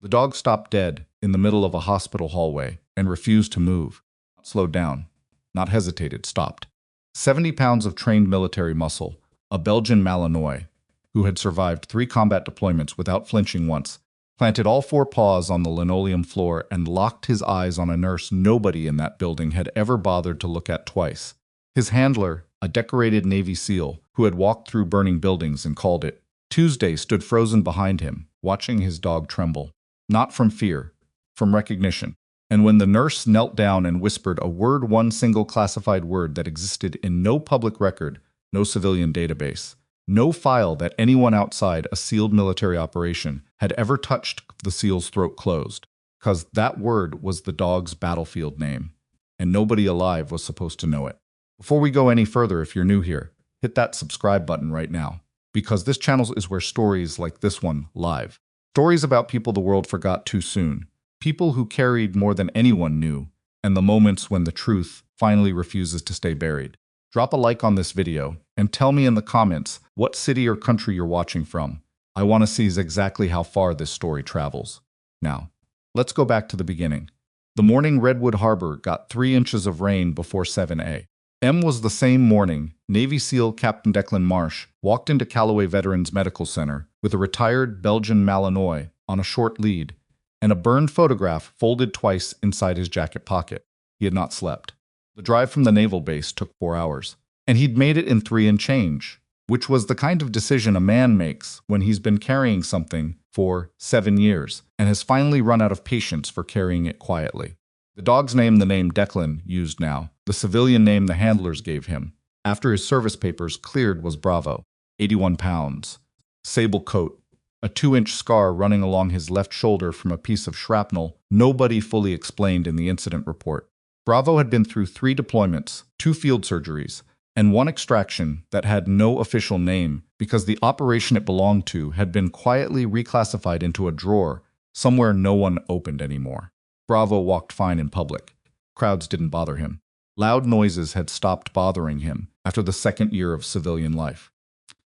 The dog stopped dead in the middle of a hospital hallway and refused to move. Not slowed down, not hesitated, stopped. 70 pounds of trained military muscle, a Belgian Malinois, who had survived 3 combat deployments without flinching once, planted all 4 paws on the linoleum floor and locked his eyes on a nurse nobody in that building had ever bothered to look at twice. His handler, a decorated Navy SEAL who had walked through burning buildings and called it Tuesday, stood frozen behind him, watching his dog tremble. Not from fear, from recognition. And when the nurse knelt down and whispered a word, one single classified word that existed in no public record, no civilian database, no file that anyone outside a sealed military operation had ever touched, the SEAL's throat closed. Because that word was the dog's battlefield name, and nobody alive was supposed to know it. Before we go any further, if you're new here, hit that subscribe button right now, because this channel is where stories like this one live. Stories about people the world forgot too soon, people who carried more than anyone knew, and the moments when the truth finally refuses to stay buried. Drop a like on this video and tell me in the comments what city or country you're watching from. I want to see exactly how far this story travels. Now, let's go back to the beginning. The morning Redwood Harbor got 3 inches of rain before 7 a.m. was the same morning Navy SEAL Captain Declan Marsh walked into Callaway Veterans Medical Center with a retired Belgian Malinois on a short lead and a burned photograph folded twice inside his jacket pocket. He had not slept. The drive from the naval base took 4 hours, and he'd made it in 3 and change, which was the kind of decision a man makes when he's been carrying something for 7 years and has finally run out of patience for carrying it quietly. The dog's name, the name Declan used now, the civilian name the handlers gave him, after his service papers cleared, was Bravo, 81 pounds. Sable coat, a 2-inch scar running along his left shoulder from a piece of shrapnel nobody fully explained in the incident report. Bravo had been through 3 deployments, 2 field surgeries, and 1 extraction that had no official name because the operation it belonged to had been quietly reclassified into a drawer somewhere no one opened anymore. Bravo walked fine in public. Crowds didn't bother him. Loud noises had stopped bothering him after the 2nd year of civilian life.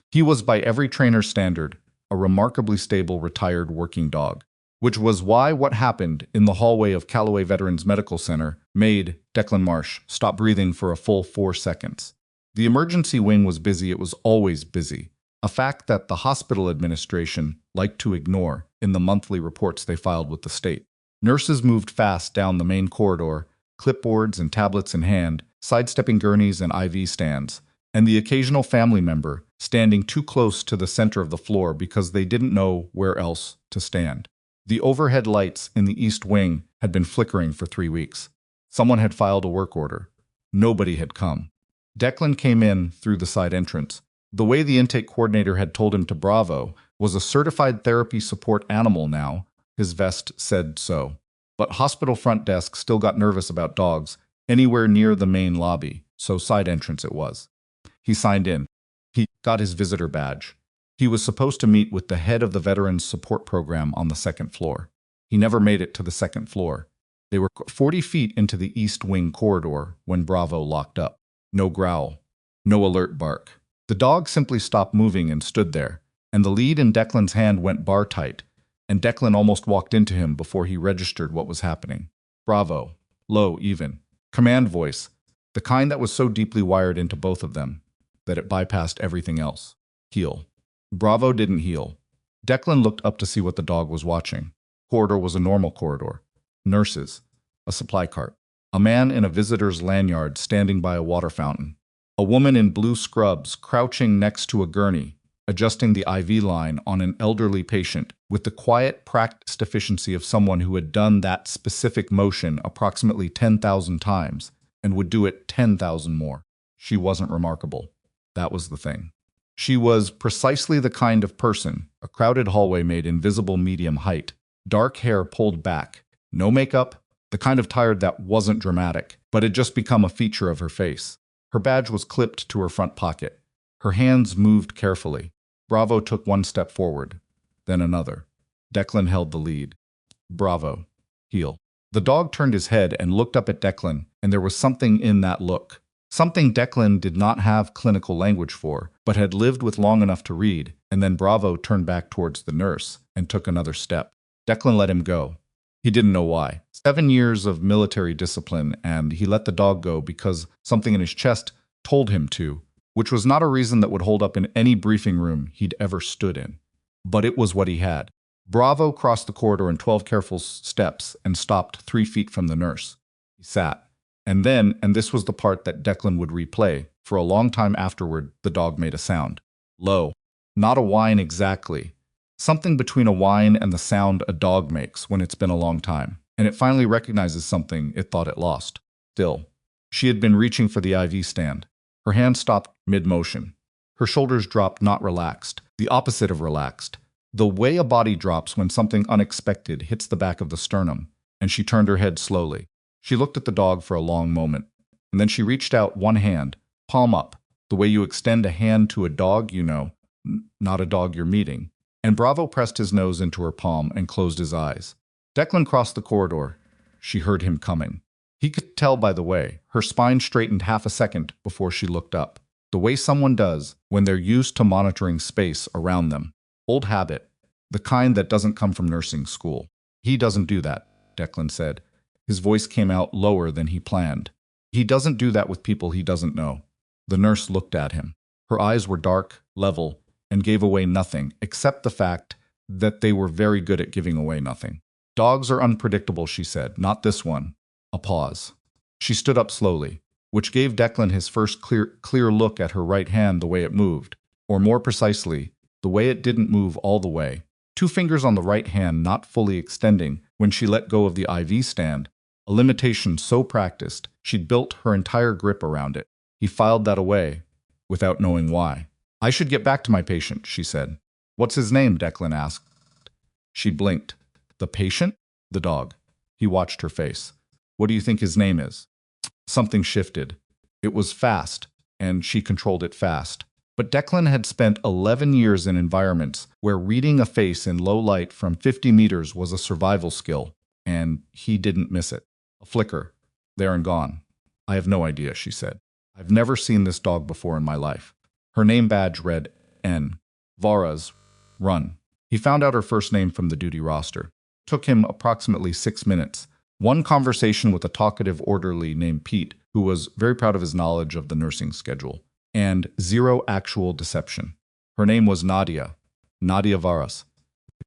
He was, by every trainer's standard, a remarkably stable retired working dog, which was why what happened in the hallway of Callaway Veterans Medical Center made Declan Marsh stop breathing for a full 4 seconds. The emergency wing was busy. It was always busy, a fact that the hospital administration liked to ignore in the monthly reports they filed with the state. Nurses moved fast down the main corridor, clipboards and tablets in hand, sidestepping gurneys and IV stands, and the occasional family member standing too close to the center of the floor because they didn't know where else to stand. The overhead lights in the East Wing had been flickering for 3 weeks. Someone had filed a work order. Nobody had come. Declan came in through the side entrance. The way the intake coordinator had told him to Bravo was a certified therapy support animal now. His vest said so. But hospital front desk still got nervous about dogs anywhere near the main lobby, so side entrance it was. He signed in. He got his visitor badge. He was supposed to meet with the head of the Veterans Support Program on the 2nd floor. He never made it to the 2nd floor. They were 40 feet into the East Wing corridor when Bravo locked up. No growl. No alert bark. The dog simply stopped moving and stood there, and the lead in Declan's hand went bar tight, and Declan almost walked into him before he registered what was happening. Bravo. Low, even. Command voice. The kind that was so deeply wired into both of them that it bypassed everything else. Heel. Bravo didn't heel. Declan looked up to see what the dog was watching. Corridor was a normal corridor. Nurses. A supply cart. A man in a visitor's lanyard standing by a water fountain. A woman in blue scrubs crouching next to a gurney, adjusting the IV line on an elderly patient with the quiet, practiced efficiency of someone who had done that specific motion approximately 10,000 times and would do it 10,000 more. She wasn't remarkable. That was the thing. She was precisely the kind of person a crowded hallway made invisible medium height, dark hair pulled back, no makeup, the kind of tired that wasn't dramatic, but had just become a feature of her face. Her badge was clipped to her front pocket. Her hands moved carefully. Bravo took 1 step forward, then another. Declan held the lead. Bravo. Heel. The dog turned his head and looked up at Declan, and there was something in that look. Something Declan did not have clinical language for, but had lived with long enough to read, and then Bravo turned back towards the nurse and took another step. Declan let him go. He didn't know why. 7 years of military discipline, and he let the dog go because something in his chest told him to, which was not a reason that would hold up in any briefing room he'd ever stood in. But it was what he had. Bravo crossed the corridor in 12 careful steps and stopped 3 feet from the nurse. He sat. And then, and this was the part that Declan would replay, for a long time afterward, the dog made a sound. Low. Not a whine exactly. Something between a whine and the sound a dog makes when it's been a long time, and it finally recognizes something it thought it lost. Still. She had been reaching for the IV stand. Her hand stopped mid-motion. Her shoulders dropped, not relaxed, the opposite of relaxed. The way a body drops when something unexpected hits the back of the sternum, and she turned her head slowly. She looked at the dog for a long moment, and then she reached out one hand, palm up, the way you extend a hand to a dog you know, not a dog you're meeting. And Bravo pressed his nose into her palm and closed his eyes. Declan crossed the corridor. She heard him coming. He could tell by the way. Her spine straightened half a second before she looked up. The way someone does when they're used to monitoring space around them. Old habit. The kind that doesn't come from nursing school. He doesn't do that, Declan said. His voice came out lower than he planned. He doesn't do that with people he doesn't know. The nurse looked at him. Her eyes were dark, level, and gave away nothing, except the fact that they were very good at giving away nothing. Dogs are unpredictable, she said. Not this one. A pause. She stood up slowly, which gave Declan his first clear look at her right hand, the way it moved. Or more precisely, the way it didn't move all the way. 2 fingers on the right hand not fully extending when she let go of the IV stand, a limitation so practiced she'd built her entire grip around it. He filed that away, without knowing why. I should get back to my patient, she said. What's his name? Declan asked. She blinked. The patient? The dog. He watched her face. What do you think his name is? Something shifted. It was fast, and she controlled it fast. But Declan had spent 11 years in environments where reading a face in low light from 50 meters was a survival skill, and he didn't miss it. A flicker. There and gone. I have no idea, she said. I've never seen this dog before in my life. Her name badge read N. Varas. Run. He found out her first name from the duty roster. It took him approximately 6 minutes. One conversation with a talkative orderly named Pete, who was very proud of his knowledge of the nursing schedule, and 0 actual deception. Her name was Nadia Varas.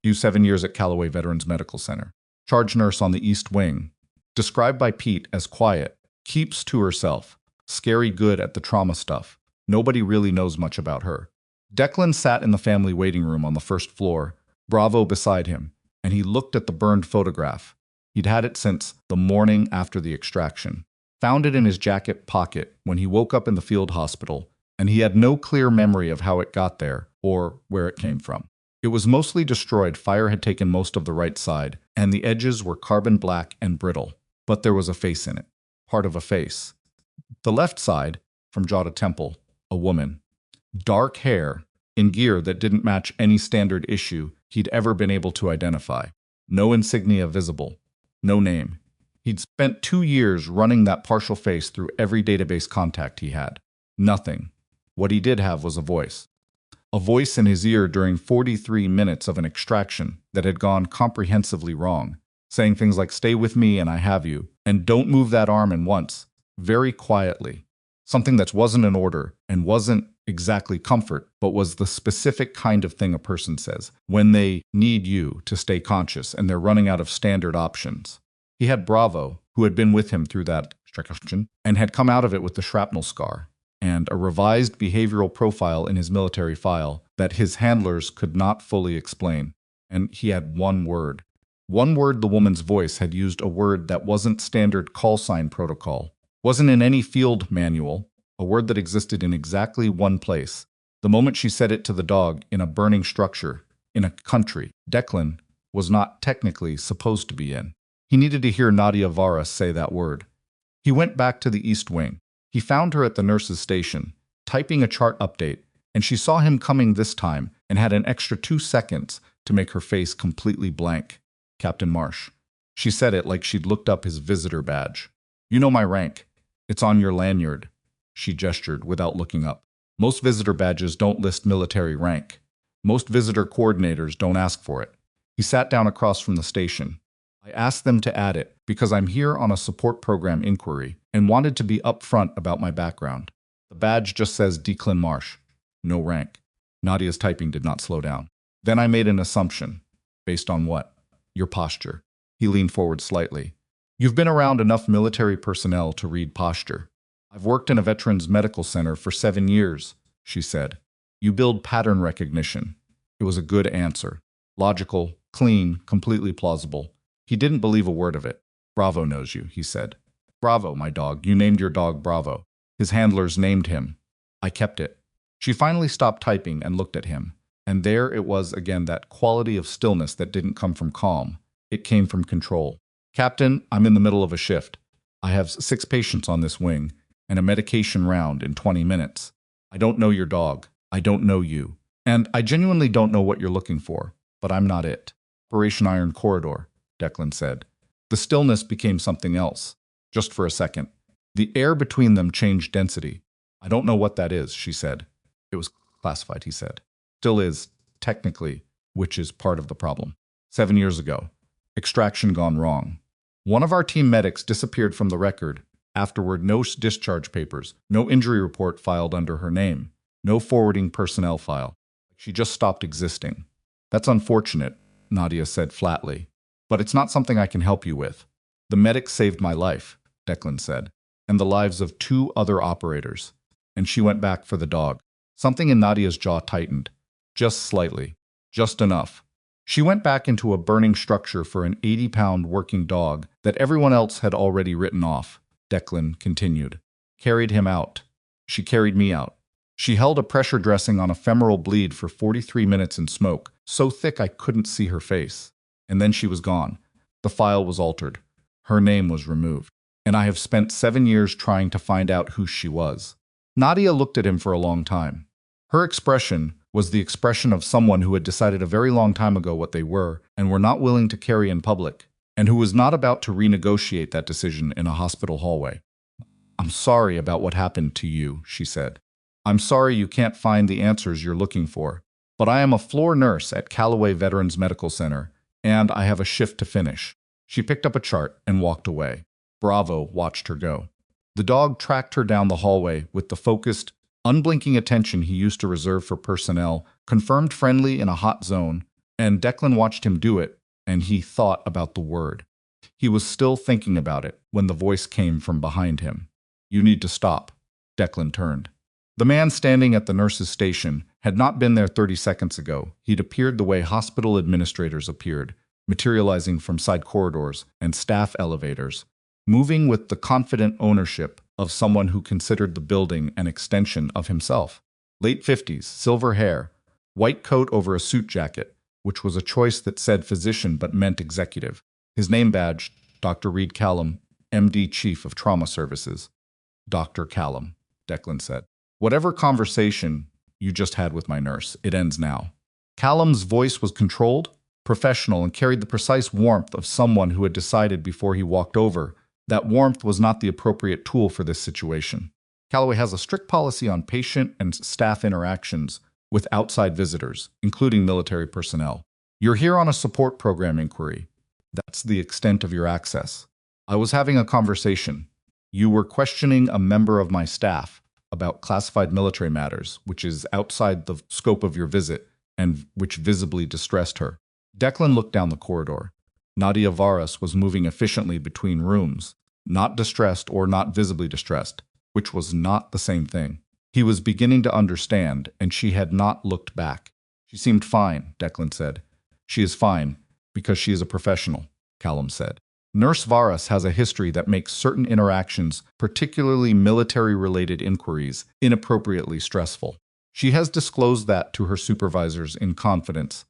Used 7 years at Callaway Veterans Medical Center. Charge nurse on the East Wing. Described by Pete as quiet, keeps to herself, scary good at the trauma stuff. Nobody really knows much about her. Declan sat in the family waiting room on the first floor, Bravo beside him, and he looked at the burned photograph. He'd had it since the morning after the extraction. Found it in his jacket pocket when he woke up in the field hospital, and he had no clear memory of how it got there or where it came from. It was mostly destroyed. Fire had taken most of the right side, and the edges were carbon black and brittle. But there was a face in it. Part of a face. The left side, from jaw to temple, a woman. Dark hair, in gear that didn't match any standard issue he'd ever been able to identify. No insignia visible. No name. He'd spent 2 years running that partial face through every database contact he had. Nothing. What he did have was a voice. A voice in his ear during 43 minutes of an extraction that had gone comprehensively wrong, saying things like, "Stay with me and I have you," and "Don't move that arm," and once, very quietly. Something that wasn't an order and wasn't exactly comfort, but was the specific kind of thing a person says when they need you to stay conscious and they're running out of standard options. He had Bravo, who had been with him through that extraction and had come out of it with the shrapnel scar, and a revised behavioral profile in his military file that his handlers could not fully explain. And he had one word. One word. The woman's voice had used a word that wasn't standard call sign protocol, wasn't in any field manual, a word that existed in exactly one place. The moment she said it to the dog in a burning structure, in a country Declan was not technically supposed to be in. He needed to hear Nadia Varas say that word. He went back to the East Wing. He found her at the nurse's station, typing a chart update, and she saw him coming this time and had an extra 2 seconds to make her face completely blank. Captain Marsh. She said it like she'd looked up his visitor badge. "You know my rank. It's on your lanyard." She gestured without looking up. Most visitor badges don't list military rank. Most visitor coordinators don't ask for it. He sat down across from the station. I asked them to add it because I'm here on a support program inquiry and wanted to be upfront about my background. The badge just says Declan Marsh. No rank. Nadia's typing did not slow down. Then I made an assumption. Based on what? Your posture. He leaned forward slightly. You've been around enough military personnel to read posture. I've worked in a veterans medical center for 7 years, she said. You build pattern recognition. It was a good answer. Logical, clean, completely plausible. He didn't believe a word of it. Bravo knows you, he said. Bravo, my dog. You named your dog Bravo. His handlers named him. I kept it. She finally stopped typing and looked at him. And there it was again, that quality of stillness that didn't come from calm. It came from control. Captain, I'm in the middle of a shift. I have 6 patients on this wing and a medication round in 20 minutes. I don't know your dog. I don't know you. And I genuinely don't know what you're looking for, but I'm not it. Operation Iron Corridor, Declan said. The stillness became something else. Just for a second. The air between them changed density. I don't know what that is, she said. It was classified, he said. Still is, technically, which is part of the problem. 7 years ago. Extraction gone wrong. One of our team medics disappeared from the record. Afterward, no discharge papers, no injury report filed under her name, no forwarding personnel file. She just stopped existing. That's unfortunate, Nadia said flatly. But it's not something I can help you with. The medic saved my life, Declan said, and the lives of 2 other operators. And she went back for the dog. Something in Nadia's jaw tightened. Just slightly. Just enough. She went back into a burning structure for an 80-pound working dog that everyone else had already written off, Declan continued. Carried him out. She carried me out. She held a pressure dressing on a femoral bleed for 43 minutes in smoke, so thick I couldn't see her face. And then she was gone. The file was altered. Her name was removed. And I have spent 7 years trying to find out who she was. Nadia looked at him for a long time. Her expression was the expression of someone who had decided a very long time ago what they were and were not willing to carry in public, and who was not about to renegotiate that decision in a hospital hallway. I'm sorry about what happened to you, she said. I'm sorry you can't find the answers you're looking for, but I am a floor nurse at Callaway Veterans Medical Center, and I have a shift to finish. She picked up a chart and walked away. Bravo watched her go. The dog tracked her down the hallway with the focused, unblinking attention he used to reserve for personnel, confirmed friendly in a hot zone, and Declan watched him do it, and he thought about the word. He was still thinking about it when the voice came from behind him. You need to stop. Declan turned. The man standing at the nurse's station had not been there 30 seconds ago. He'd appeared the way hospital administrators appeared, materializing from side corridors and staff elevators, moving with the confident ownership of someone who considered the building an extension of himself. Late 50s, silver hair, white coat over a suit jacket, which was a choice that said physician but meant executive. His name badge, Dr. Reed Callum, MD Chief of Trauma Services. Dr. Callum, Declan said. Whatever conversation you just had with my nurse, it ends now. Callum's voice was controlled, professional, and carried the precise warmth of someone who had decided before he walked over that warmth was not the appropriate tool for this situation. Callaway has a strict policy on patient and staff interactions with outside visitors, including military personnel. You're here on a support program inquiry. That's the extent of your access. I was having a conversation. You were questioning a member of my staff about classified military matters, which is outside the scope of your visit and which visibly distressed her. Declan looked down the corridor. Nadia Varas was moving efficiently between rooms, not distressed or not visibly distressed, which was not the same thing. He was beginning to understand, and she had not looked back. She seemed fine, Declan said. She is fine, because she is a professional, Callum said. Nurse Varas has a history that makes certain interactions, particularly military-related inquiries, inappropriately stressful. She has disclosed that to her supervisors in confidence.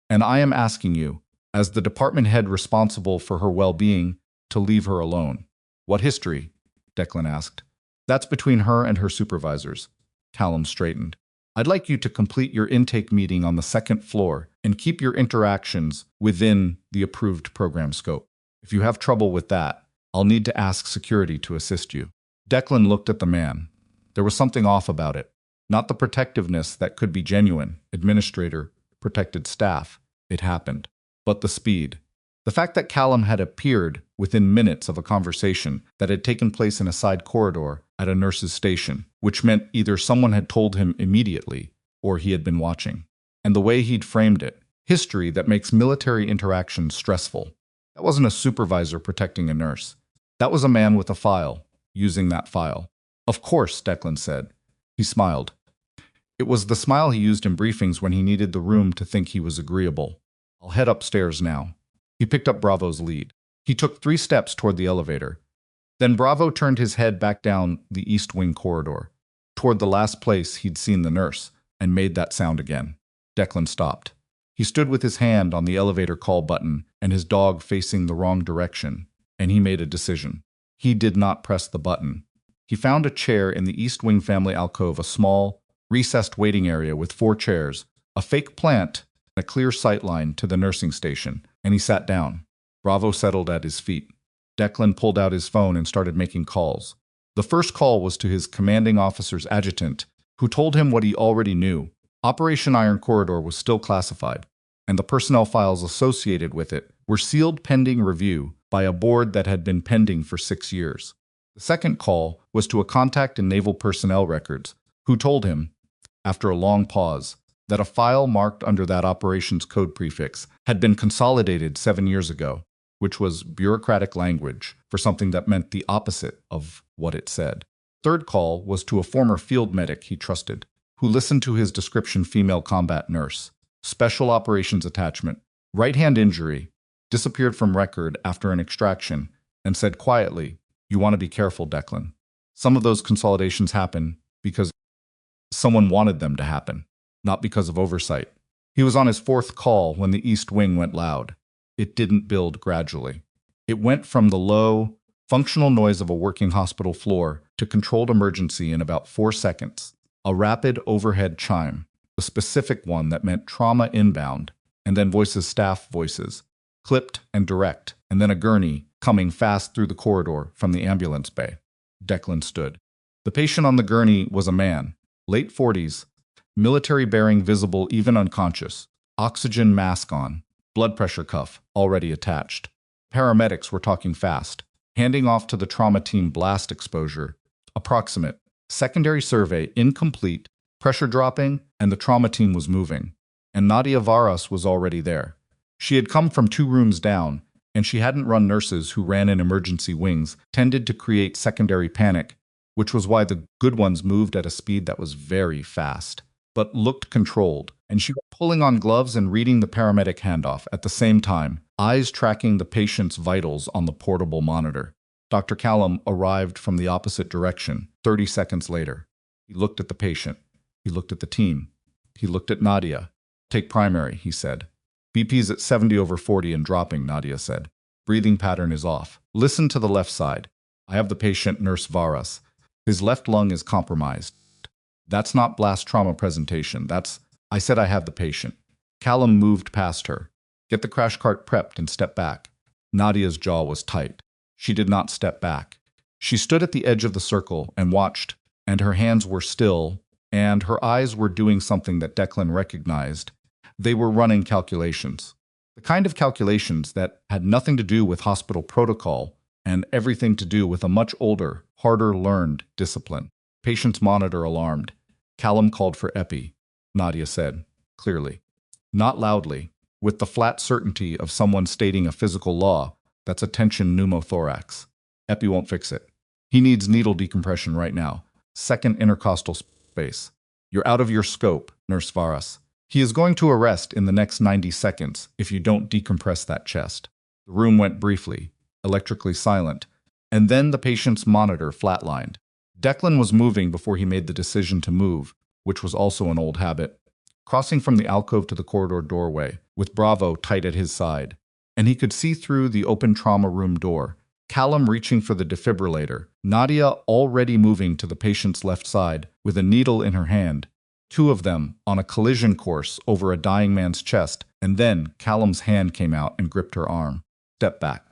And I am asking you, as the department head responsible for her well-being, to leave her alone. What history? Declan asked. That's between her and her supervisors. Callum straightened. I'd like you to complete your intake meeting on the 2nd floor and keep your interactions within the approved program scope. If you have trouble with that, I'll need to ask security to assist you. Declan looked at the man. There was something off about it. Not the protectiveness that could be genuine. Administrator, protected staff. It happened. but the speed. The fact that Callum had appeared within minutes of a conversation that had taken place in a side corridor at a nurse's station, which meant either someone had told him immediately or he had been watching. And the way he'd framed it, history that makes military interactions stressful. That wasn't a supervisor protecting a nurse. That was a man with a file, using that file. Of course, Declan said. He smiled. It was the smile he used in briefings when he needed the room to think he was agreeable. I'll head upstairs now. He picked up Bravo's lead. He took 3 steps toward the elevator. Then Bravo turned his head back down the East Wing corridor, toward the last place he'd seen the nurse, and made that sound again. Declan stopped. He stood with his hand on the elevator call button and his dog facing the wrong direction, and he made a decision. He did not press the button. He found a chair in the East Wing family alcove, a small, recessed waiting area with 4 chairs, a fake plant, and a clear sightline to the nursing station, and he sat down. Bravo settled at his feet. Declan pulled out his phone and started making calls. The first call was to his commanding officer's adjutant, who told him what he already knew. Operation Iron Corridor was still classified, and the personnel files associated with it were sealed pending review by a board that had been pending for 6 years. The second call was to a contact in Naval Personnel Records, who told him, after a long pause, that a file marked under that operations code prefix had been consolidated 7 years ago, which was bureaucratic language for something that meant the opposite of what it said. Third call was to a former field medic he trusted, who listened to his description: female combat nurse, special operations attachment, right hand injury, disappeared from record after an extraction, and said quietly, "You want to be careful, Declan. Some of those consolidations happen because someone wanted them to happen, not because of oversight." He was on his 4th call when the East Wing went loud. It didn't build gradually. It went from the low, functional noise of a working hospital floor to controlled emergency in about 4 seconds. A rapid overhead chime, the specific one that meant trauma inbound, and then voices, staff voices, clipped and direct, and then a gurney coming fast through the corridor from the ambulance bay. Declan stood. The patient on the gurney was a man, late 40s, military bearing visible even unconscious, oxygen mask on, blood pressure cuff already attached. Paramedics were talking fast, handing off to the trauma team blast exposure, approximate, secondary survey incomplete, pressure dropping, and the trauma team was moving. And Nadia Varas was already there. She had come from 2 rooms down, and she hadn't run. Nurses who ran in emergency wings tended to create secondary panic, which was why the good ones moved at a speed that was very fast, but looked controlled, and she was pulling on gloves and reading the paramedic handoff at the same time, eyes tracking the patient's vitals on the portable monitor. Dr. Callum arrived from the opposite direction 30 seconds later. He looked at the patient. He looked at the team. He looked at Nadia. "Take primary," he said. "BP's at 70/40 and dropping," Nadia said. "Breathing pattern is off. Listen to the left side. I have the patient, Nurse Varas. His left lung is compromised. That's not blast trauma presentation. I said I have the patient." Callum moved past her. "Get the crash cart prepped and step back." Nadia's jaw was tight. She did not step back. She stood at the edge of the circle and watched, and her hands were still, and her eyes were doing something that Declan recognized. They were running calculations. The kind of calculations that had nothing to do with hospital protocol and everything to do with a much older, harder-learned discipline. Patient's monitor alarmed. Callum called for epi, Nadia said, clearly. Not loudly, with the flat certainty of someone stating a physical law. That's a tension pneumothorax. Epi won't fix it. He needs needle decompression right now. Second intercostal space. You're out of your scope, Nurse Varas. He is going to arrest in the next 90 seconds if you don't decompress that chest. The room went briefly, electrically silent, and then the patient's monitor flatlined. Declan was moving before he made the decision to move, which was also an old habit, crossing from the alcove to the corridor doorway, with Bravo tight at his side. And he could see through the open trauma room door, Callum reaching for the defibrillator, Nadia already moving to the patient's left side with a needle in her hand, 2 of them on a collision course over a dying man's chest, and then Callum's hand came out and gripped her arm. Step back.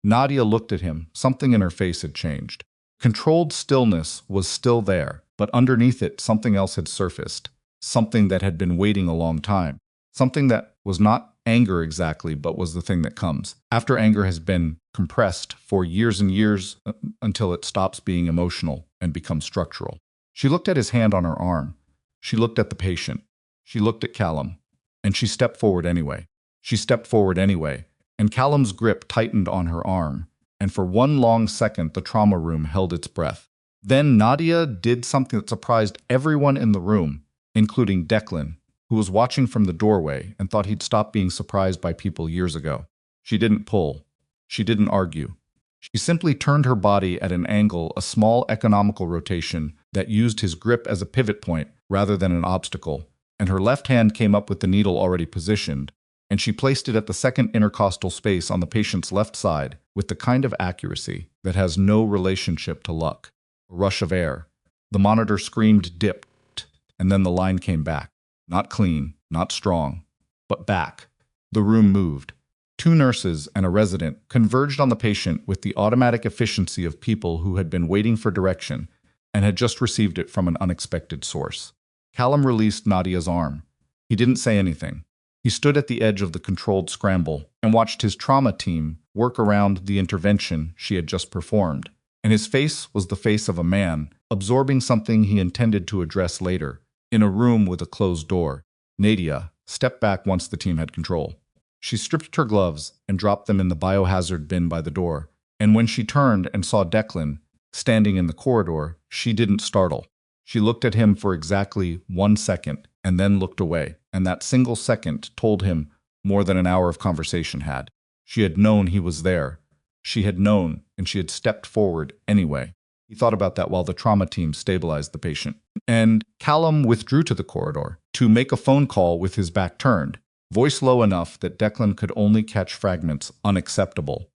Nadia looked at him. Something in her face had changed. Controlled stillness was still there, but underneath it something else had surfaced, something that had been waiting a long time, something that was not anger exactly, but was the thing that comes after anger has been compressed for years and years until it stops being emotional and becomes structural. She looked at his hand on her arm. She looked at the patient. She looked at Callum. And she stepped forward anyway. She stepped forward anyway, and Callum's grip tightened on her arm. And for one long second, the trauma room held its breath. Then Nadia did something that surprised everyone in the room, including Declan, who was watching from the doorway and thought he'd stopped being surprised by people years ago. She didn't pull. She didn't argue. She simply turned her body at an angle, a small economical rotation that used his grip as a pivot point rather than an obstacle, and her left hand came up with the needle already positioned, and she placed it at the second intercostal space on the patient's left side with the kind of accuracy that has no relationship to luck. A rush of air. The monitor screamed, dipped, and then the line came back. Not clean, not strong, but back. The room moved. 2 nurses and a resident converged on the patient with the automatic efficiency of people who had been waiting for direction and had just received it from an unexpected source. Callum released Nadia's arm. He didn't say anything. He stood at the edge of the controlled scramble and watched his trauma team work around the intervention she had just performed. And his face was the face of a man absorbing something he intended to address later, in a room with a closed door. Nadia stepped back once the team had control. She stripped her gloves and dropped them in the biohazard bin by the door, and when she turned and saw Declan standing in the corridor, she didn't startle. She looked at him for exactly 1 second and then looked away, and that single second told him more than an hour of conversation had. She had known he was there. She had known, and she had stepped forward anyway. He thought about that while the trauma team stabilized the patient. And Callum withdrew to the corridor to make a phone call with his back turned, voice low enough that Declan could only catch fragments. Unacceptable.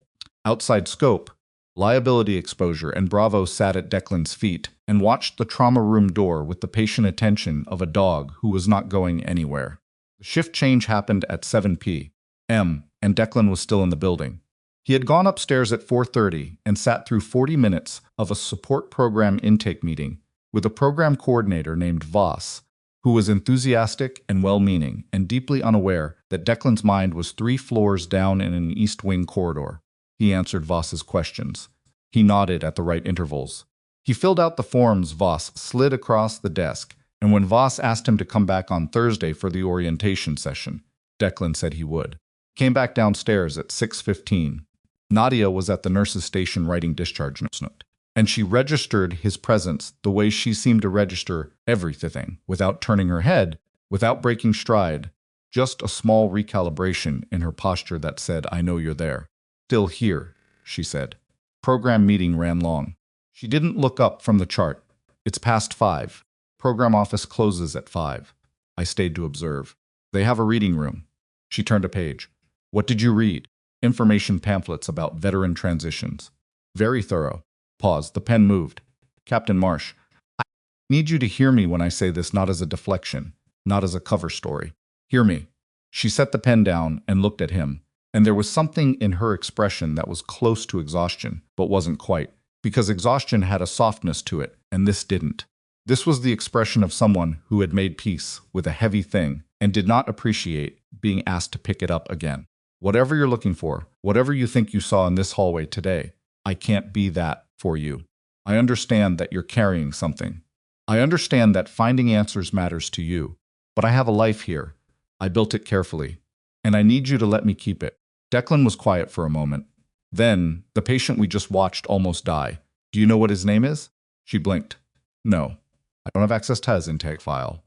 Outside scope, liability exposure and Bravo sat at Declan's feet and watched the trauma room door with the patient attention of a dog who was not going anywhere. The shift change happened at 7 p.m., and Declan was still in the building. He had gone upstairs at 4:30 and sat through 40 minutes of a support program intake meeting with a program coordinator named Voss, who was enthusiastic and well-meaning and deeply unaware that Declan's mind was 3 floors down in an East Wing corridor. He answered Voss's questions. He nodded at the right intervals. He filled out the forms Voss slid across the desk, and when Voss asked him to come back on Thursday for the orientation session, Declan said he would. He came back downstairs at 6:15. Nadia was at the nurse's station writing discharge note, and she registered his presence the way she seemed to register everything, without turning her head, without breaking stride, just a small recalibration in her posture that said, "I know you're there." "Still here," she said. Program meeting ran long. She didn't look up from the chart. "It's past 5. Program office closes at 5. I stayed to observe. They have a reading room." She turned a page. "What did you read?" "Information pamphlets about veteran transitions." "Very thorough." Pause. The pen moved. "Captain Marsh, I need you to hear me when I say this, not as a deflection, not as a cover story. Hear me." She set the pen down and looked at him, and there was something in her expression that was close to exhaustion, but wasn't quite, because exhaustion had a softness to it, and this didn't. This was the expression of someone who had made peace with a heavy thing and did not appreciate being asked to pick it up again. "Whatever you're looking for, whatever you think you saw in this hallway today, I can't be that for you. I understand that you're carrying something. I understand that finding answers matters to you, but I have a life here. I built it carefully, and I need you to let me keep it." Declan was quiet for a moment. Then, "The patient we just watched almost die. Do you know what his name is?" She blinked. "No. I don't have access to his intake file.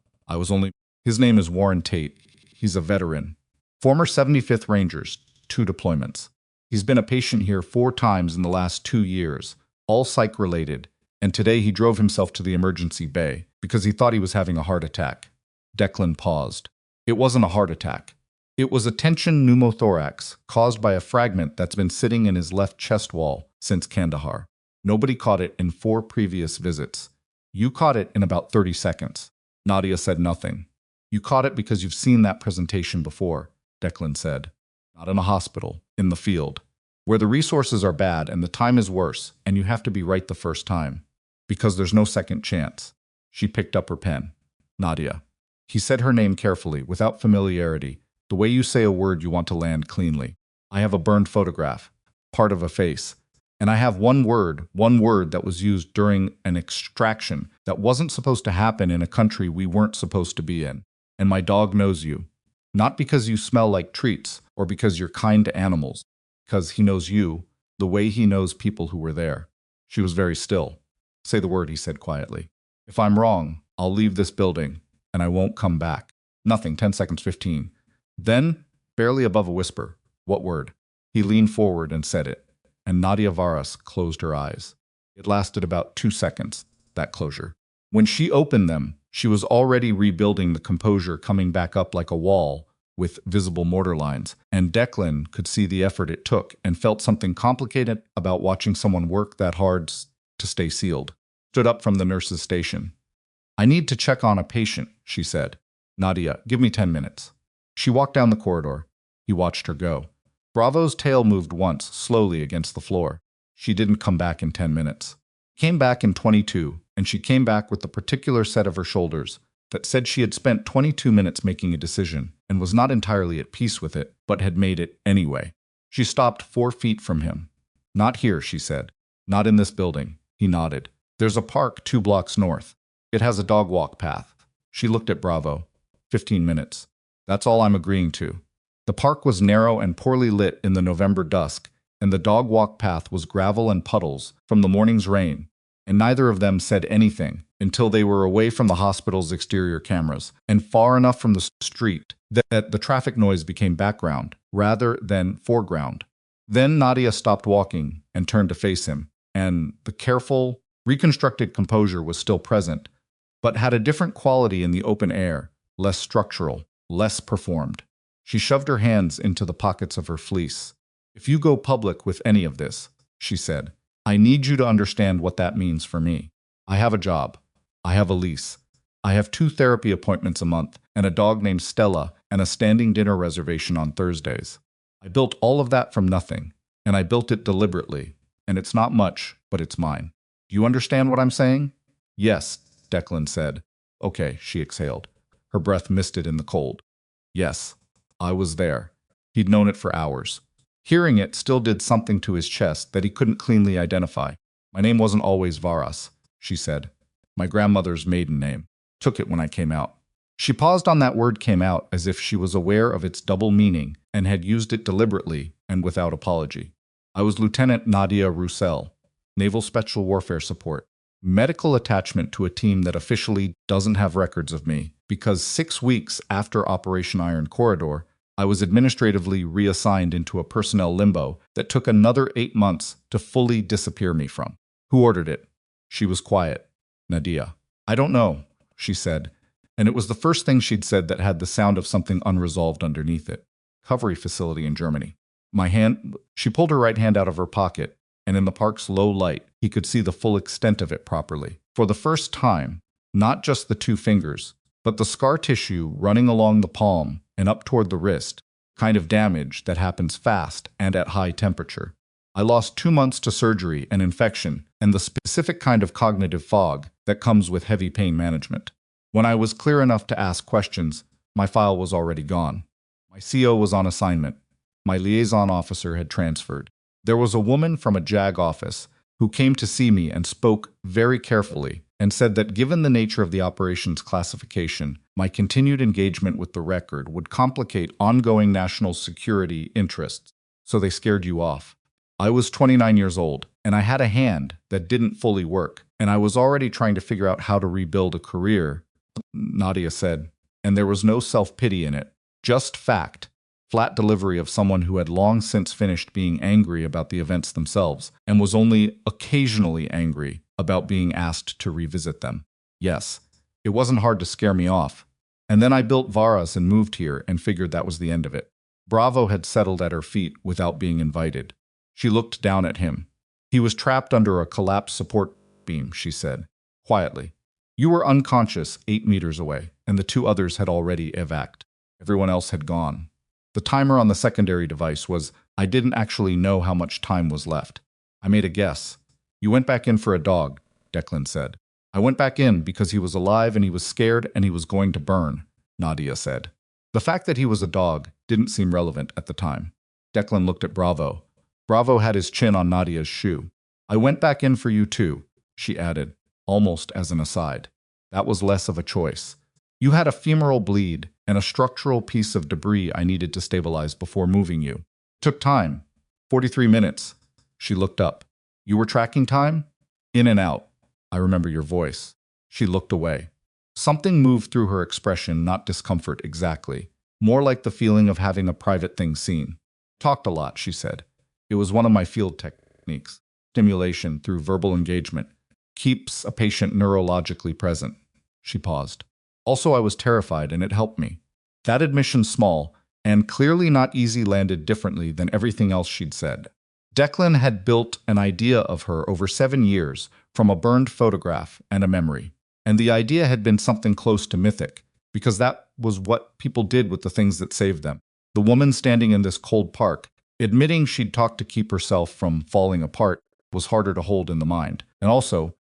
His name is Warren Tate. He's a veteran. Former 75th Rangers, 2 deployments. He's been a patient here 4 times in the last 2 years, all psych-related, and today he drove himself to the emergency bay because he thought he was having a heart attack." Declan paused. "It wasn't a heart attack. It was a tension pneumothorax caused by a fragment that's been sitting in his left chest wall since Kandahar. Nobody caught it in 4 previous visits. You caught it in about 30 seconds." Nadia said nothing. "You caught it because you've seen that presentation before," Declan said. "Not in a hospital, in the field, where the resources are bad and the time is worse, and you have to be right the first time, because there's no second chance." She picked up her pen. "Nadia." He said her name carefully, without familiarity, The way you say a word you want to land cleanly. I have a burned photograph, part of a face. And I have one word that was used during an extraction that wasn't supposed to happen in a country we weren't supposed to be in. And my dog knows you. Not because you smell like treats or because you're kind to animals, because he knows you the way he knows people who were there. She was very still. Say the word, he said quietly. If I'm wrong, I'll leave this building and I won't come back. Nothing, 10 seconds, 15. Then, barely above a whisper, what word? He leaned forward and said it, and Nadia Varas closed her eyes. It lasted about 2 seconds, that closure. When she opened them, she was already rebuilding the composure, coming back up like a wall with visible mortar lines, and Declan could see the effort it took and felt something complicated about watching someone work that hard to stay sealed. Stood up from the nurse's station. I need to check on a patient, she said. Nadia, give me 10 minutes. She walked down the corridor. He watched her go. Bravo's tail moved once, slowly against the floor. She didn't come back in 10 minutes. Came back in 22, and she came back with the particular set of her shoulders that said she had spent 22 minutes making a decision and was not entirely at peace with it, but had made it anyway. She stopped 4 feet from him. Not here, she said. Not in this building. He nodded. There's a park 2 blocks north. It has a dog walk path. She looked at Bravo. 15 minutes. That's all I'm agreeing to. The park was narrow and poorly lit in the November dusk, and the dog walk path was gravel and puddles from the morning's rain, and neither of them said anything until they were away from the hospital's exterior cameras and far enough from the street that the traffic noise became background rather than foreground. Then Nadia stopped walking and turned to face him, and the careful, reconstructed composure was still present, but had a different quality in the open air, less structural, less performed. She shoved her hands into the pockets of her fleece. If you go public with any of this, she said, I need you to understand what that means for me. I have a job. I have a lease. I have 2 therapy appointments a month and a dog named Stella and a standing dinner reservation on Thursdays. I built all of that from nothing, and I built it deliberately, and it's not much, but it's mine. Do you understand what I'm saying? Yes, Declan said. Okay, she exhaled. Her breath misted in the cold. Yes, I was there. He'd known it for hours. Hearing it still did something to his chest that he couldn't cleanly identify. My name wasn't always Varas, she said. My grandmother's maiden name. Took it when I came out. She paused on that word came out as if she was aware of its double meaning and had used it deliberately and without apology. I was Lieutenant Nadia Roussel, Naval Special Warfare Support. Medical attachment to a team that officially doesn't have records of me, because 6 weeks after Operation Iron Corridor, I was administratively reassigned into a personnel limbo that took another 8 months to fully disappear me from. Who ordered it? She was quiet. Nadia. I don't know, she said, and it was the first thing she'd said that had the sound of something unresolved underneath it. Recovery facility in Germany. She pulled her right hand out of her pocket, and in the park's low light, he could see the full extent of it properly. For the first time, not just the 2 fingers, but the scar tissue running along the palm and up toward the wrist, kind of damage that happens fast and at high temperature. I lost 2 months to surgery and infection and the specific kind of cognitive fog that comes with heavy pain management. When I was clear enough to ask questions, my file was already gone. My CO was on assignment. My liaison officer had transferred. There was a woman from a JAG office who came to see me and spoke very carefully and said that given the nature of the operations classification, my continued engagement with the record would complicate ongoing national security interests, so they scared you off. I was 29 years old, and I had a hand that didn't fully work, and I was already trying to figure out how to rebuild a career, Nadia said, and there was no self-pity in it, just fact. Flat delivery of someone who had long since finished being angry about the events themselves and was only occasionally angry about being asked to revisit them. Yes, it wasn't hard to scare me off. And then I built Varas and moved here and figured that was the end of it. Bravo had settled at her feet without being invited. She looked down at him. He was trapped under a collapsed support beam, she said, quietly. You were unconscious 8 meters away, and the 2 others had already evac'd. Everyone else had gone. The timer on the secondary device was, I didn't actually know how much time was left. I made a guess. You went back in for a dog, Declan said. I went back in because he was alive and he was scared and he was going to burn, Nadia said. The fact that he was a dog didn't seem relevant at the time. Declan looked at Bravo. Bravo had his chin on Nadia's shoe. I went back in for you too, she added, almost as an aside. That was less of a choice. You had a femoral bleed and a structural piece of debris I needed to stabilize before moving you. Took time. 43 minutes. She looked up. You were tracking time? In and out. I remember your voice. She looked away. Something moved through her expression, not discomfort exactly. More like the feeling of having a private thing seen. Talked a lot, she said. It was one of my field techniques. Stimulation through verbal engagement. Keeps a patient neurologically present. She paused. Also, I was terrified, and it helped me. That admission, small and clearly not easy, landed differently than everything else she'd said. Declan had built an idea of her over 7 years from a burned photograph and a memory. And the idea had been something close to mythic, because that was what people did with the things that saved them. The woman standing in this cold park, admitting she'd talked to keep herself from falling apart, was harder to hold in the mind. And also,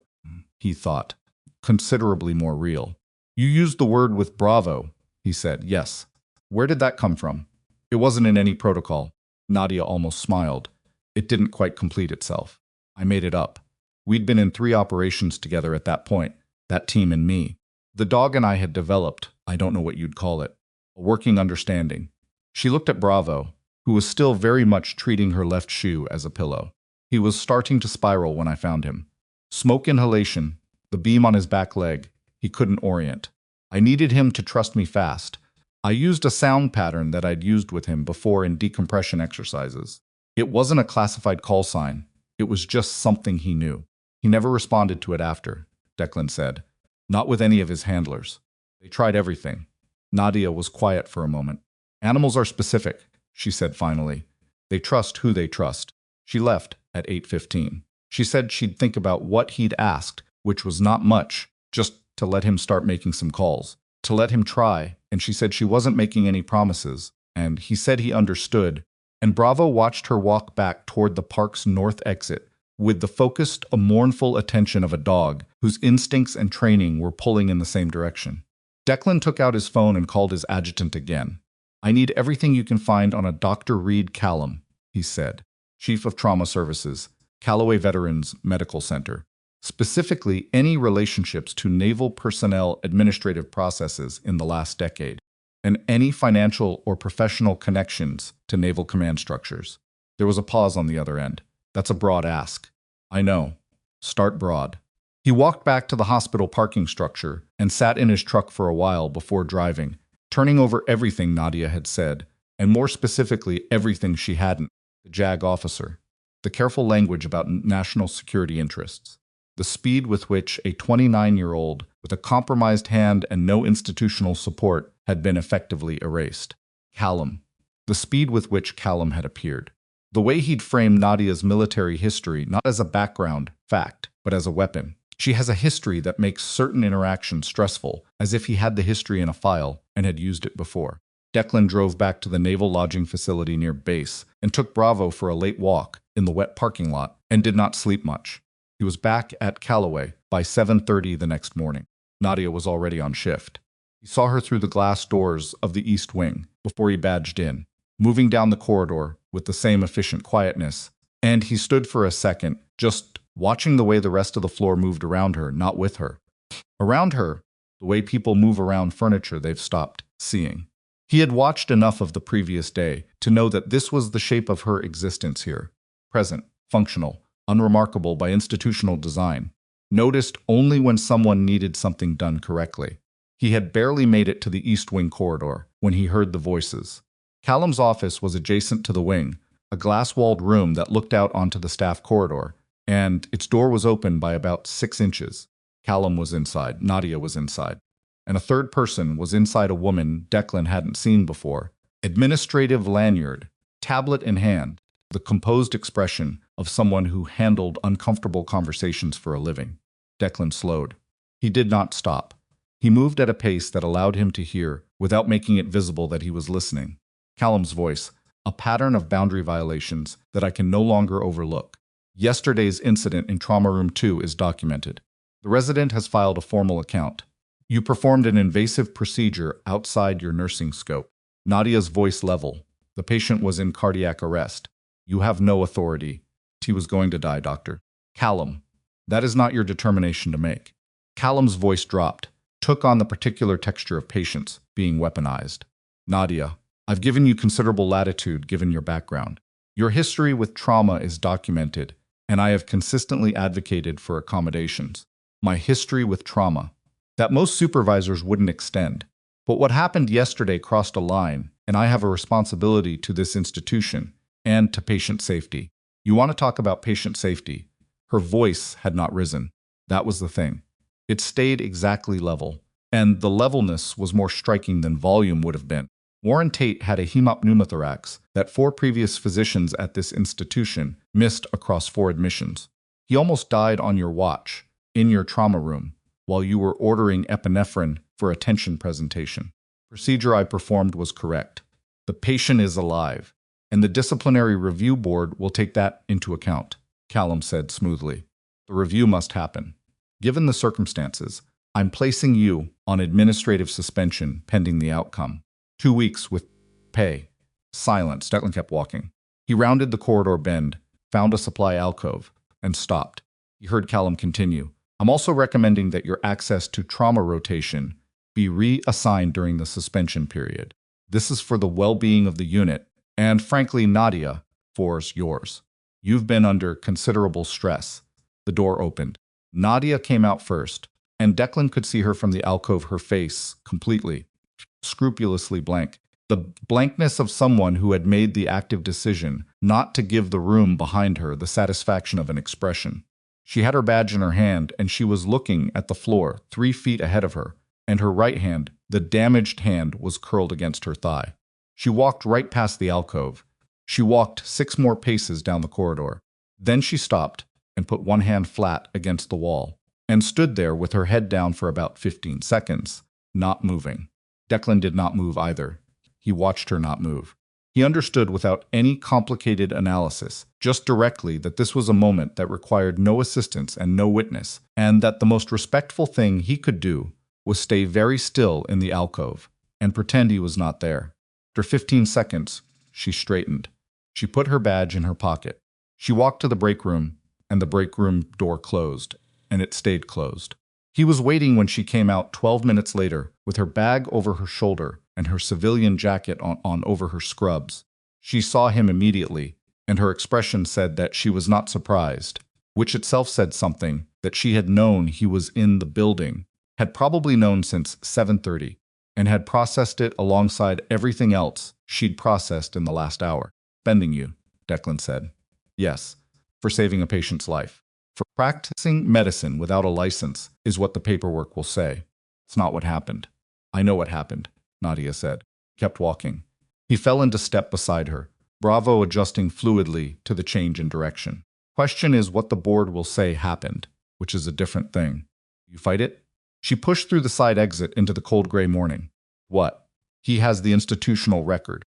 he thought, considerably more real. You used the word with Bravo, he said. Yes. Where did that come from? It wasn't in any protocol. Nadia almost smiled. It didn't quite complete itself. I made it up. We'd been in 3 operations together at that point, that team and me. The dog and I had developed, I don't know what you'd call it, a working understanding. She looked at Bravo, who was still very much treating her left shoe as a pillow. He was starting to spiral when I found him. Smoke inhalation, the beam on his back leg, he couldn't orient. I needed him to trust me fast. I used a sound pattern that I'd used with him before in decompression exercises. It wasn't a classified call sign. It was just something he knew. He never responded to it after, Declan said. Not with any of his handlers. They tried everything. Nadia was quiet for a moment. Animals are specific, she said finally. They trust who they trust. She left at 8:15. She said she'd think about what he'd asked, which was not much, just to let him start making some calls, to let him try, and she said she wasn't making any promises, and he said he understood, and Bravo watched her walk back toward the park's north exit with the focused, mournful attention of a dog whose instincts and training were pulling in the same direction. Declan took out his phone and called his adjutant again. I need everything you can find on a Dr. Reed Callum, he said, Chief of Trauma Services, Callaway Veterans Medical Center. Specifically, any relationships to naval personnel administrative processes in the last decade, and any financial or professional connections to naval command structures. There was a pause on the other end. That's a broad ask. I know. Start broad. He walked back to the hospital parking structure and sat in his truck for a while before driving, turning over everything Nadia had said, and more specifically, everything she hadn't. The JAG officer. The careful language about national security interests. The speed with which a 29-year-old with a compromised hand and no institutional support had been effectively erased. Callum. The speed with which Callum had appeared. The way he'd framed Nadia's military history not as a background fact, but as a weapon. She has a history that makes certain interactions stressful, as if he had the history in a file and had used it before. Declan drove back to the naval lodging facility near base and took Bravo for a late walk in the wet parking lot and did not sleep much. He was back at Callaway by 7:30 the next morning. Nadia was already on shift. He saw her through the glass doors of the east wing before he badged in, moving down the corridor with the same efficient quietness, and he stood for a second, just watching the way the rest of the floor moved around her, not with her. Around her, the way people move around furniture they've stopped seeing. He had watched enough of the previous day to know that this was the shape of her existence here. Present, functional, unremarkable by institutional design. Noticed only when someone needed something done correctly. He had barely made it to the east wing corridor when he heard the voices. Callum's office was adjacent to the wing, a glass-walled room that looked out onto the staff corridor, and its door was open by about 6 inches. Callum was inside, Nadia was inside, and a third person was inside a woman Declan hadn't seen before. Administrative lanyard, tablet in hand, the composed expression of someone who handled uncomfortable conversations for a living. Declan slowed. He did not stop. He moved at a pace that allowed him to hear, without making it visible that he was listening. Callum's voice, a pattern of boundary violations that I can no longer overlook. Yesterday's incident in Trauma Room 2 is documented. The resident has filed a formal account. You performed an invasive procedure outside your nursing scope. Nadia's voice level. The patient was in cardiac arrest. You have no authority. He was going to die, doctor. Callum, that is not your determination to make. Callum's voice dropped, took on the particular texture of patience being weaponized. Nadia, I've given you considerable latitude given your background. Your history with trauma is documented, and I have consistently advocated for accommodations. My history with trauma. That most supervisors wouldn't extend. But what happened yesterday crossed a line, and I have a responsibility to this institution and to patient safety. You want to talk about patient safety? Her voice had not risen. That was the thing. It stayed exactly level, and the levelness was more striking than volume would have been. Warren Tate had a hemopneumothorax that 4 previous physicians at this institution missed across 4 admissions. He almost died on your watch, in your trauma room, while you were ordering epinephrine for a tension presentation. Procedure I performed was correct. The patient is alive, and the disciplinary review board will take that into account, Callum said smoothly. The review must happen. Given the circumstances, I'm placing you on administrative suspension pending the outcome. 2 weeks with pay. Silence. Declan kept walking. He rounded the corridor bend, found a supply alcove, and stopped. He heard Callum continue. I'm also recommending that your access to trauma rotation be reassigned during the suspension period. This is for the well-being of the unit, and frankly, Nadia, for yours. You've been under considerable stress. The door opened. Nadia came out first, and Declan could see her from the alcove, her face completely, scrupulously blank. The blankness of someone who had made the active decision not to give the room behind her the satisfaction of an expression. She had her badge in her hand, and she was looking at the floor 3 feet ahead of her, and her right hand, the damaged hand, was curled against her thigh. She walked right past the alcove. She walked 6 more paces down the corridor. Then she stopped and put one hand flat against the wall, and stood there with her head down for about 15 seconds, not moving. Declan did not move either. He watched her not move. He understood without any complicated analysis, just directly, that this was a moment that required no assistance and no witness, and that the most respectful thing he could do was stay very still in the alcove and pretend he was not there. After 15 seconds, she straightened. She put her badge in her pocket. She walked to the break room, and the break room door closed, and it stayed closed. He was waiting when she came out 12 minutes later, with her bag over her shoulder and her civilian jacket on over her scrubs. She saw him immediately, and her expression said that she was not surprised, which itself said something, that she had known he was in the building, had probably known since 7:30, and had processed it alongside everything else she'd processed in the last hour. Bending you, Declan said. Yes, for saving a patient's life. For practicing medicine without a license is what the paperwork will say. It's not what happened. I know what happened, Nadia said. Kept walking. He fell into step beside her, Bravo adjusting fluidly to the change in direction. Question is what the board will say happened, which is a different thing. You fight it? She pushed through the side exit into the cold gray morning. What? He has the institutional record.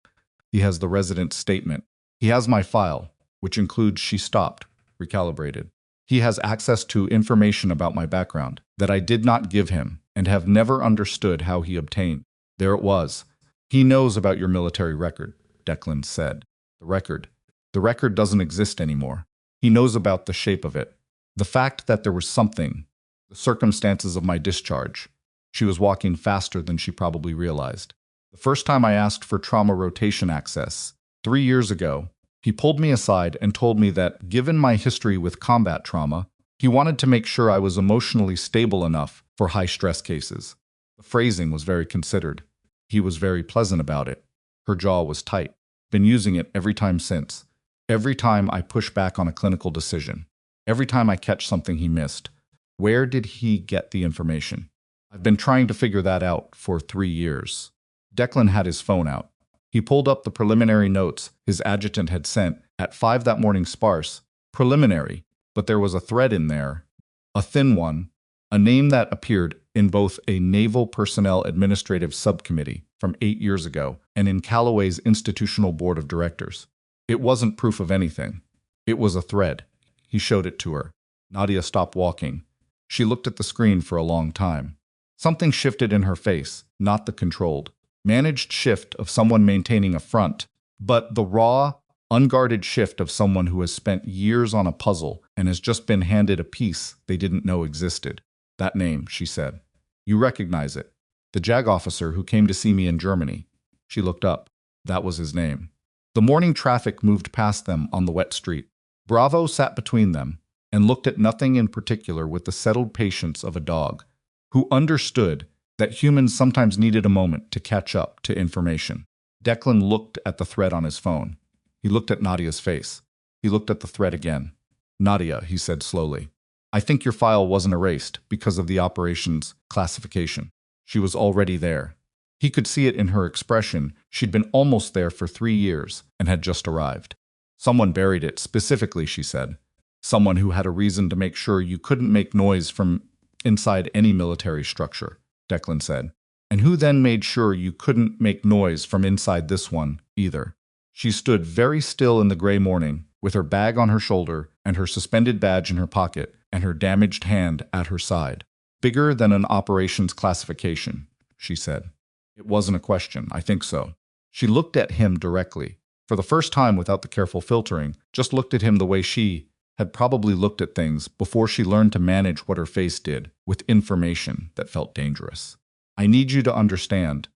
He has the resident's statement. He has my file, which includes she stopped, recalibrated. He has access to information about my background that I did not give him and have never understood how he obtained. There it was. He knows about your military record, Declan said. The record doesn't exist anymore. He knows about the shape of it. The fact that there was something, the circumstances of my discharge. She was walking faster than she probably realized. The first time I asked for trauma rotation access, 3 years ago, he pulled me aside and told me that, given my history with combat trauma, he wanted to make sure I was emotionally stable enough for high-stress cases. The phrasing was very considered. He was very pleasant about it. Her jaw was tight. Been using it every time since. Every time I push back on a clinical decision. Every time I catch something he missed. Where did he get the information? I've been trying to figure that out for 3 years. Declan had his phone out. He pulled up the preliminary notes his adjutant had sent at 5 that morning, sparse, preliminary, but there was a thread in there, a thin one, a name that appeared in both a Naval Personnel Administrative Subcommittee from 8 years ago and in Callaway's Institutional Board of Directors. It wasn't proof of anything. It was a thread. He showed it to her. Nadia stopped walking. She looked at the screen for a long time. Something shifted in her face, not the controlled, managed shift of someone maintaining a front, but the raw, unguarded shift of someone who has spent years on a puzzle and has just been handed a piece they didn't know existed. That name, she said. You recognize it. The JAG officer who came to see me in Germany. She looked up. That was his name. The morning traffic moved past them on the wet street. Bravo sat between them and looked at nothing in particular with the settled patience of a dog, who understood that humans sometimes needed a moment to catch up to information. Declan looked at the thread on his phone. He looked at Nadia's face. He looked at the thread again. Nadia, he said slowly, I think your file wasn't erased because of the operation's classification. She was already there. He could see it in her expression. She'd been almost there for 3 years and had just arrived. Someone buried it specifically, she said. Someone who had a reason to make sure you couldn't make noise from inside any military structure, Declan said. And who then made sure you couldn't make noise from inside this one either. She stood very still in the gray morning, with her bag on her shoulder and her suspended badge in her pocket and her damaged hand at her side. Bigger than an operations classification, she said. It wasn't a question, I think so. She looked at him directly, for the first time without the careful filtering, just looked at him the way she had probably looked at things before she learned to manage what her face did with information that felt dangerous. I need you to understand,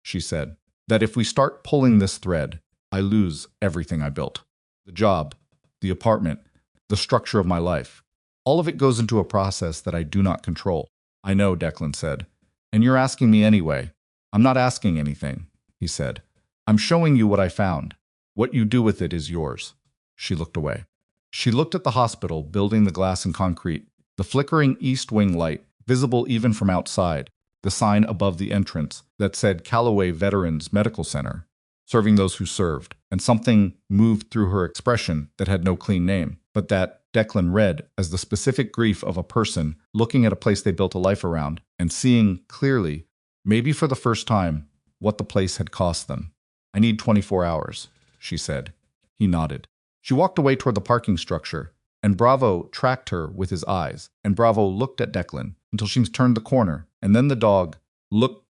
she said, that if we start pulling this thread, I lose everything I built. The job, the apartment, the structure of my life. All of it goes into a process that I do not control. I know, Declan said. And you're asking me anyway. I'm not asking anything, he said. I'm showing you what I found. What you do with it is yours. She looked away. She looked at the hospital, building the glass and concrete, the flickering east wing light, visible even from outside, the sign above the entrance that said Callaway Veterans Medical Center, serving those who served, and something moved through her expression that had no clean name, but that Declan read as the specific grief of a person looking at a place they built a life around and seeing clearly, maybe for the first time, what the place had cost them. I need 24 hours, she said. He nodded. She walked away toward the parking structure, and Bravo tracked her with his eyes, and Bravo looked at Declan until she turned the corner, and then the dog looked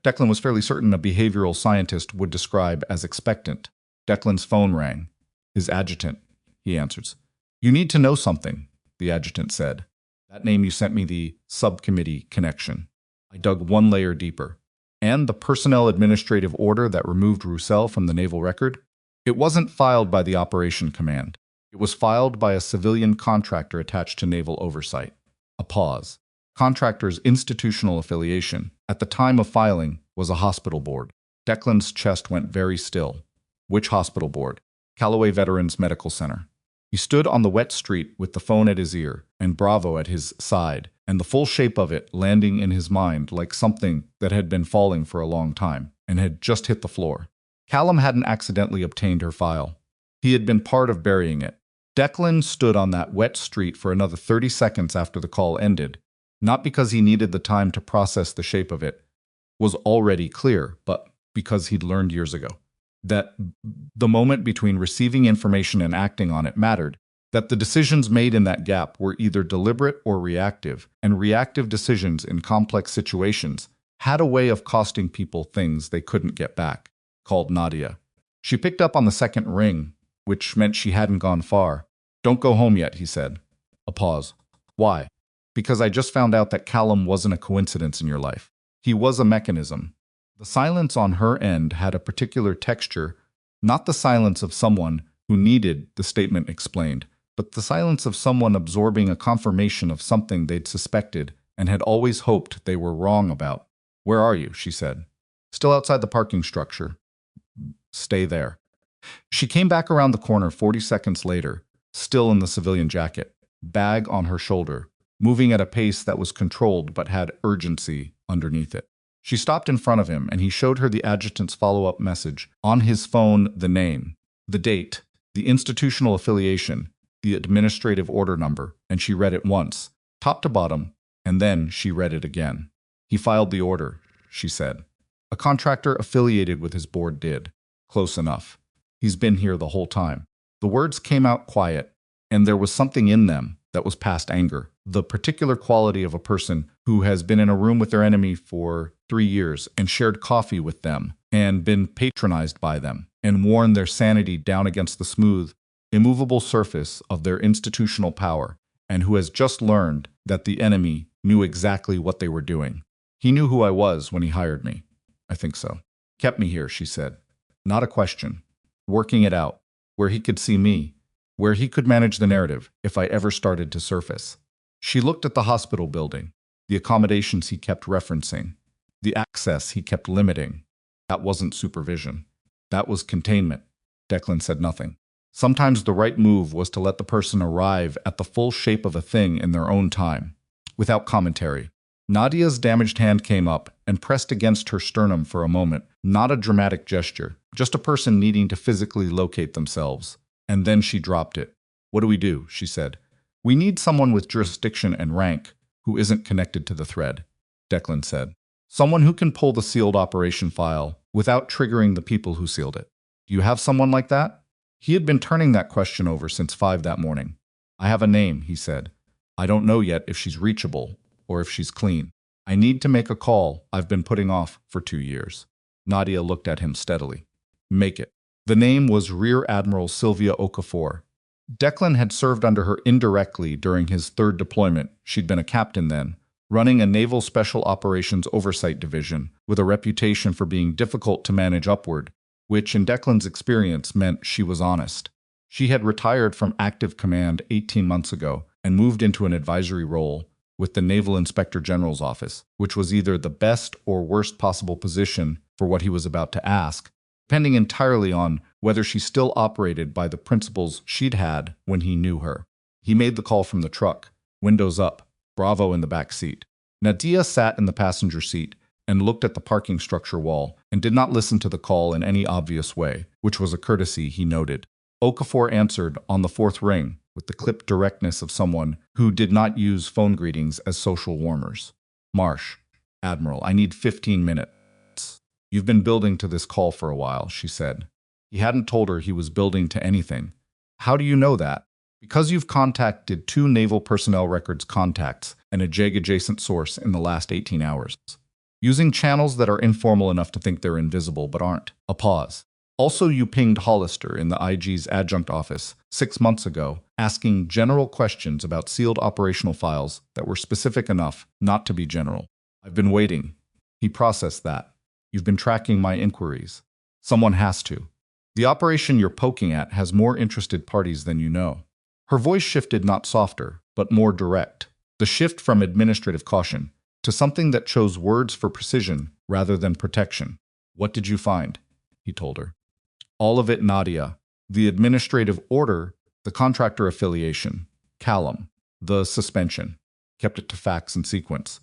Declan was fairly certain a behavioral scientist would describe as expectant. Declan's phone rang. His adjutant, he answers. You need to know something, the adjutant said. That name you sent me the subcommittee connection. I dug one layer deeper. And the personnel administrative order that removed Roussel from the naval record? It wasn't filed by the Operation Command. It was filed by a civilian contractor attached to naval oversight. A pause. Contractor's institutional affiliation, at the time of filing, was a hospital board. Declan's chest went very still. Which hospital board? Callaway Veterans Medical Center. He stood on the wet street with the phone at his ear and Bravo at his side, and the full shape of it landing in his mind like something that had been falling for a long time and had just hit the floor. Callum hadn't accidentally obtained her file. He had been part of burying it. Declan stood on that wet street for another 30 seconds after the call ended, not because he needed the time to process the shape of it, was already clear, but because he'd learned years ago that the moment between receiving information and acting on it mattered, that the decisions made in that gap were either deliberate or reactive, and reactive decisions in complex situations had a way of costing people things they couldn't get back, called Nadia. She picked up on the second ring, which meant she hadn't gone far. Don't go home yet, he said. A pause. Why? Because I just found out that Callum wasn't a coincidence in your life. He was a mechanism. The silence on her end had a particular texture, not the silence of someone who needed the statement explained, but the silence of someone absorbing a confirmation of something they'd suspected and had always hoped they were wrong about. Where are you? She said. Still outside the parking structure. Stay there. She came back around the corner 40 seconds later, still in the civilian jacket, bag on her shoulder, moving at a pace that was controlled but had urgency underneath it. She stopped in front of him, and he showed her the adjutant's follow-up message. On his phone, the name, the date, the institutional affiliation, the administrative order number, and she read it once, top to bottom, and then she read it again. He filed the order, she said. A contractor affiliated with his board did. Close enough. He's been here the whole time. The words came out quiet, and there was something in them that was past anger, The particular quality of a person who has been in a room with their enemy for 3 years and shared coffee with them and been patronized by them and worn their sanity down against the smooth, immovable surface of their institutional power, and who has just learned that the enemy knew exactly what they were doing. He knew who I was when he hired me. I think so. Kept me here, she said. Not a question. Working it out, where he could see me, where he could manage the narrative if I ever started to surface. She looked at the hospital building, the accommodations he kept referencing, the access he kept limiting. That wasn't supervision. That was containment. Declan said nothing. Sometimes the right move was to let the person arrive at the full shape of a thing in their own time, without commentary. Nadia's damaged hand came up and pressed against her sternum for a moment, not a dramatic gesture, just a person needing to physically locate themselves. And then she dropped it. What do we do? She said. We need someone with jurisdiction and rank who isn't connected to the thread, Declan said. Someone who can pull the sealed operation file without triggering the people who sealed it. Do you have someone like that? He had been turning that question over since 5 that morning. I have a name, he said. I don't know yet if she's reachable or if she's clean. I need to make a call I've been putting off for 2 years. Nadia looked at him steadily. Make it. The name was Rear Admiral Sylvia Okafor. Declan had served under her indirectly during his 3rd deployment. She'd been a captain then, running a Naval Special Operations Oversight Division with a reputation for being difficult to manage upward, which in Declan's experience meant she was honest. She had retired from active command 18 months ago and moved into an advisory role with the Naval Inspector General's office, which was either the best or worst possible position for what he was about to ask, depending entirely on whether she still operated by the principles she'd had when he knew her. He made the call from the truck, windows up, Bravo in the back seat. Nadia sat in the passenger seat and looked at the parking structure wall and did not listen to the call in any obvious way, which was a courtesy, he noted. Okafor answered on the 4th ring with the clipped directness of someone who did not use phone greetings as social warmers. Marsh, Admiral, I need 15 minutes. You've been building to this call for a while, she said. He hadn't told her he was building to anything. How do you know that? Because you've contacted 2 Naval Personnel Records contacts and a JAG-adjacent source in the last 18 hours. Using channels that are informal enough to think they're invisible but aren't. A pause. Also, you pinged Hollister in the IG's adjunct office 6 months ago, asking general questions about sealed operational files that were specific enough not to be general. I've been waiting. He processed that. You've been tracking my inquiries. Someone has to. The operation you're poking at has more interested parties than you know. Her voice shifted not softer, but more direct. The shift from administrative caution to something that chose words for precision rather than protection. What did you find? He told her. All of it, Nadia. The administrative order, the contractor affiliation, Callum, the suspension. Kept it to facts and sequence.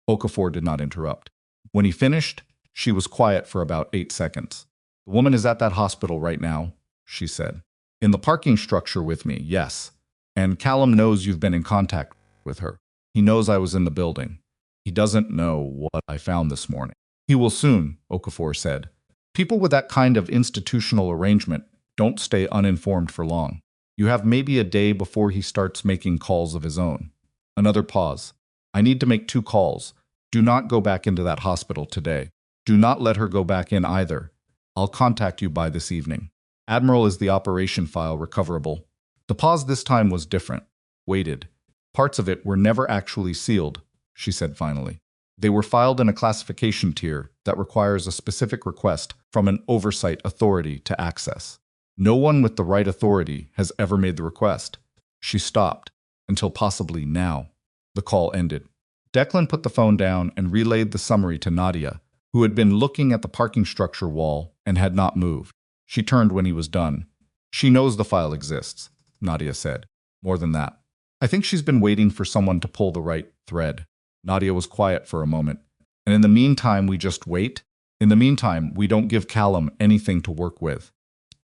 Okafor did not interrupt. When he finished, she was quiet for about 8 seconds. The woman is at that hospital right now, she said. In the parking structure with me, yes. And Callum knows you've been in contact with her. He knows I was in the building. He doesn't know what I found this morning. He will soon, Okafor said. People with that kind of institutional arrangement don't stay uninformed for long. You have maybe a day before he starts making calls of his own. Another pause. I need to make 2 calls. Do not go back into that hospital today. Do not let her go back in either. I'll contact you by this evening. Admiral, is the operation file recoverable? The pause this time was different. Waited. Parts of it were never actually sealed, she said finally. They were filed in a classification tier that requires a specific request from an oversight authority to access. No one with the right authority has ever made the request. She stopped, until possibly now. The call ended. Declan put the phone down and relayed the summary to Nadia, who had been looking at the parking structure wall and had not moved. She turned when he was done. She knows the file exists, Nadia said. More than that. I think she's been waiting for someone to pull the right thread. Nadia was quiet for a moment. And in the meantime, we just wait? In the meantime, we don't give Callum anything to work with.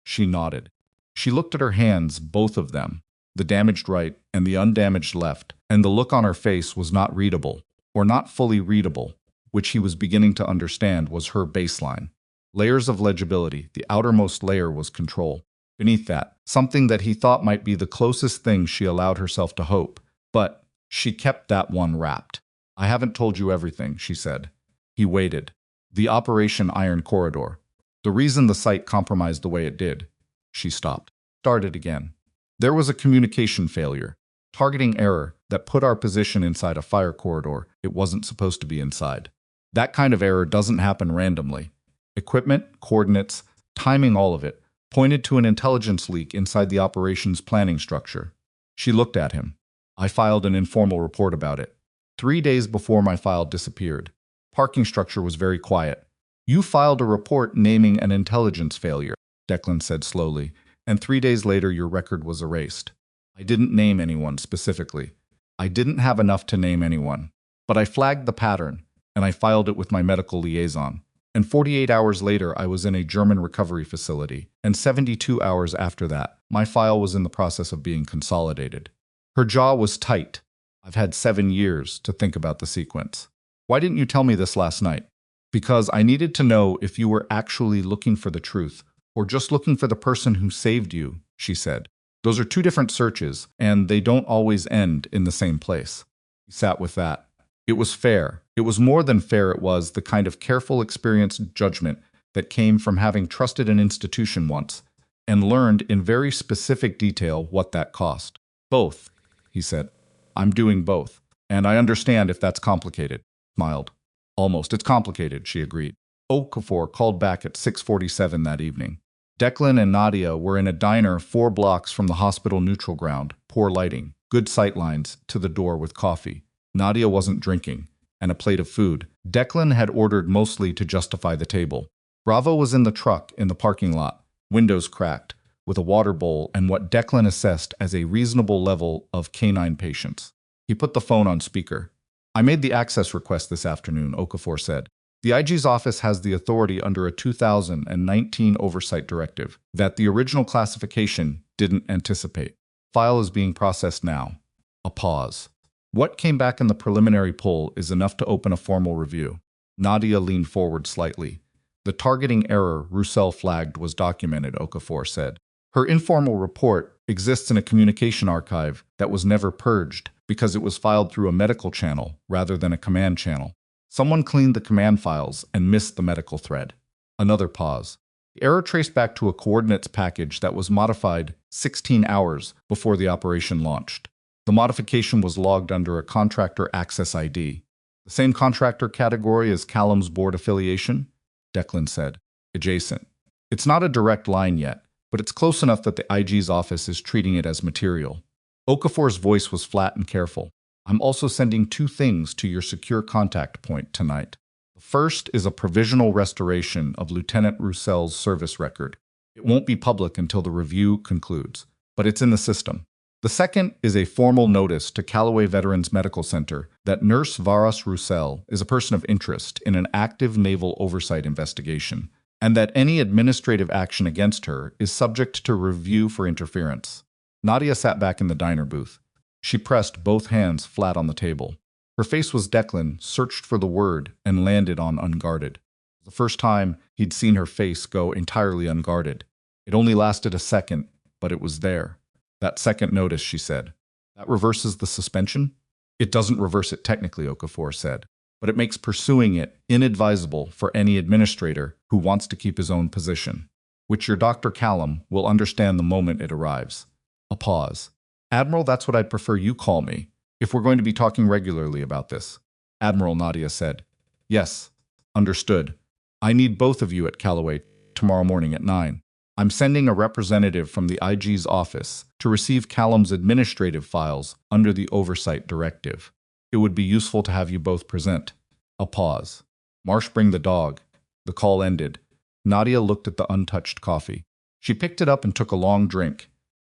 She nodded. She looked at her hands, both of them, the damaged right and the undamaged left, and the look on her face was not readable, or not fully readable, which he was beginning to understand was her baseline. Layers of legibility, the outermost layer was control. Beneath that, something that he thought might be the closest thing she allowed herself to hope, but She kept that one wrapped. I haven't told you everything, she said. He waited. The Operation Iron Corridor. The reason the site compromised the way it did. She stopped. Started again. There was a communication failure. Targeting error that put our position inside a fire corridor it wasn't supposed to be inside. That kind of error doesn't happen randomly. Equipment, coordinates, timing, all of it, pointed to an intelligence leak inside the operations planning structure. She looked at him. I filed an informal report about it. 3 days before my file disappeared. Parking structure was very quiet. You filed a report naming an intelligence failure, Declan said slowly, and 3 days later your record was erased. I didn't name anyone specifically. I didn't have enough to name anyone. But I flagged the pattern, and I filed it with my medical liaison. And 48 hours later, I was in a German recovery facility, and 72 hours after that, my file was in the process of being consolidated. Her jaw was tight. I've had 7 years to think about the sequence. Why didn't you tell me this last night? Because I needed to know if you were actually looking for the truth, or just looking for the person who saved you, she said. Those are 2 different searches, and they don't always end in the same place. He sat with that. It was fair. It was more than fair. It was the kind of careful, experienced judgment that came from having trusted an institution once and learned in very specific detail what that cost. Both, he said. I'm doing both, and I understand if that's complicated. Smiled. Almost. It's complicated, she agreed. Okafor called back at 6:47 that evening. Declan and Nadia were in a diner 4 blocks from the hospital neutral ground, poor lighting, good sightlines, to the door with coffee. Nadia wasn't drinking, and a plate of food. Declan had ordered mostly to justify the table. Bravo was in the truck in the parking lot, windows cracked, with a water bowl and what Declan assessed as a reasonable level of K9 patience. He put the phone on speaker. I made the access request this afternoon, Okafor said. The IG's office has the authority under a 2019 oversight directive that the original classification didn't anticipate. File is being processed now. A pause. What came back in the preliminary poll is enough to open a formal review. Nadia leaned forward slightly. The targeting error Roussel flagged was documented, Okafor said. Her informal report exists in a communication archive that was never purged because it was filed through a medical channel rather than a command channel. Someone cleaned the command files and missed the medical thread. Another pause. The error traced back to a coordinates package that was modified 16 hours before the operation launched. The modification was logged under a contractor access ID. The same contractor category as Callum's board affiliation? Declan said. Adjacent. It's not a direct line yet, but it's close enough that the IG's office is treating it as material. Okafor's voice was flat and careful. I'm also sending 2 things to your secure contact point tonight. The first is a provisional restoration of Lieutenant Roussel's service record. It won't be public until the review concludes, but it's in the system. The second is a formal notice to Callaway Veterans Medical Center that Nurse Varas Roussel is a person of interest in an active naval oversight investigation, and that any administrative action against her is subject to review for interference. Nadia sat back in the diner booth. She pressed both hands flat on the table. Her face was Declan, searched for the word, and landed on unguarded. The first time he'd seen her face go entirely unguarded. It only lasted a second, but it was there. That second notice, she said. That reverses the suspension? It doesn't reverse it technically, Okafor said, but it makes pursuing it inadvisable for any administrator who wants to keep his own position, which your Dr. Callum will understand the moment it arrives. A pause. Admiral, that's what I'd prefer you call me, if we're going to be talking regularly about this. Admiral, Nadia said. Yes, understood. I need both of you at Callaway tomorrow morning at 9. I'm sending a representative from the IG's office to receive Callum's administrative files under the oversight directive. It would be useful to have you both present. A pause. Marsh, bring the dog. The call ended. Nadia looked at the untouched coffee. She picked it up and took a long drink.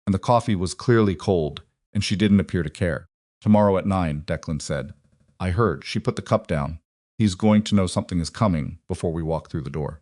And the coffee was clearly cold, and she didn't appear to care. Tomorrow at 9, Declan said. I heard. She put the cup down. He's going to know something is coming before we walk through the door.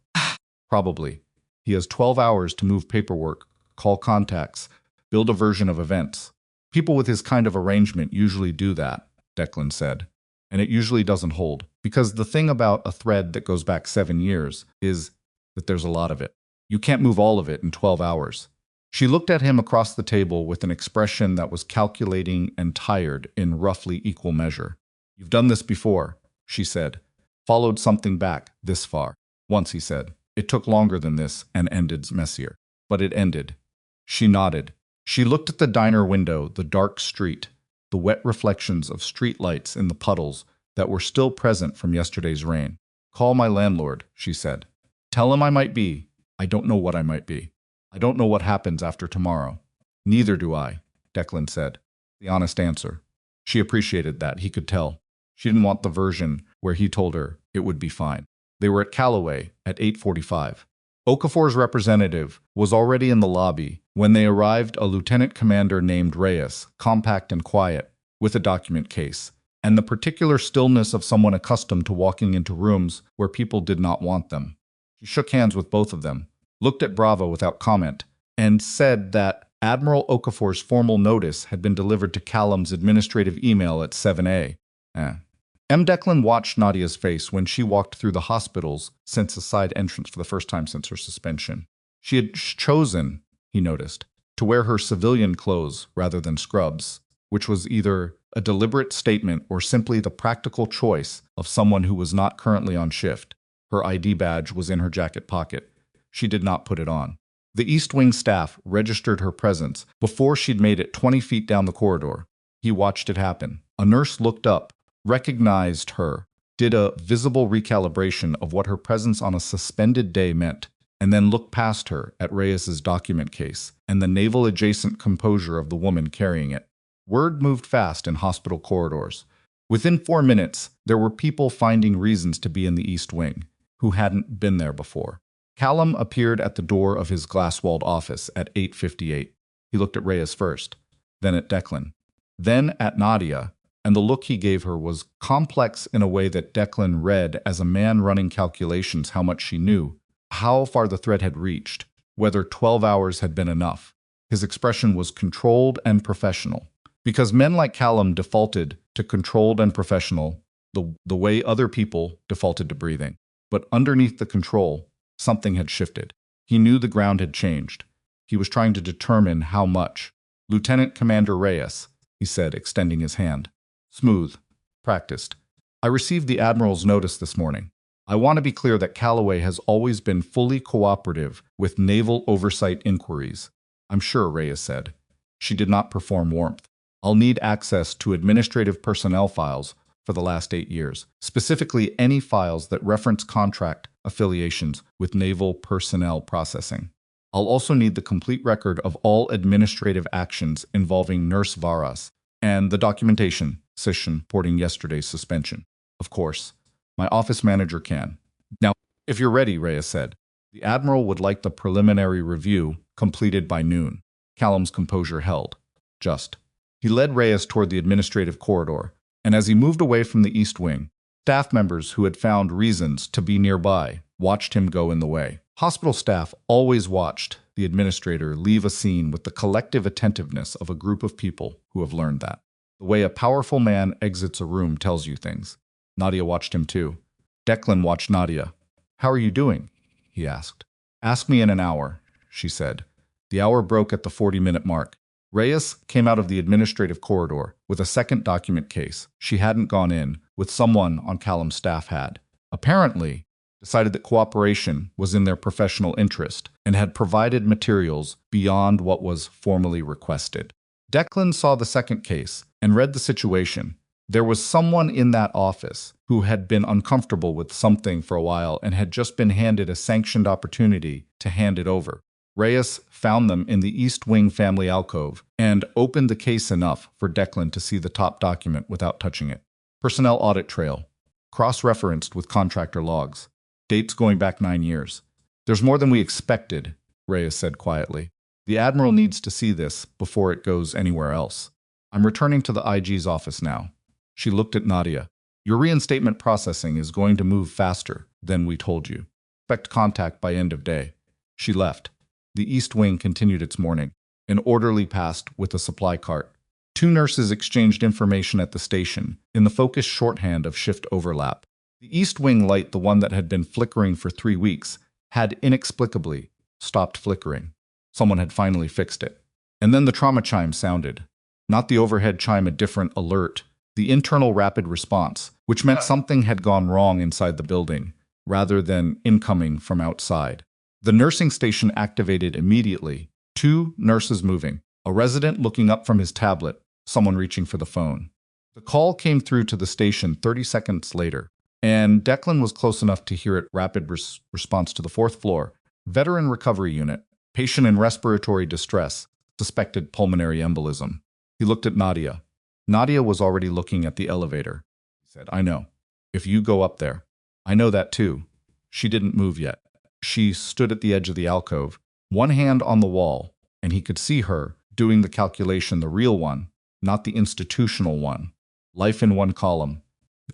Probably. He has 12 hours to move paperwork, call contacts, build a version of events. People with his kind of arrangement usually do that, Declan said. And it usually doesn't hold, because the thing about a thread that goes back 7 years is that there's a lot of it. You can't move all of it in 12 hours. She looked at him across the table with an expression that was calculating and tired in roughly equal measure. "You've done this before," she said. "Followed something back this far." "Once," he said. "It took longer than this and ended messier. But it ended." She nodded. She looked at the diner window, the dark street, the wet reflections of street lights in the puddles that were still present from yesterday's rain. "Call my landlord," she said. "Tell him I might be. I don't know what I might be. I don't know what happens after tomorrow." "Neither do I," Declan said. The honest answer. She appreciated that, he could tell. She didn't want the version where he told her it would be fine. They were at Callaway at 8:45. Okafor's representative was already in the lobby when they arrived, a lieutenant commander named Reyes, compact and quiet, with a document case, and the particular stillness of someone accustomed to walking into rooms where people did not want them. He shook hands with both of them, looked at Bravo without comment, and said that Admiral Okafor's formal notice had been delivered to Callum's administrative email at 7 a.m. Declan watched Nadia's face when she walked through the hospital's side entrance for the first time since her suspension. She had chosen, he noticed, to wear her civilian clothes rather than scrubs, which was either a deliberate statement or simply the practical choice of someone who was not currently on shift. Her ID badge was in her jacket pocket. She did not put it on. The East Wing staff registered her presence before she'd made it 20 feet down the corridor. He watched it happen. A nurse looked up, recognized her, did a visible recalibration of what her presence on a suspended day meant, and then looked past her at Reyes's document case and the navel-adjacent composure of the woman carrying it. Word moved fast in hospital corridors. Within 4 minutes, there were people finding reasons to be in the East Wing who hadn't been there before. Callum appeared at the door of his glass-walled office at 8:58. He looked at Reyes first, then at Declan, then at Nadia, and the look he gave her was complex in a way that Declan read as a man running calculations how much she knew, how far the thread had reached, whether 12 hours had been enough. His expression was controlled and professional, because men like Callum defaulted to controlled and professional the way other people defaulted to breathing. But underneath the control, something had shifted. He knew the ground had changed. He was trying to determine how much. "Lieutenant Commander Reyes," he said, extending his hand. Smooth, practiced. "I received the Admiral's notice this morning. I want to be clear that Callaway has always been fully cooperative with naval oversight inquiries." "I'm sure," Reyes said. She did not perform warmth. "I'll need access to administrative personnel files for the last 8 years, specifically any files that reference contract affiliations with naval personnel processing. I'll also need the complete record of all administrative actions involving Nurse Varas and the documentation session reporting yesterday's suspension. Of course, my office manager can." "Now, if you're ready," Reyes said. "The Admiral would like the preliminary review completed by noon." Callum's composure held. Just. He led Reyes toward the administrative corridor, and as he moved away from the East Wing, staff members who had found reasons to be nearby watched him go in the way. Hospital staff always watched the administrator leave a scene with the collective attentiveness of a group of people who have learned that. The way a powerful man exits a room tells you things. Nadia watched him too. Declan watched Nadia. "How are you doing?" he asked. "Ask me in an hour," she said. The hour broke at the 40-minute mark. Reyes came out of the administrative corridor with a second document case. She hadn't gone in, with someone on Callum's staff had. Apparently, decided that cooperation was in their professional interest and had provided materials beyond what was formally requested. Declan saw the second case and read the situation. There was someone in that office who had been uncomfortable with something for a while and had just been handed a sanctioned opportunity to hand it over. Reyes found them in the East Wing family alcove and opened the case enough for Declan to see the top document without touching it. Personnel audit trail, cross-referenced with contractor logs. Dates going back 9 years. "There's more than we expected," Reyes said quietly. "The Admiral needs to see this before it goes anywhere else. I'm returning to the IG's office now." She looked at Nadia. "Your reinstatement processing is going to move faster than we told you. Expect contact by end of day." She left. The East Wing continued its morning. An orderly passed with a supply cart. 2 nurses exchanged information at the station in the focused shorthand of shift overlap. The East Wing light, the one that had been flickering for 3 weeks, had inexplicably stopped flickering. Someone had finally fixed it. And then the trauma chime sounded. Not the overhead chime, a different alert. The internal rapid response, which meant something had gone wrong inside the building, rather than incoming from outside. The nursing station activated immediately. 2 nurses moving, a resident looking up from his tablet, someone reaching for the phone. The call came through to the station 30 seconds later, and Declan was close enough to hear it. Rapid response to the 4th floor. Veteran recovery unit. Patient in respiratory distress. Suspected pulmonary embolism. He looked at Nadia. Nadia was already looking at the elevator. He said, "I know. If you go up there." "I know that too." She didn't move yet. She stood at the edge of the alcove, one hand on the wall, and he could see her doing the calculation, the real one, not the institutional one. Life in one column.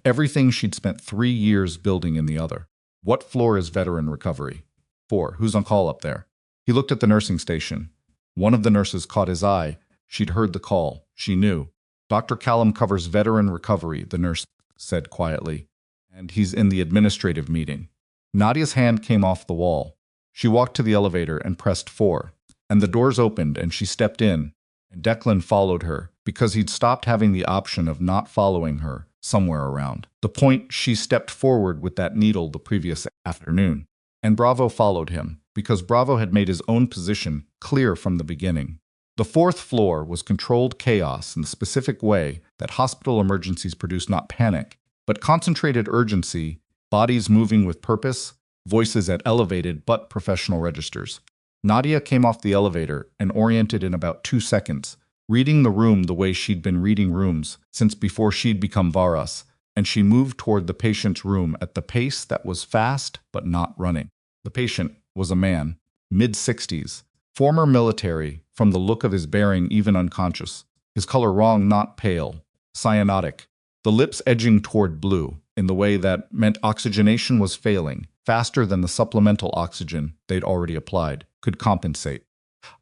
Everything she'd spent 3 years building in the other. What floor is veteran recovery? 4. Who's on call up there? He looked at the nursing station. One of the nurses caught his eye. She'd heard the call. She knew. "Dr. Callum covers veteran recovery," the nurse said quietly. "And he's in the administrative meeting." Nadia's hand came off the wall. She walked to the elevator and pressed 4. And the doors opened and she stepped in. And Declan followed her, because he'd stopped having the option of not following her somewhere around the point she stepped forward with that needle the previous afternoon. And Bravo followed him, because Bravo had made his own position clear from the beginning. The 4th floor was controlled chaos in the specific way that hospital emergencies produce not panic, but concentrated urgency, bodies moving with purpose, voices at elevated but professional registers. Nadia came off the elevator and oriented in about 2 seconds, reading the room the way she'd been reading rooms since before she'd become Varas, and she moved toward the patient's room at the pace that was fast but not running. The patient was a man, mid-60s, former military, from the look of his bearing even unconscious, his color wrong, not pale, cyanotic, the lips edging toward blue in the way that meant oxygenation was failing, faster than the supplemental oxygen they'd already applied could compensate.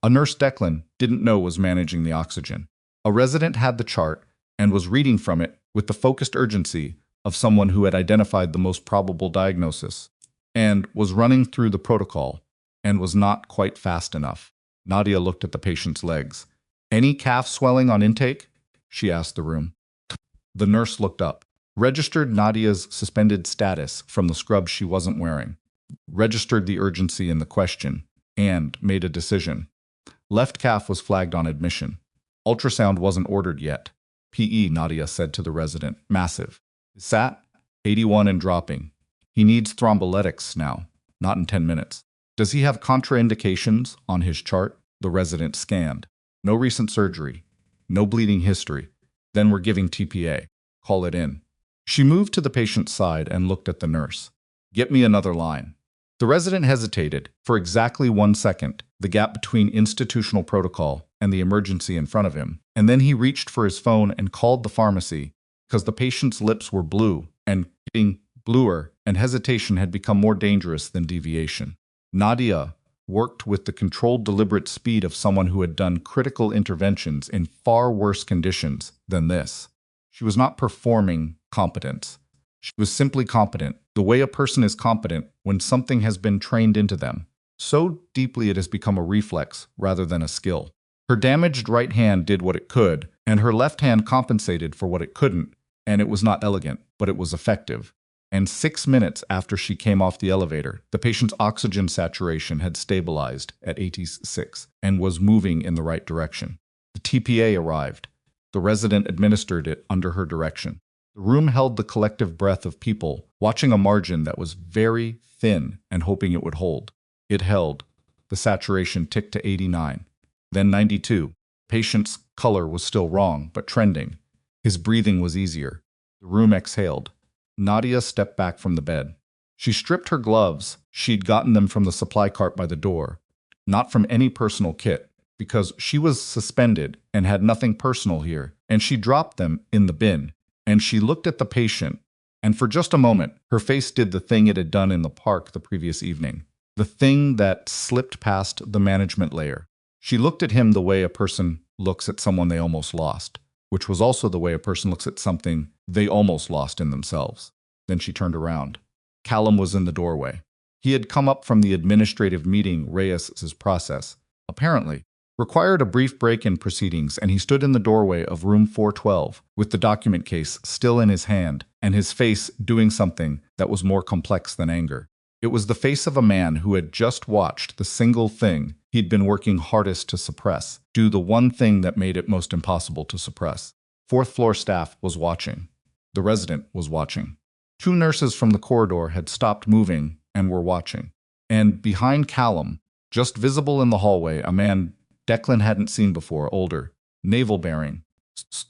A nurse Declan didn't know was managing the oxygen. A resident had the chart and was reading from it with the focused urgency of someone who had identified the most probable diagnosis and was running through the protocol and was not quite fast enough. Nadia looked at the patient's legs. "Any calf swelling on intake?" she asked the room. The nurse looked up, registered Nadia's suspended status from the scrub she wasn't wearing, registered the urgency in the question, and made a decision. Left calf was flagged on admission. Ultrasound wasn't ordered yet. PE, Nadia said to the resident. Massive. SAT, 81 and dropping. He needs thrombolytics now, not in 10 minutes. Does he have contraindications on his chart? The resident scanned. No recent surgery. No bleeding history. Then we're giving TPA. Call it in. She moved to the patient's side and looked at the nurse. Get me another line. The resident hesitated for exactly 1 second, the gap between institutional protocol and the emergency in front of him, and then he reached for his phone and called the pharmacy because the patient's lips were blue, and getting bluer and hesitation had become more dangerous than deviation. Nadia worked with the controlled, deliberate speed of someone who had done critical interventions in far worse conditions than this. She was not performing competence. She was simply competent, the way a person is competent when something has been trained into them. So deeply it has become a reflex rather than a skill. Her damaged right hand did what it could, and her left hand compensated for what it couldn't, and it was not elegant, but it was effective. And 6 minutes after she came off the elevator, the patient's oxygen saturation had stabilized at 86 and was moving in the right direction. The TPA arrived. The resident administered it under her direction. The room held the collective breath of people watching a margin that was very thin and hoping it would hold. It held. The saturation ticked to 89, then 92. Patient's color was still wrong, but trending. His breathing was easier. The room exhaled. Nadia stepped back from the bed. She stripped her gloves. She'd gotten them from the supply cart by the door, not from any personal kit, because she was suspended and had nothing personal here, and she dropped them in the bin. And she looked at the patient, and for just a moment, her face did the thing it had done in the park the previous evening, the thing that slipped past the management layer. She looked at him the way a person looks at someone they almost lost, which was also the way a person looks at something they almost lost in themselves. Then she turned around. Callum was in the doorway. He had come up from the administrative meeting Reyes's process, apparently, required a brief break in proceedings, and he stood in the doorway of room 412 with the document case still in his hand and his face doing something that was more complex than anger. It was the face of a man who had just watched the single thing he'd been working hardest to suppress do the one thing that made it most impossible to suppress. Fourth floor staff was watching. The resident was watching. 2 nurses from the corridor had stopped moving and were watching. And behind Callum, just visible in the hallway, a man Declan hadn't seen before, older, navel-bearing,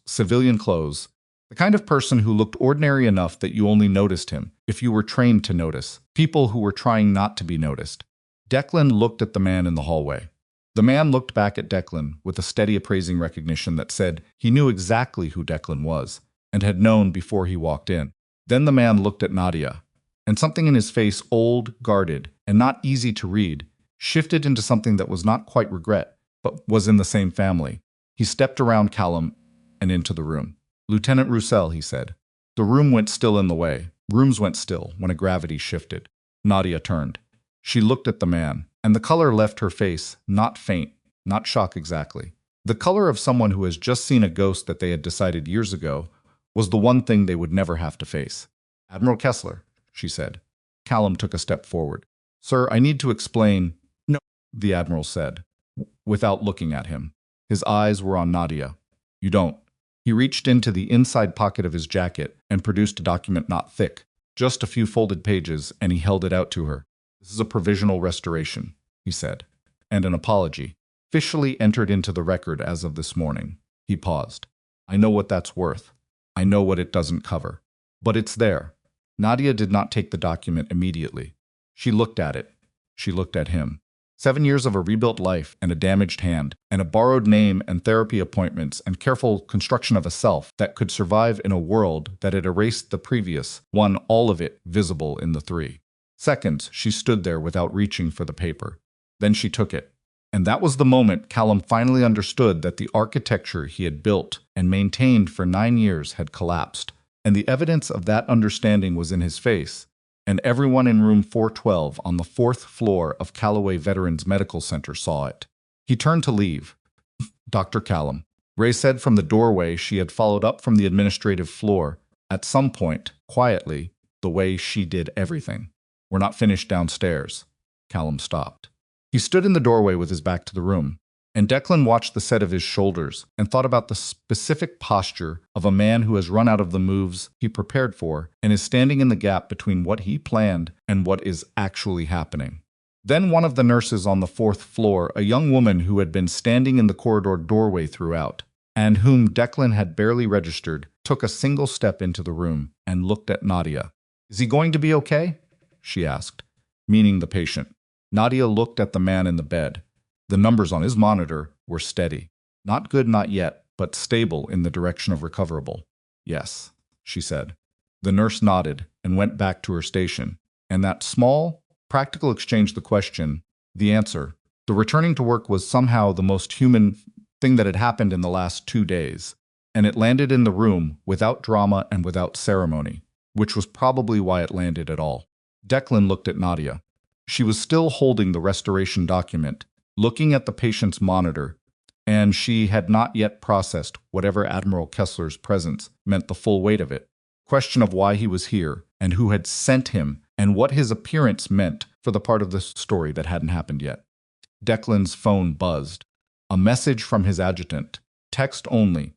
civilian clothes, the kind of person who looked ordinary enough that you only noticed him if you were trained to notice, people who were trying not to be noticed. Declan looked at the man in the hallway. The man looked back at Declan with a steady appraising recognition that said he knew exactly who Declan was and had known before he walked in. Then the man looked at Nadia, and something in his face, old, guarded, and not easy to read, shifted into something that was not quite regret, but was in the same family. He stepped around Callum and into the room. "Lieutenant Roussel," he said. The room went still in the way. Rooms went still when a gravity shifted. Nadia turned. She looked at the man, and the color left her face, not faint, not shock exactly. The color of someone who has just seen a ghost that they had decided years ago was the one thing they would never have to face. "Admiral Kessler," she said. Callum took a step forward. "Sir, I need to explain." "No," the Admiral said, without looking at him. His eyes were on Nadia. "You don't." He reached into the inside pocket of his jacket and produced a document not thick, just a few folded pages, and he held it out to her. "This is a provisional restoration," he said, "and an apology, officially entered into the record as of this morning." He paused. "I know what that's worth. I know what it doesn't cover. But it's there." Nadia did not take the document immediately. She looked at it. She looked at him. 7 years of a rebuilt life and a damaged hand, and a borrowed name and therapy appointments and careful construction of a self that could survive in a world that had erased the previous one, all of it visible in the 3 seconds she stood there without reaching for the paper. Then she took it. And that was the moment Callum finally understood that the architecture he had built and maintained for 9 years had collapsed. And the evidence of that understanding was in his face. And everyone in room 412 on the 4th floor of Callaway Veterans Medical Center saw it. He turned to leave. "Dr. Callum," Ray said from the doorway she had followed up from the administrative floor, at some point, quietly, the way she did everything. "We're not finished downstairs." Callum stopped. He stood in the doorway with his back to the room, and Declan watched the set of his shoulders and thought about the specific posture of a man who has run out of the moves he prepared for and is standing in the gap between what he planned and what is actually happening. Then one of the nurses on the 4th floor, a young woman who had been standing in the corridor doorway throughout, and whom Declan had barely registered, took a single step into the room and looked at Nadia. "Is he going to be okay?" she asked, meaning the patient. Nadia looked at the man in the bed. The numbers on his monitor were steady. Not good, not yet, but stable in the direction of recoverable. "Yes," she said. The nurse nodded and went back to her station. And that small, practical exchange, the question, the answer, the returning to work was somehow the most human thing that had happened in the last 2 days. And it landed in the room without drama and without ceremony, which was probably why it landed at all. Declan looked at Nadia. She was still holding the restoration document, looking at the patient's monitor, and she had not yet processed whatever Admiral Kessler's presence meant, the full weight of it. Question of why he was here, and who had sent him, and what his appearance meant for the part of the story that hadn't happened yet. Declan's phone buzzed. A message from his adjutant. Text only.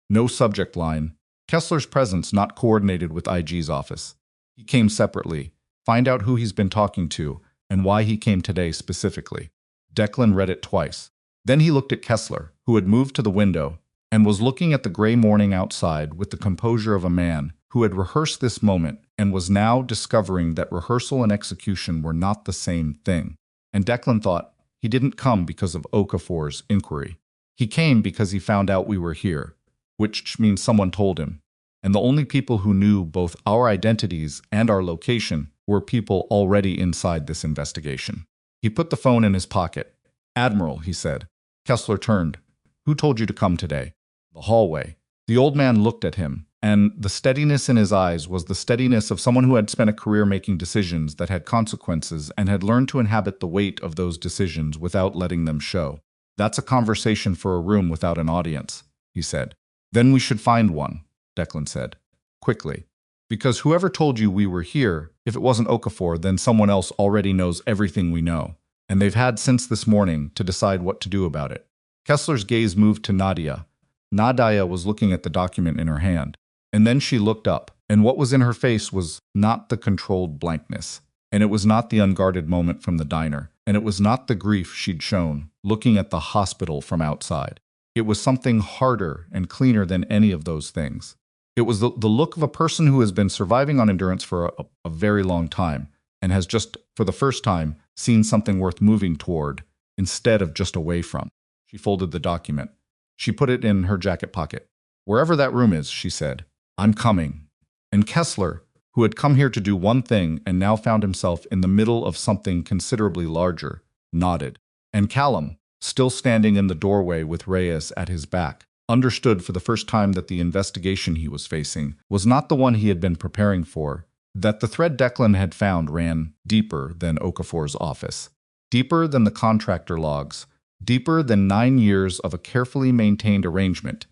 No subject line. Kessler's presence not coordinated with IG's office. He came separately. Find out who he's been talking to, and why he came today specifically. Declan read it twice. Then he looked at Kessler, who had moved to the window and was looking at the gray morning outside with the composure of a man who had rehearsed this moment and was now discovering that rehearsal and execution were not the same thing. And Declan thought, he didn't come because of Okafor's inquiry. He came because he found out we were here, which means someone told him. And the only people who knew both our identities and our location were people already inside this investigation. He put the phone in his pocket. "Admiral," he said. Kessler turned. "Who told you to come today?" "The hallway." The old man looked at him, and the steadiness in his eyes was the steadiness of someone who had spent a career making decisions that had consequences and had learned to inhabit the weight of those decisions without letting them show. That's a conversation for a room without an audience, he said. Then we should find one, Declan said, quickly. Because whoever told you we were here, if it wasn't Okafor, then someone else already knows everything we know. And they've had since this morning to decide what to do about it. Kessler's gaze moved to Nadia. Nadia was looking at the document in her hand. And then she looked up, and what was in her face was not the controlled blankness. And it was not the unguarded moment from the diner. And it was not the grief she'd shown, looking at the hospital from outside. It was something harder and cleaner than any of those things. It was the look of a person who has been surviving on endurance for a very long time and has just, for the first time, seen something worth moving toward instead of just away from. She folded the document. She put it in her jacket pocket. Wherever that room is, she said, I'm coming. And Kessler, who had come here to do one thing and now found himself in the middle of something considerably larger, nodded. And Callum, still standing in the doorway with Reyes at his back, understood for the first time that the investigation he was facing was not the one he had been preparing for, that the thread Declan had found ran deeper than Okafor's office, deeper than the contractor logs, deeper than 9 years of a carefully maintained arrangement,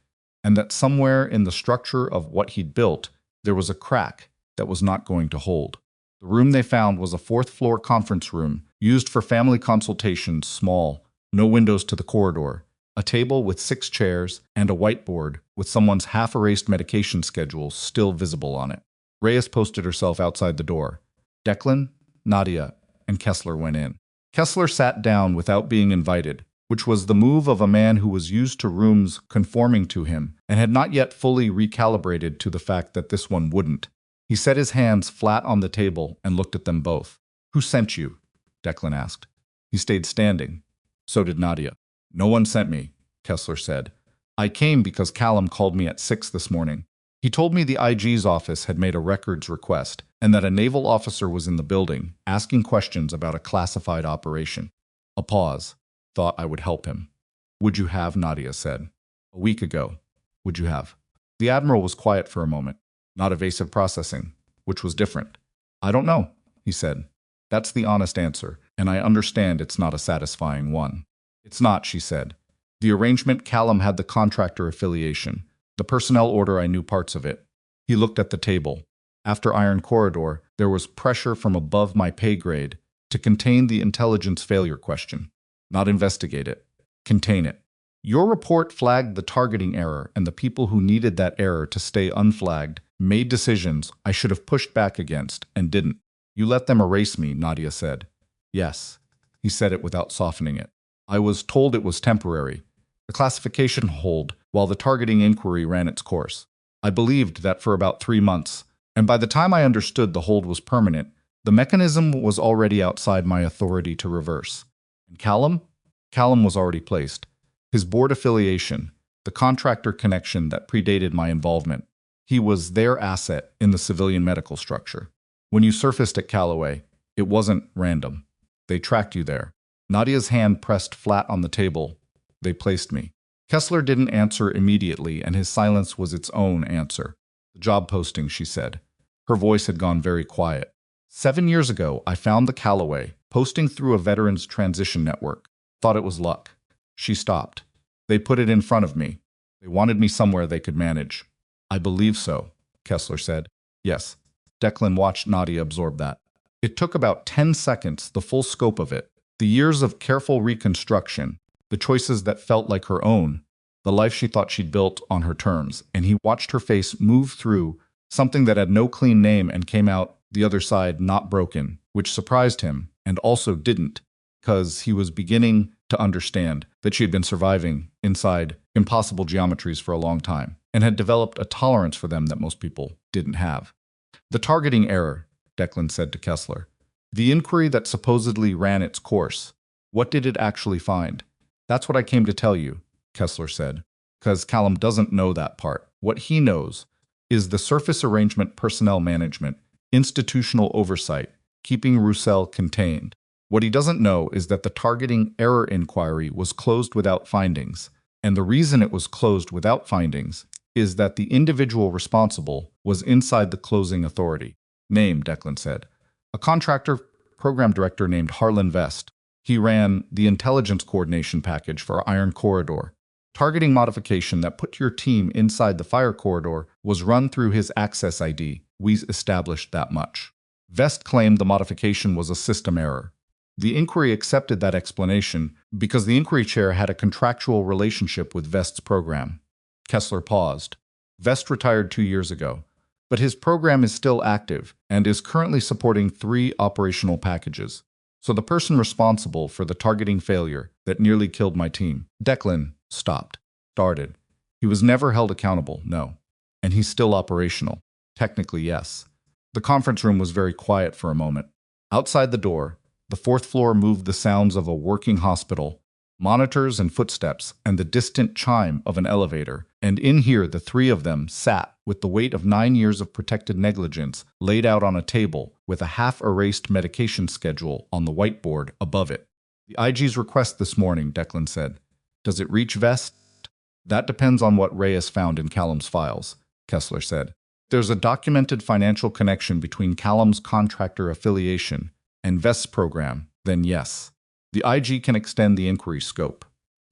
and that somewhere in the structure of what he'd built, there was a crack that was not going to hold. The room they found was a fourth-floor conference room, used for family consultations, small, no windows to the corridor, a table with 6 chairs, and a whiteboard with someone's half-erased medication schedule still visible on it. Reyes posted herself outside the door. Declan, Nadia, and Kessler went in. Kessler sat down without being invited, which was the move of a man who was used to rooms conforming to him and had not yet fully recalibrated to the fact that this one wouldn't. He set his hands flat on the table and looked at them both. Who sent you? Declan asked. He stayed standing. So did Nadia. No one sent me, Kessler said. I came because Callum called me at 6 this morning. He told me the IG's office had made a records request and that a naval officer was in the building asking questions about a classified operation. A pause. Thought I would help him. Would you have, Nadia said. A week ago. Would you have? The Admiral was quiet for a moment. Not evasive processing, which was different. I don't know, he said. That's the honest answer, and I understand it's not a satisfying one. It's not, she said. The arrangement, Callum had the contractor affiliation. The personnel order, I knew parts of it. He looked at the table. After Iron Corridor, there was pressure from above my pay grade to contain the intelligence failure question. Not investigate it. Contain it. Your report flagged the targeting error, and the people who needed that error to stay unflagged made decisions I should have pushed back against and didn't. You let them erase me, Nadia said. Yes. He said it without softening it. I was told it was temporary. The classification hold while the targeting inquiry ran its course. I believed that for about 3 months, and by the time I understood the hold was permanent, the mechanism was already outside my authority to reverse. And Callum? Callum was already placed. His board affiliation, the contractor connection that predated my involvement. He was their asset in the civilian medical structure. When you surfaced at Callaway, it wasn't random. They tracked you there. Nadia's hand pressed flat on the table. They placed me. Kessler didn't answer immediately, and his silence was its own answer. The job posting, she said. Her voice had gone very quiet. 7 years ago, I found the Callaway, posting through a veterans transition network. Thought it was luck. She stopped. They put it in front of me. They wanted me somewhere they could manage. I believe so, Kessler said. Yes. Declan watched Nadia absorb that. It took about 10 seconds, the full scope of it. The years of careful reconstruction, the choices that felt like her own, the life she thought she'd built on her terms, and he watched her face move through something that had no clean name and came out the other side not broken, which surprised him, and also didn't, because he was beginning to understand that she had been surviving inside impossible geometries for a long time, and had developed a tolerance for them that most people didn't have. The targeting error, Declan said to Kessler. The inquiry that supposedly ran its course. What did it actually find? That's what I came to tell you, Kessler said, because Callum doesn't know that part. What he knows is the surface arrangement personnel management, institutional oversight, keeping Roussel contained. What he doesn't know is that the targeting error inquiry was closed without findings, and the reason it was closed without findings is that the individual responsible was inside the closing authority. Name, Declan said. A contractor program director named Harlan Vest. He ran the intelligence coordination package for Iron Corridor. Targeting modification that put your team inside the fire corridor was run through his access ID. We established that much. Vest claimed the modification was a system error. The inquiry accepted that explanation because the inquiry chair had a contractual relationship with Vest's program. Kessler paused. Vest retired 2 years ago, but his program is still active and is currently supporting 3 operational packages. So the person responsible for the targeting failure that nearly killed my team, Declan, started. He was never held accountable, no. And he's still operational. Technically, yes. The conference room was very quiet for a moment. Outside the door, the 4th floor moved the sounds of a working hospital, monitors and footsteps, and the distant chime of an elevator. And in here, the 3 of them sat with the weight of 9 years of protected negligence laid out on a table with a half-erased medication schedule on the whiteboard above it. The IG's request this morning, Declan said. Does it reach Vest? That depends on what Reyes found in Callum's files, Kessler said. There's a documented financial connection between Callum's contractor affiliation and Vest's program, then yes. The IG can extend the inquiry scope.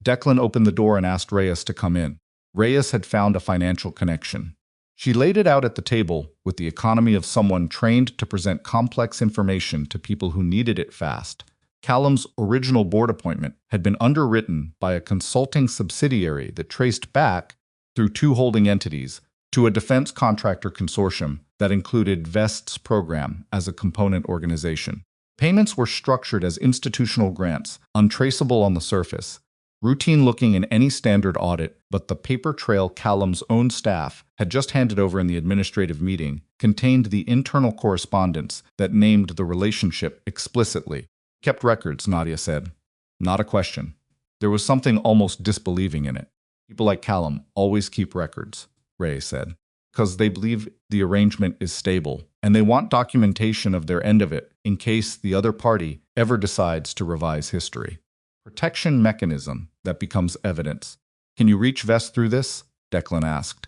Declan opened the door and asked Reyes to come in. Reyes had found a financial connection. She laid it out at the table with the economy of someone trained to present complex information to people who needed it fast. Callum's original board appointment had been underwritten by a consulting subsidiary that traced back through 2 holding entities to a defense contractor consortium that included Vest's program as a component organization. Payments were structured as institutional grants, untraceable on the surface, routine-looking in any standard audit, but the paper trail Callum's own staff had just handed over in the administrative meeting contained the internal correspondence that named the relationship explicitly. Kept records, Nadia said. Not a question. There was something almost disbelieving in it. People like Callum always keep records, Ray said, because they believe the arrangement is stable, and they want documentation of their end of it in case the other party ever decides to revise history. Protection mechanism that becomes evidence. Can you reach Vest through this? Declan asked.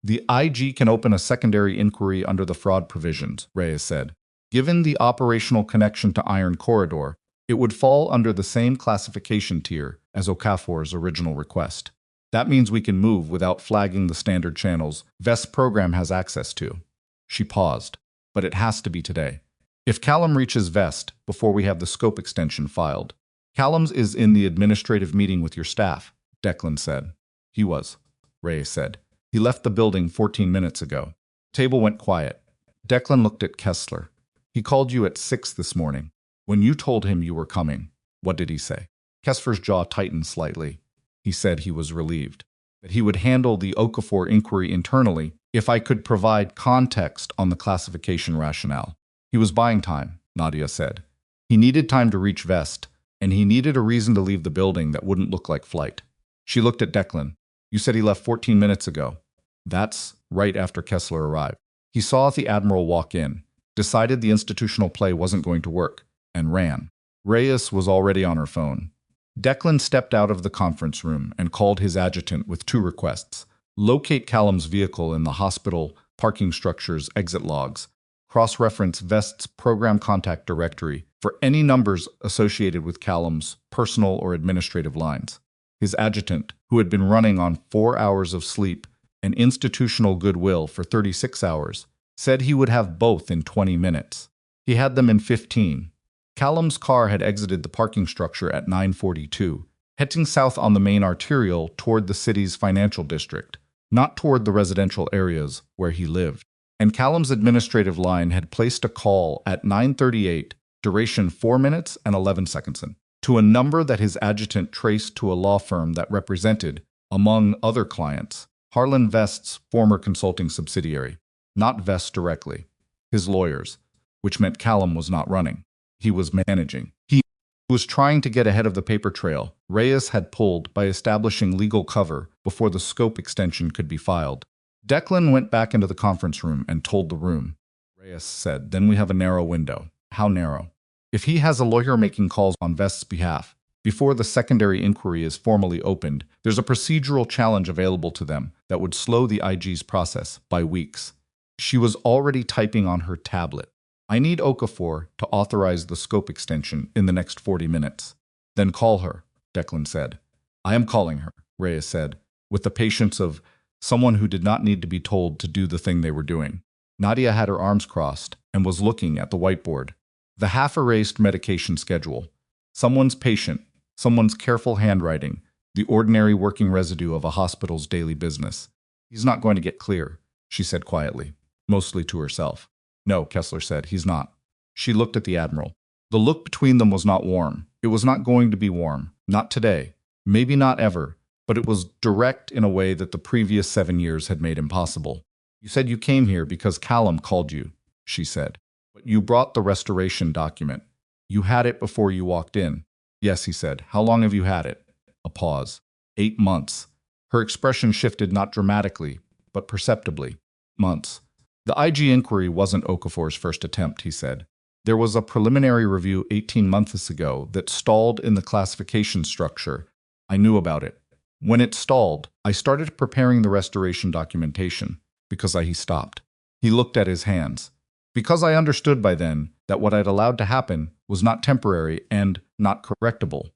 The IG can open a secondary inquiry under the fraud provisions, Reyes said. Given the operational connection to Iron Corridor, it would fall under the same classification tier as Okafor's original request. That means we can move without flagging the standard channels Vest's program has access to. She paused, but it has to be today. If Callum reaches Vest before we have the scope extension filed. Callum's is in the administrative meeting with your staff, Declan said. He was, Reyes said. He left the building 14 minutes ago. Table went quiet. Declan looked at Kessler. He called you at 6 this morning. When you told him you were coming, what did he say? Kessler's jaw tightened slightly. He said he was relieved, that he would handle the Okafor inquiry internally if I could provide context on the classification rationale. He was buying time, Nadia said. He needed time to reach Vest, and he needed a reason to leave the building that wouldn't look like flight. She looked at Declan. You said he left 14 minutes ago. That's right after Kessler arrived. He saw the Admiral walk in, decided the institutional play wasn't going to work, and ran. Reyes was already on her phone. Declan stepped out of the conference room and called his adjutant with 2 requests. Locate Callum's vehicle in the hospital parking structure's exit logs. Cross-reference Vest's program contact directory for any numbers associated with Callum's personal or administrative lines. His adjutant, who had been running on 4 hours of sleep and institutional goodwill for 36 hours, said he would have both in 20 minutes. He had them in 15. Callum's car had exited the parking structure at 9:42, heading south on the main arterial toward the city's financial district, not toward the residential areas where he lived. And Callum's administrative line had placed a call at 9:38, duration 4 minutes and 11 seconds, to a number that his adjutant traced to a law firm that represented, among other clients, Harlan Vest's former consulting subsidiary. Not Vest directly, his lawyers, which meant Callum was not running. He was managing. He was trying to get ahead of the paper trail Reyes had pulled by establishing legal cover before the scope extension could be filed. Declan went back into the conference room and told the room. Reyes said, then we have a narrow window. How narrow? If he has a lawyer making calls on Vest's behalf, before the secondary inquiry is formally opened, there's a procedural challenge available to them that would slow the IG's process by weeks. She was already typing on her tablet. I need Okafor to authorize the scope extension in the next 40 minutes. Then call her, Declan said. I am calling her, Reyes said, with the patience of someone who did not need to be told to do the thing they were doing. Nadia had her arms crossed and was looking at the whiteboard. The half-erased medication schedule. Someone's patient, someone's careful handwriting, the ordinary working residue of a hospital's daily business. He's not going to get clear, she said quietly, mostly to herself. No, Kessler said, he's not. She looked at the Admiral. The look between them was not warm. It was not going to be warm. Not today. Maybe not ever. But it was direct in a way that the previous 7 years had made impossible. You said you came here because Callum called you, she said. But you brought the restoration document. You had it before you walked in. Yes, he said. How long have you had it? A pause. 8 months. Her expression shifted not dramatically, but perceptibly. Months. The IG inquiry wasn't Okafor's first attempt, he said. There was a preliminary review 18 months ago that stalled in the classification structure. I knew about it. When it stalled, I started preparing the restoration documentation. He stopped. He looked at his hands. Because I understood by then that what I'd allowed to happen was not temporary and not correctable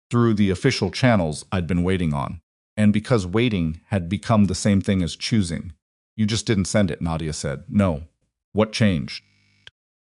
through the official channels I'd been waiting on. And because waiting had become the same thing as choosing. You just didn't send it, Nadia said. No. What changed?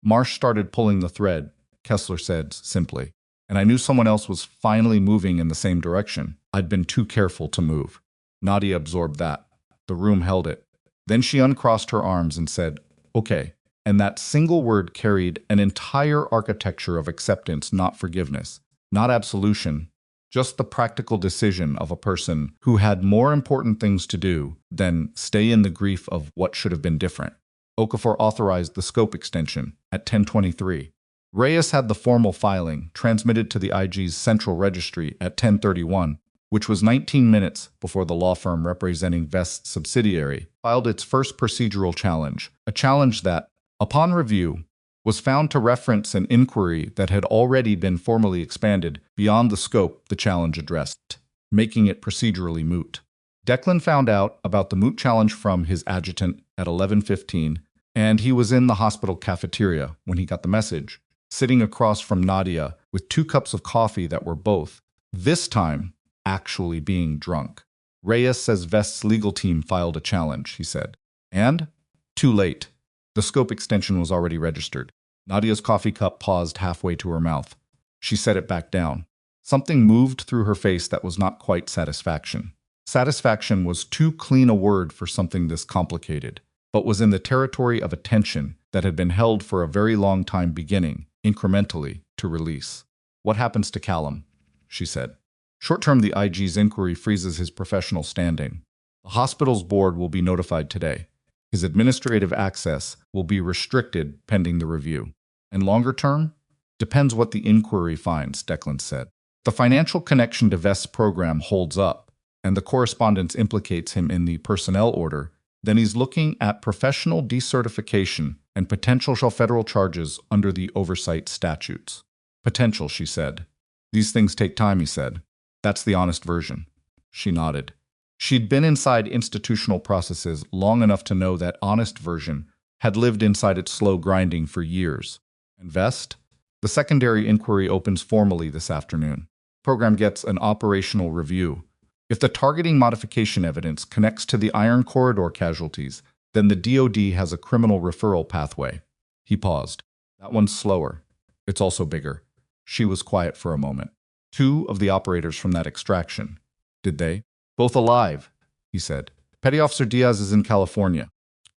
Marsh started pulling the thread, Kessler said simply. And I knew someone else was finally moving in the same direction. I'd been too careful to move. Nadia absorbed that. The room held it. Then she uncrossed her arms and said, okay. And that single word carried an entire architecture of acceptance, not forgiveness, not absolution, just the practical decision of a person who had more important things to do than stay in the grief of what should have been different. Okafor authorized the scope extension at 10:23. Reyes had the formal filing transmitted to the IG's central registry at 10:31, which was 19 minutes before the law firm representing Vest's subsidiary filed its first procedural challenge, a challenge that, upon review, was found to reference an inquiry that had already been formally expanded beyond the scope the challenge addressed, making it procedurally moot. Declan found out about the moot challenge from his adjutant at 11:15, and he was in the hospital cafeteria when he got the message, sitting across from Nadia with 2 cups of coffee that were both, this time, actually being drunk. Reyes says Vest's legal team filed a challenge, he said. And? Too late. The scope extension was already registered. Nadia's coffee cup paused halfway to her mouth. She set it back down. Something moved through her face that was not quite satisfaction. Satisfaction was too clean a word for something this complicated, but was in the territory of a tension that had been held for a very long time beginning, incrementally, to release. What happens to Callum? She said. Short-term, the IG's inquiry freezes his professional standing. The hospital's board will be notified today. His administrative access will be restricted pending the review. And longer term? Depends what the inquiry finds, Declan said. The financial connection to Vest's program holds up, and the correspondence implicates him in the personnel order, then he's looking at professional decertification and potential federal charges under the oversight statutes. Potential, she said. These things take time, he said. That's the honest version. She nodded. She'd been inside institutional processes long enough to know that honest version had lived inside its slow grinding for years. And Vest? The secondary inquiry opens formally this afternoon. Program gets an operational review. If the targeting modification evidence connects to the Iron Corridor casualties, then the DoD has a criminal referral pathway. He paused. That one's slower. It's also bigger. She was quiet for a moment. 2 of the operators from that extraction. Did they? Both alive, he said. Petty Officer Diaz is in California.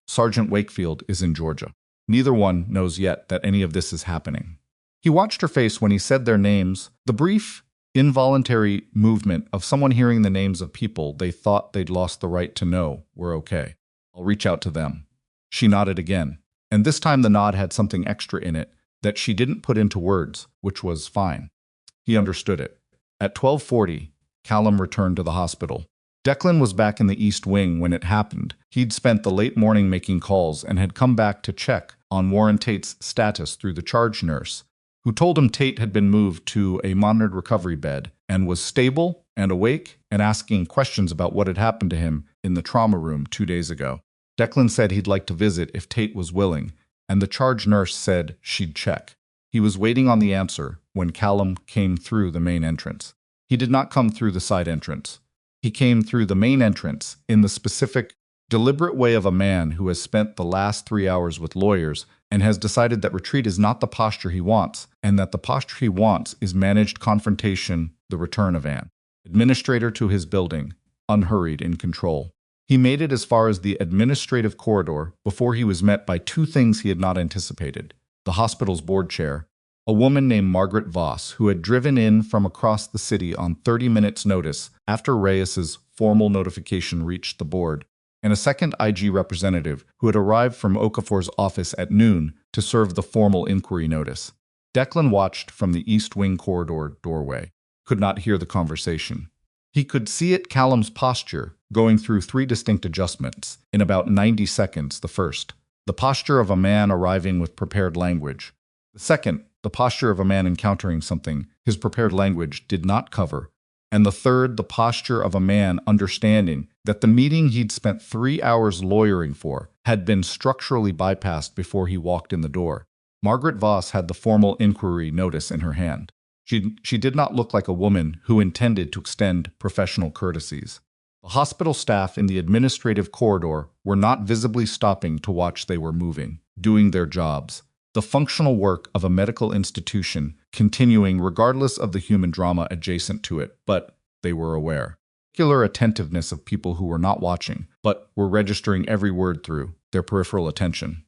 Sergeant Wakefield is in Georgia. Neither one knows yet that any of this is happening. He watched her face when he said their names, the brief, involuntary movement of someone hearing the names of people they thought they'd lost the right to know were okay. I'll reach out to them. She nodded again, and this time the nod had something extra in it that she didn't put into words, which was fine. He understood it. At 12:40, Callum returned to the hospital. Declan was back in the East Wing when it happened. He'd spent the late morning making calls and had come back to check on Warren Tate's status through the charge nurse, who told him Tate had been moved to a monitored recovery bed and was stable and awake and asking questions about what had happened to him in the trauma room 2 days ago. Declan said he'd like to visit if Tate was willing, and the charge nurse said she'd check. He was waiting on the answer, when Callum came through the main entrance. He did not come through the side entrance. He came through the main entrance in the specific, deliberate way of a man who has spent the last 3 hours with lawyers and has decided that retreat is not the posture he wants, and that the posture he wants is managed confrontation, the return of an administrator to his building, unhurried, in control. He made it as far as the administrative corridor before he was met by two things he had not anticipated: the hospital's board chair, a woman named Margaret Voss, who had driven in from across the city on 30 minutes' notice after Reyes's formal notification reached the board, and a second IG representative who had arrived from Okafor's office at noon to serve the formal inquiry notice. Declan watched from the East Wing corridor doorway, could not hear the conversation. He could see it: Callum's posture, going through 3 distinct adjustments in about 90 seconds. The first, the posture of a man arriving with prepared language. The second, the posture of a man encountering something his prepared language did not cover. And the third, the posture of a man understanding that the meeting he'd spent 3 hours lawyering for had been structurally bypassed before he walked in the door. Margaret Voss had the formal inquiry notice in her hand. She did not look like a woman who intended to extend professional courtesies. The hospital staff in the administrative corridor were not visibly stopping to watch. They were moving, doing their jobs. The functional work of a medical institution continuing regardless of the human drama adjacent to it, but they were aware. Particular attentiveness of people who were not watching, but were registering every word through their peripheral attention.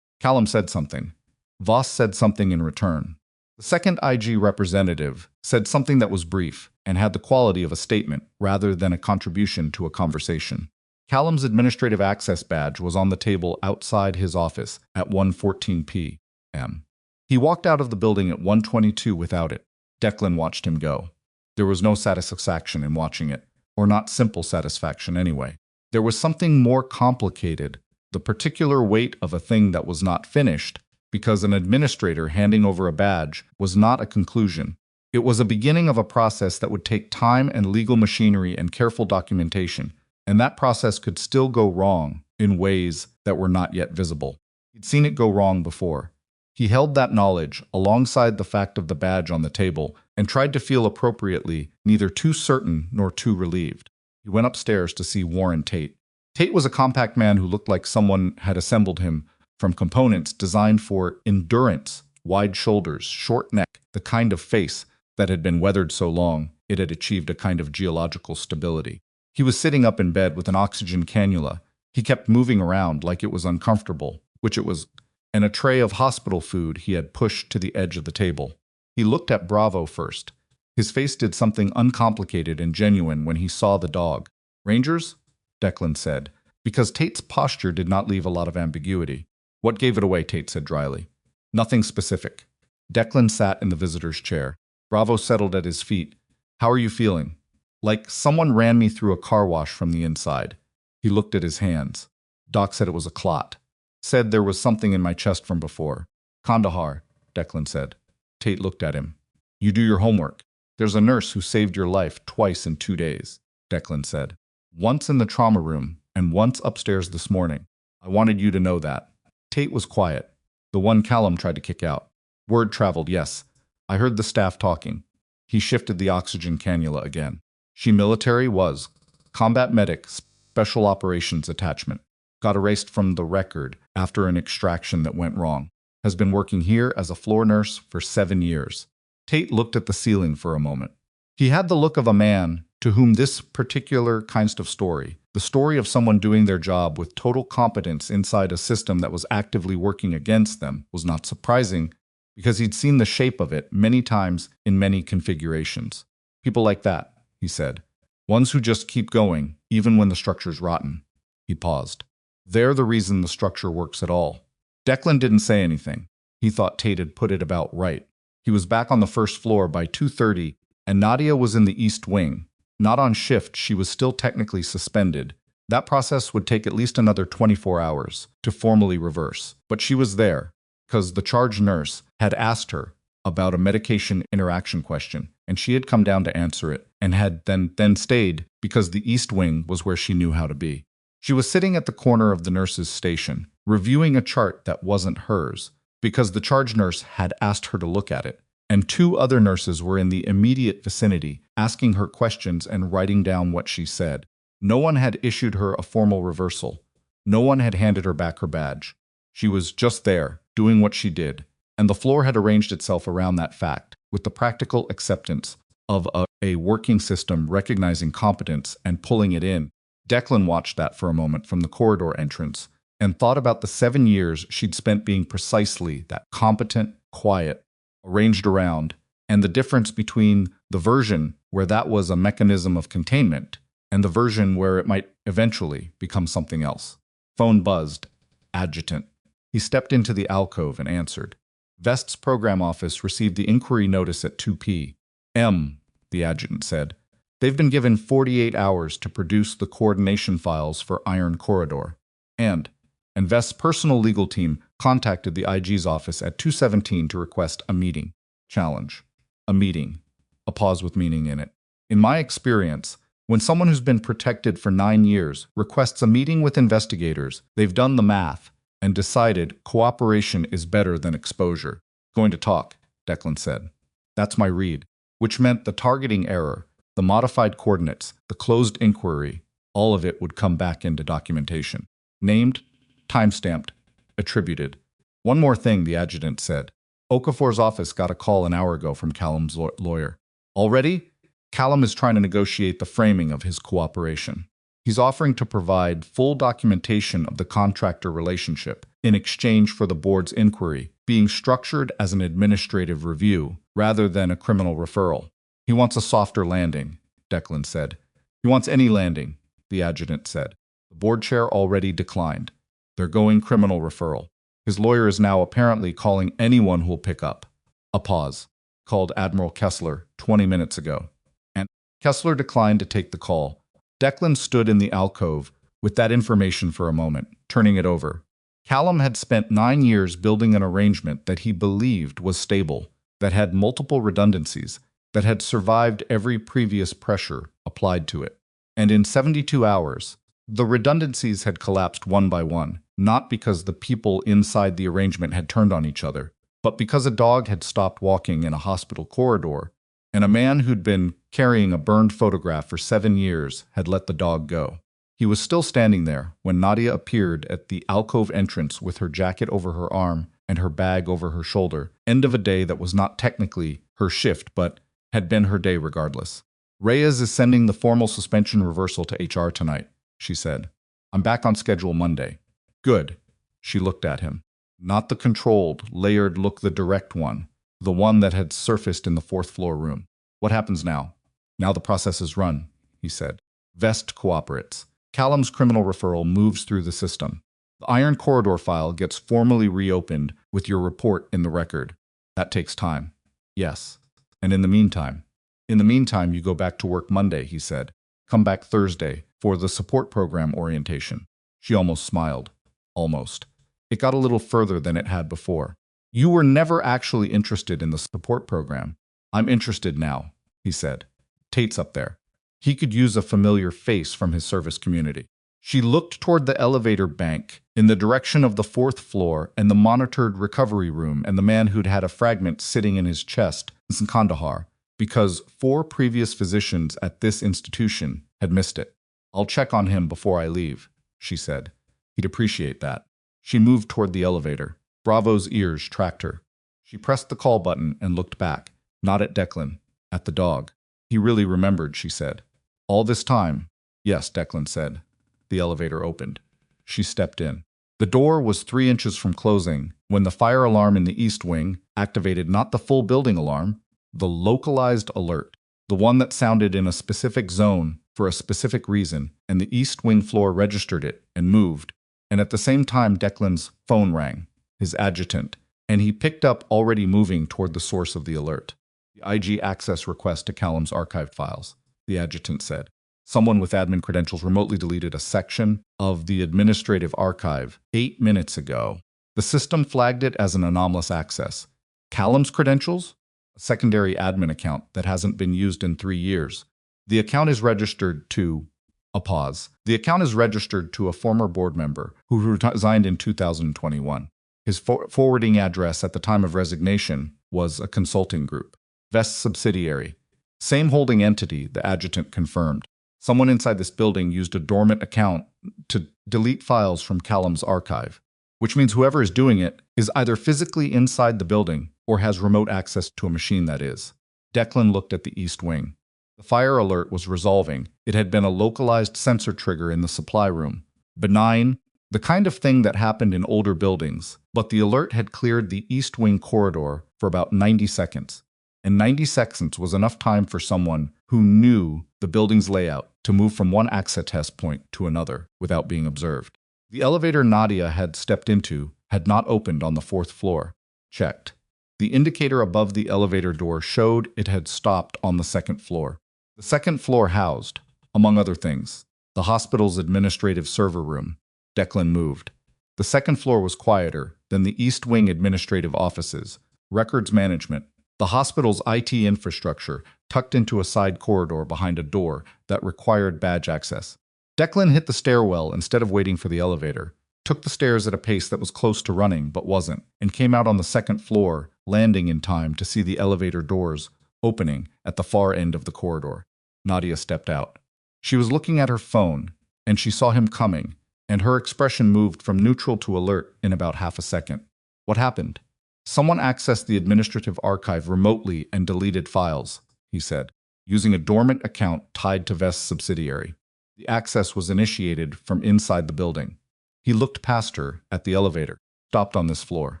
Callum said something. Voss said something in return. The second IG representative said something that was brief and had the quality of a statement rather than a contribution to a conversation. Callum's administrative access badge was on the table outside his office at 1:14 p.m. He walked out of the building at 1:22 without it. Declan watched him go. There was no satisfaction in watching it, or not simple satisfaction anyway. There was something more complicated, the particular weight of a thing that was not finished, because an administrator handing over a badge was not a conclusion. It was a beginning of a process that would take time and legal machinery and careful documentation, and that process could still go wrong in ways that were not yet visible. He'd seen it go wrong before. He held that knowledge alongside the fact of the badge on the table and tried to feel appropriately neither too certain nor too relieved. He went upstairs to see Warren Tate. Tate was a compact man who looked like someone had assembled him from components designed for endurance: wide shoulders, short neck, the kind of face that had been weathered so long it had achieved a kind of geological stability. He was sitting up in bed with an oxygen cannula. He kept moving around like it was uncomfortable, which it was, and a tray of hospital food he had pushed to the edge of the table. He looked at Bravo first. His face did something uncomplicated and genuine when he saw the dog. "Rangers?" Declan said, because Tate's posture did not leave a lot of ambiguity. "What gave it away?" Tate said dryly. "Nothing specific." Declan sat in the visitor's chair. Bravo settled at his feet. "How are you feeling?" "Like someone ran me through a car wash from the inside." He looked at his hands. Doc said it was a clot. Said there was something in my chest from before. "Kandahar," Declan said. Tate looked at him. "You do your homework. There's a nurse who saved your life twice in 2 days," Declan said. "Once in the trauma room and once upstairs this morning. I wanted you to know that." Tate was quiet. "The one Callum tried to kick out." "Word traveled, yes. I heard the staff talking." He shifted the oxygen cannula again. "She military? Was. Combat medic, special operations attachment. Got erased from the record after an extraction that went wrong. Has been working here as a floor nurse for 7 years. Tate looked at the ceiling for a moment. He had the look of a man to whom this particular kind of story, the story of someone doing their job with total competence inside a system that was actively working against them, was not surprising, because he'd seen the shape of it many times in many configurations. "People like that," he said. "Ones who just keep going, even when the structure's rotten." He paused. "They're the reason the structure works at all." Declan didn't say anything. He thought Tate had put it about right. He was back on the first floor by 2:30, and Nadia was in the East Wing. Not on shift, she was still technically suspended. That process would take at least another 24 hours to formally reverse. But she was there, because the charge nurse had asked her about a medication interaction question, and she had come down to answer it, and had then stayed because the East Wing was where she knew how to be. She was sitting at the corner of the nurse's station, reviewing a chart that wasn't hers, because the charge nurse had asked her to look at it. and 2 other nurses were in the immediate vicinity, asking her questions and writing down what she said. No one had issued her a formal reversal. No one had handed her back her badge. She was just there, doing what she did, and the floor had arranged itself around that fact, with the practical acceptance of a working system recognizing competence and pulling it in. Declan watched that for a moment from the corridor entrance and thought about the 7 years she'd spent being precisely that competent, quiet, arranged around, and the difference between the version where that was a mechanism of containment and the version where it might eventually become something else. Phone buzzed. Adjutant. He stepped into the alcove and answered. Vest's program office received the inquiry notice at 2 p.m., the adjutant said. They've been given 48 hours to produce the coordination files for Iron Corridor. And Vest's personal legal team contacted the IG's office at 2:17 to request a meeting. Challenge. A meeting. A pause with meaning in it. In my experience, when someone who's been protected for 9 years requests a meeting with investigators, they've done the math and decided cooperation is better than exposure. Going to talk, Declan said. That's my read, which meant the targeting error, the modified coordinates, the closed inquiry, all of it would come back into documentation. Named, timestamped, attributed. One more thing, the adjutant said. Okafor's office got a call an hour ago from Callum's lawyer. Already? Callum is trying to negotiate the framing of his cooperation. He's offering to provide full documentation of the contractor relationship in exchange for the board's inquiry being structured as an administrative review rather than a criminal referral. He wants a softer landing, Declan said. He wants any landing, the adjutant said. The board chair already declined. They're going criminal referral. His lawyer is now apparently calling anyone who'll pick up. A pause. Called Admiral Kessler 20 minutes ago. And Kessler declined to take the call. Declan stood in the alcove with that information for a moment, turning it over. Callum had spent 9 years building an arrangement that he believed was stable, that had multiple redundancies, that had survived every previous pressure applied to it. And in 72 hours, the redundancies had collapsed one by one, not because the people inside the arrangement had turned on each other, but because a dog had stopped walking in a hospital corridor, and a man who'd been carrying a burned photograph for 7 years had let the dog go. He was still standing there when Nadia appeared at the alcove entrance with her jacket over her arm and her bag over her shoulder, end of a day that was not technically her shift but had been her day regardless. Reyes is sending the formal suspension reversal to HR tonight, she said. I'm back on schedule Monday. Good. She looked at him. Not the controlled, layered look, the direct one, the one that had surfaced in the 4th floor room. What happens now? Now the process is run, he said. Vest cooperates. Callum's criminal referral moves through the system. The Iron Corridor file gets formally reopened with your report in the record. That takes time. Yes. And in the meantime, you go back to work Monday, he said. Come back Thursday for the support program orientation. She almost smiled. Almost. It got a little further than it had before. You were never actually interested in the support program. I'm interested now, he said. Tate's up there. He could use a familiar face from his service community. She looked toward the elevator bank in the direction of the 4th floor and the monitored recovery room and the man who'd had a fragment sitting in his chest in Kandahar because 4 previous physicians at this institution had missed it. I'll check on him before I leave, she said. He'd appreciate that. She moved toward the elevator. Bravo's ears tracked her. She pressed the call button and looked back, not at Declan, at the dog. He really remembered, she said. All this time? Yes, Declan said. The elevator opened. She stepped in. The door was 3 inches from closing when the fire alarm in the east wing activated not the full building alarm, the localized alert, the one that sounded in a specific zone for a specific reason, and the east wing floor registered it and moved. And at the same time, Declan's phone rang, his adjutant, and he picked up, already moving toward the source of the alert. The IG access request to Callum's archived files, the adjutant said. Someone with admin credentials remotely deleted a section of the administrative archive 8 minutes ago. The system flagged it as an anomalous access. Callum's credentials? A secondary admin account that hasn't been used in 3 years. The account is registered to... A pause. The account is registered to a former board member who resigned in 2021. His forwarding address at the time of resignation was a consulting group. Vest's subsidiary. Same holding entity, the adjutant confirmed. Someone inside this building used a dormant account to delete files from Callum's archive, which means whoever is doing it is either physically inside the building or has remote access to a machine that is. Declan looked at the east wing. The fire alert was resolving. It had been a localized sensor trigger in the supply room. Benign, the kind of thing that happened in older buildings, but the alert had cleared the east wing corridor for about 90 seconds. And 90 seconds was enough time for someone who knew the building's layout to move from one access test point to another without being observed. The elevator Nadia had stepped into had not opened on the 4th floor. Checked. The indicator above the elevator door showed it had stopped on the 2nd floor. The 2nd floor housed, among other things, the hospital's administrative server room. Declan moved. The 2nd floor was quieter than the East Wing administrative offices, records management, the hospital's IT infrastructure tucked into a side corridor behind a door that required badge access. Declan hit the stairwell instead of waiting for the elevator, took the stairs at a pace that was close to running but wasn't, and came out on the 2nd floor, landing in time to see the elevator doors opening at the far end of the corridor. Nadia stepped out. She was looking at her phone, and she saw him coming, and her expression moved from neutral to alert in about half a second. What happened? Someone accessed the administrative archive remotely and deleted files, he said, using a dormant account tied to Vest's subsidiary. The access was initiated from inside the building. He looked past her at the elevator. Stopped on this floor.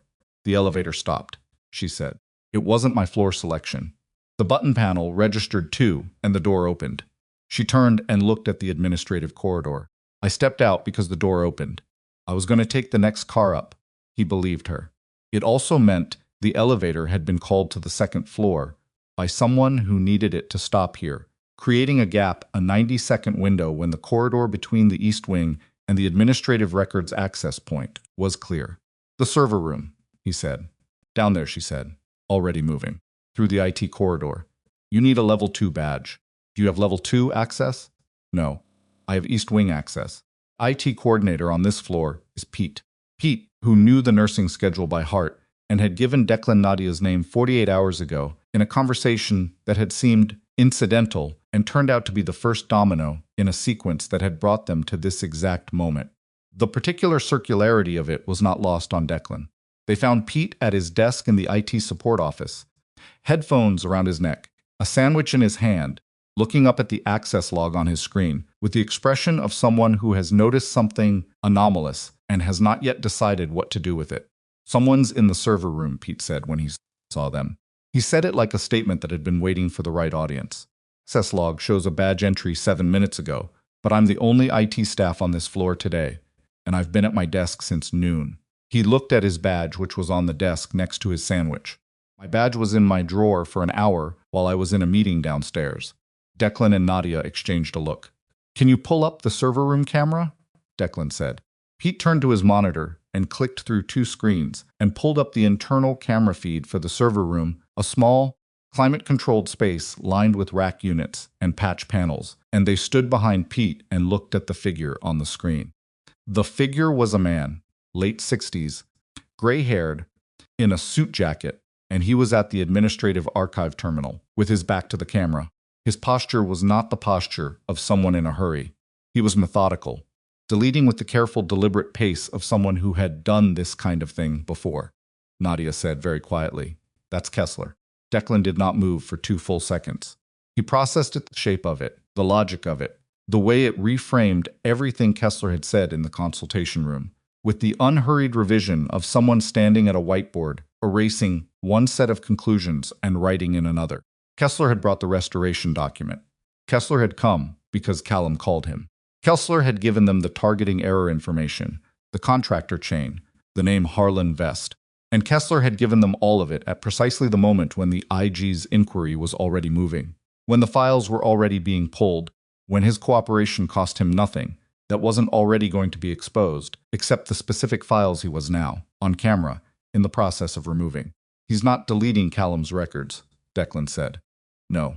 The elevator stopped, she said. It wasn't my floor selection. The button panel registered 2, and the door opened. She turned and looked at the administrative corridor. I stepped out because the door opened. I was going to take the next car up. He believed her. It also meant the elevator had been called to the 2nd floor by someone who needed it to stop here, creating a gap, a 90-second window when the corridor between the East Wing and the administrative records access point was clear. The server room, he said. Down there, she said, already moving. Through the IT corridor. You need a level 2 badge. Do you have level 2 access? No. I have East Wing access. IT coordinator on this floor is Pete. Pete, who knew the nursing schedule by heart and had given Declan Nadia's name 48 hours ago in a conversation that had seemed incidental and turned out to be the first domino in a sequence that had brought them to this exact moment. The particular circularity of it was not lost on Declan. They found Pete at his desk in the IT support office, headphones around his neck, a sandwich in his hand, looking up at the access log on his screen with the expression of someone who has noticed something anomalous and has not yet decided what to do with it. Someone's in the server room, Pete said when he saw them. He said it like a statement that had been waiting for the right audience. Access log shows a badge entry 7 minutes ago, but I'm the only IT staff on this floor today, and I've been at my desk since noon. He looked at his badge, which was on the desk next to his sandwich. My badge was in my drawer for an hour while I was in a meeting downstairs. Declan and Nadia exchanged a look. Can you pull up the server room camera? Declan said. Pete turned to his monitor and clicked through 2 screens and pulled up the internal camera feed for the server room, a small, climate-controlled space lined with rack units and patch panels, and they stood behind Pete and looked at the figure on the screen. The figure was a man, late 60s, gray-haired, in a suit jacket, and he was at the administrative archive terminal, with his back to the camera. His posture was not the posture of someone in a hurry. He was methodical, deleting with the careful, deliberate pace of someone who had done this kind of thing before. Nadia said very quietly, "That's Kessler." Declan did not move for 2 full seconds. He processed it, the shape of it, the logic of it, the way it reframed everything Kessler had said in the consultation room, with the unhurried revision of someone standing at a whiteboard, erasing one set of conclusions and writing in another. Kessler had brought the restoration document. Kessler had come because Callum called him. Kessler had given them the targeting error information, the contractor chain, the name Harlan Vest. And Kessler had given them all of it at precisely the moment when the IG's inquiry was already moving, when the files were already being pulled, when his cooperation cost him nothing that wasn't already going to be exposed, except the specific files he was now, on camera, in the process of removing. He's not deleting Callum's records, Declan said. No,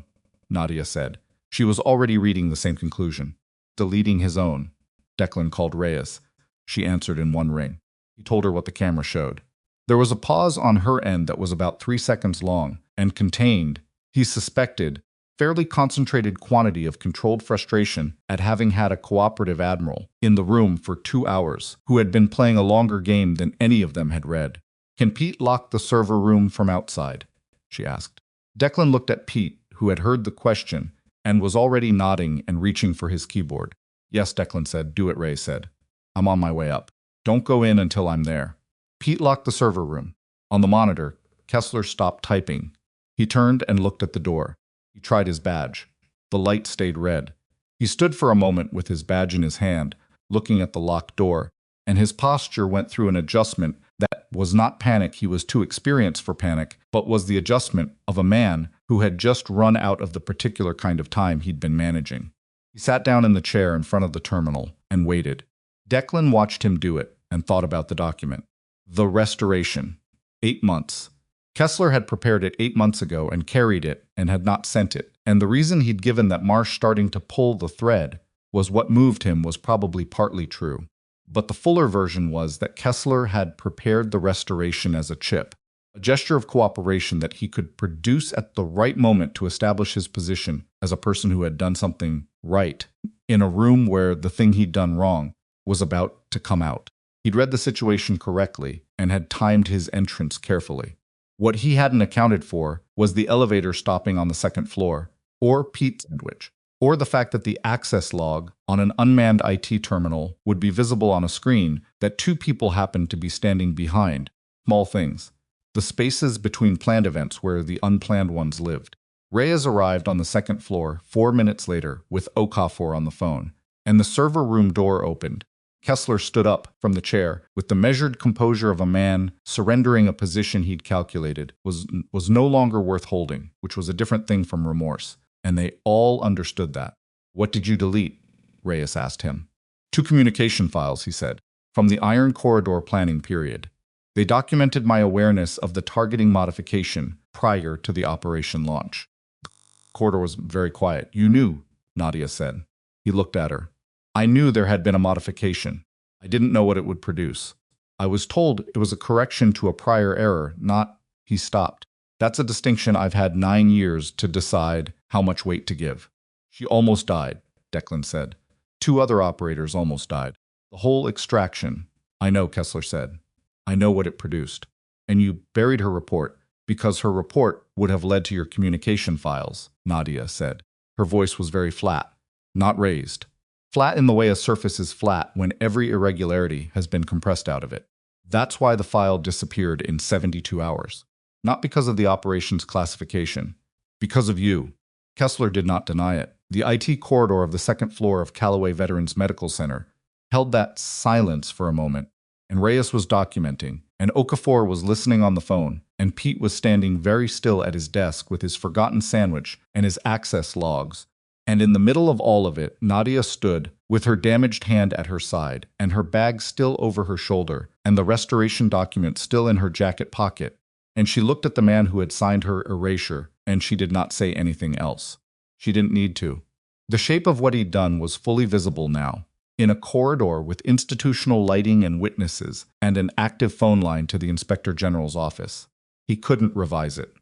Nadia said. She was already reading the same conclusion. Deleting his own. Declan called Reyes. She answered in one ring. He told her what the camera showed. There was a pause on her end that was about 3 seconds long and contained, he suspected, fairly concentrated quantity of controlled frustration at having had a cooperative admiral in the room for 2 hours who had been playing a longer game than any of them had read. "Can Pete lock the server room from outside?" she asked. Declan looked at Pete, who had heard the question and was already nodding and reaching for his keyboard. "Yes," Declan said. "Do it," Ray said. "I'm on my way up. Don't go in until I'm there." Pete locked the server room. On the monitor, Kessler stopped typing. He turned and looked at the door. He tried his badge. The light stayed red. He stood for a moment with his badge in his hand, looking at the locked door, and his posture went through an adjustment that was not panic, he was too experienced for panic, but was the adjustment of a man who had just run out of the particular kind of time he'd been managing. He sat down in the chair in front of the terminal and waited. Declan watched him do it and thought about the document. The restoration. 8 months. Kessler had prepared it 8 months ago and carried it and had not sent it, and the reason he'd given that Marsh starting to pull the thread was what moved him was probably partly true. But the fuller version was that Kessler had prepared the restoration as a chip, a gesture of cooperation that he could produce at the right moment to establish his position as a person who had done something right in a room where the thing he'd done wrong was about to come out. He'd read the situation correctly and had timed his entrance carefully. What he hadn't accounted for was the elevator stopping on the second floor, or Pete's sandwich, or the fact that the access log on an unmanned IT terminal would be visible on a screen that 2 people happened to be standing behind. Small things. The spaces between planned events where the unplanned ones lived. Reyes arrived on the second floor 4 minutes later with Okafor on the phone, and the server room door opened. Kessler stood up from the chair with the measured composure of a man surrendering a position he'd calculated was no longer worth holding, which was a different thing from remorse, and they all understood that. "What did you delete?" Reyes asked him. 2 communication files, he said, from the Iron Corridor planning period. They documented my awareness of the targeting modification prior to the operation launch. The corridor was very quiet. "You knew," Nadia said. He looked at her. "I knew there had been a modification. I didn't know what it would produce. I was told it was a correction to a prior error, not—" He stopped. "That's a distinction I've had 9 years to decide how much weight to give." "She almost died," Declan said. 2 other operators almost died. "The whole extraction." "I know," Kessler said. "I know what it produced. And you buried her report because her report would have led to your communication files," Nadia said. Her voice was very flat, not raised. Flat in the way a surface is flat when every irregularity has been compressed out of it. "That's why the file disappeared in 72 hours. Not because of the operation's classification. Because of you." Kessler did not deny it. The IT corridor of the second floor of Callaway Veterans Medical Center held that silence for a moment, and Reyes was documenting, and Okafor was listening on the phone, and Pete was standing very still at his desk with his forgotten sandwich and his access logs. And in the middle of all of it, Nadia stood, with her damaged hand at her side, and her bag still over her shoulder, and the restoration document still in her jacket pocket. And she looked at the man who had signed her erasure, and she did not say anything else. She didn't need to. The shape of what he'd done was fully visible now, in a corridor with institutional lighting and witnesses, and an active phone line to the Inspector General's office. He couldn't revise it.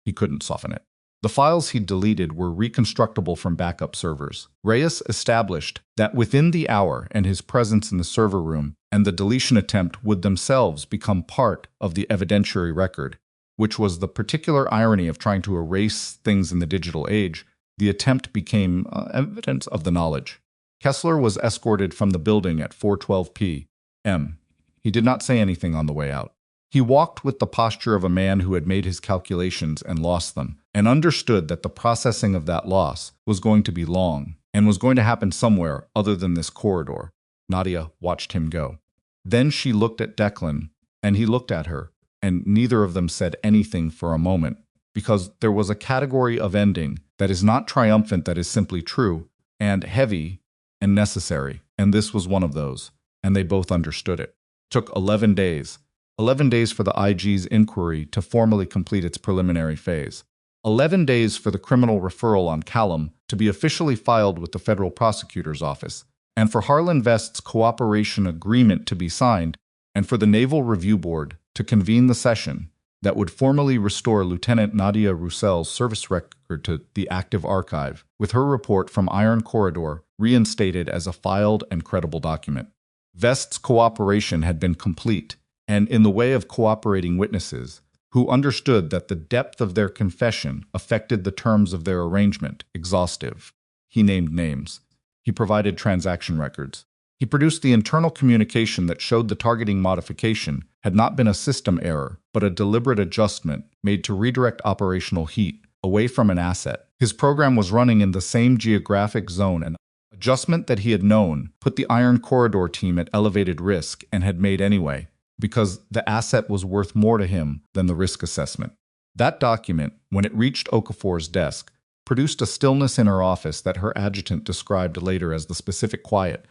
He couldn't soften it. The files he'd deleted were reconstructable from backup servers. Reyes established that within the hour and his presence in the server room and the deletion attempt would themselves become part of the evidentiary record, which was the particular irony of trying to erase things in the digital age. The attempt became evidence of the knowledge. Kessler was escorted from the building at 4:12 p.m. He did not say anything on the way out. He walked with the posture of a man who had made his calculations and lost them, and understood that the processing of that loss was going to be long, and was going to happen somewhere other than this corridor. Nadia watched him go. Then she looked at Declan, and he looked at her, and neither of them said anything for a moment, because there was a category of ending that is not triumphant, that is simply true, and heavy, and necessary, and this was one of those, and they both understood it. It took 11 days. 11 days for the IG's inquiry to formally complete its preliminary phase. 11 days for the criminal referral on Callum to be officially filed with the federal prosecutor's office, and for Harlan Vest's cooperation agreement to be signed, and for the Naval Review Board to convene the session that would formally restore Lieutenant Nadia Roussel's service record to the active archive, with her report from Iron Corridor reinstated as a filed and credible document. Vest's cooperation had been complete, and in the way of cooperating witnesses, who understood that the depth of their confession affected the terms of their arrangement, exhaustive. He named names. He provided transaction records. He produced the internal communication that showed the targeting modification had not been a system error, but a deliberate adjustment made to redirect operational heat away from an asset. His program was running in the same geographic zone, and adjustment that he had known put the Iron Corridor team at elevated risk and had made anyway, because the asset was worth more to him than the risk assessment. That document, when it reached Okafor's desk, produced a stillness in her office that her adjutant described later as the specific quiet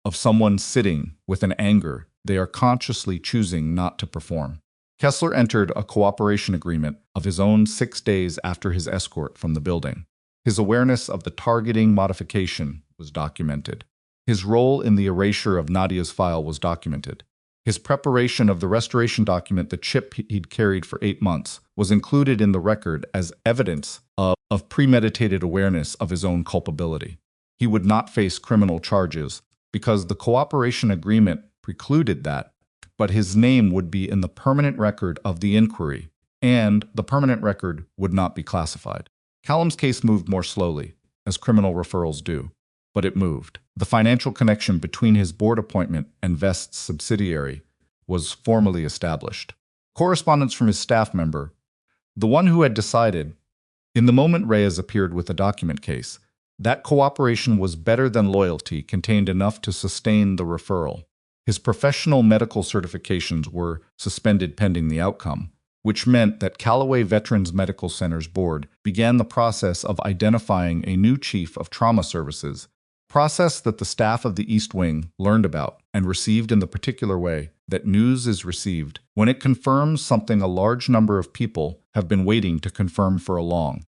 of someone sitting with an anger they are consciously choosing not to perform. Kessler entered a cooperation agreement of his own 6 days after his escort from the building. His awareness of the targeting modification was documented. His role in the erasure of Nadia's file was documented. His preparation of the restoration document, the chip he'd carried for 8 months, was included in the record as evidence of premeditated awareness of his own culpability. He would not face criminal charges because the cooperation agreement precluded that, but his name would be in the permanent record of the inquiry, and the permanent record would not be classified. Callum's case moved more slowly, as criminal referrals do, but it moved. The financial connection between his board appointment and Vest's subsidiary was formally established. Correspondence from his staff member, the one who had decided, in the moment Reyes appeared with a document case, that cooperation was better than loyalty, contained enough to sustain the referral. His professional medical certifications were suspended pending the outcome, which meant that Callaway Veterans Medical Center's board began the process of identifying a new chief of trauma services, process that the staff of the East Wing learned about and received in the particular way that news is received when it confirms something a large number of people have been waiting to confirm for a long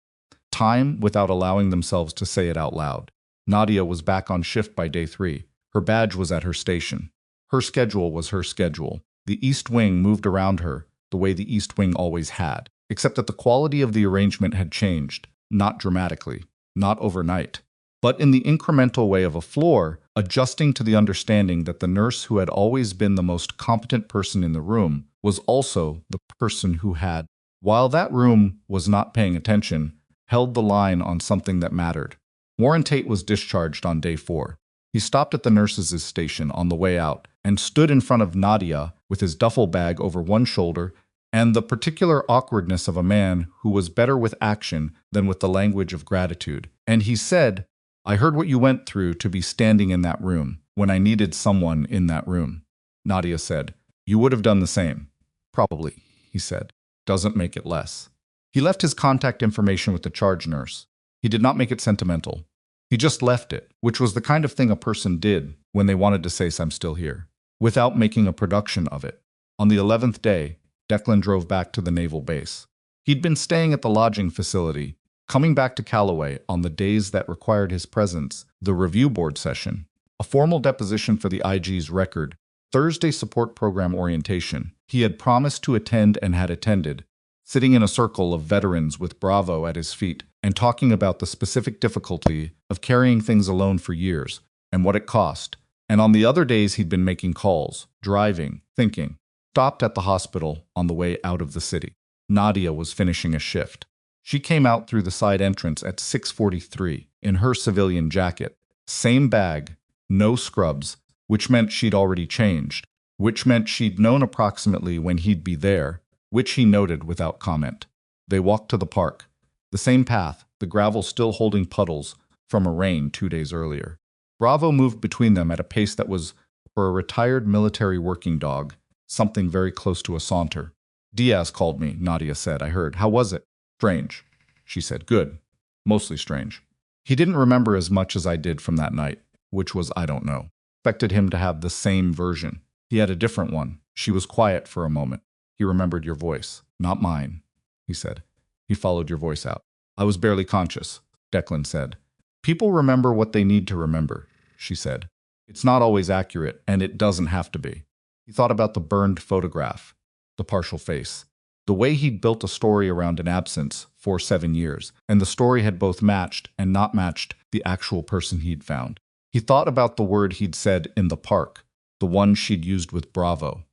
time without allowing themselves to say it out loud. Nadia was back on shift by day 3. Her badge was at her station. Her schedule was her schedule. The East Wing moved around her the way the East Wing always had, except that the quality of the arrangement had changed, not dramatically, not overnight, but in the incremental way of a floor, adjusting to the understanding that the nurse who had always been the most competent person in the room was also the person who had, while that room was not paying attention, held the line on something that mattered. Warren Tate was discharged on day 4. He stopped at the nurses' station on the way out and stood in front of Nadia with his duffel bag over one shoulder and the particular awkwardness of a man who was better with action than with the language of gratitude. And he said, "I heard what you went through to be standing in that room when I needed someone in that room." Nadia said, "You would have done the same." "Probably," he said. "Doesn't make it less." He left his contact information with the charge nurse. He did not make it sentimental. He just left it, which was the kind of thing a person did when they wanted to say, "I'm still here," without making a production of it. On the 11th day, Declan drove back to the naval base. He'd been staying at the lodging facility, coming back to Callaway on the days that required his presence, the review board session, a formal deposition for the IG's record, Thursday support program orientation. He had promised to attend and had attended, sitting in a circle of veterans with Bravo at his feet and talking about the specific difficulty of carrying things alone for years and what it cost. And on the other days he'd been making calls, driving, thinking. Stopped at the hospital on the way out of the city. Nadia was finishing a shift. She came out through the side entrance at 6:43 in her civilian jacket. Same bag, no scrubs, which meant she'd already changed, which meant she'd known approximately when he'd be there, which he noted without comment. They walked to the park. The same path, the gravel still holding puddles from a rain 2 days earlier. Bravo moved between them at a pace that was, for a retired military working dog, something very close to a saunter. "Diaz called me," Nadia said. "I heard. How was it?" "Strange," she said. "Good. Mostly strange." He didn't remember as much as I did from that night, which was I don't know. Expected him to have the same version. He had a different one. She was quiet for a moment. "He remembered your voice." "Not mine," he said. "He followed your voice out." "I was barely conscious," Declan said. "People remember what they need to remember," she said. "It's not always accurate, and it doesn't have to be." He thought about the burned photograph. the partial face. The way he'd built a story around an absence for 7 years, and the story had both matched and not matched the actual person he'd found. He thought about the word he'd said in the park, the one she'd used with Bravo,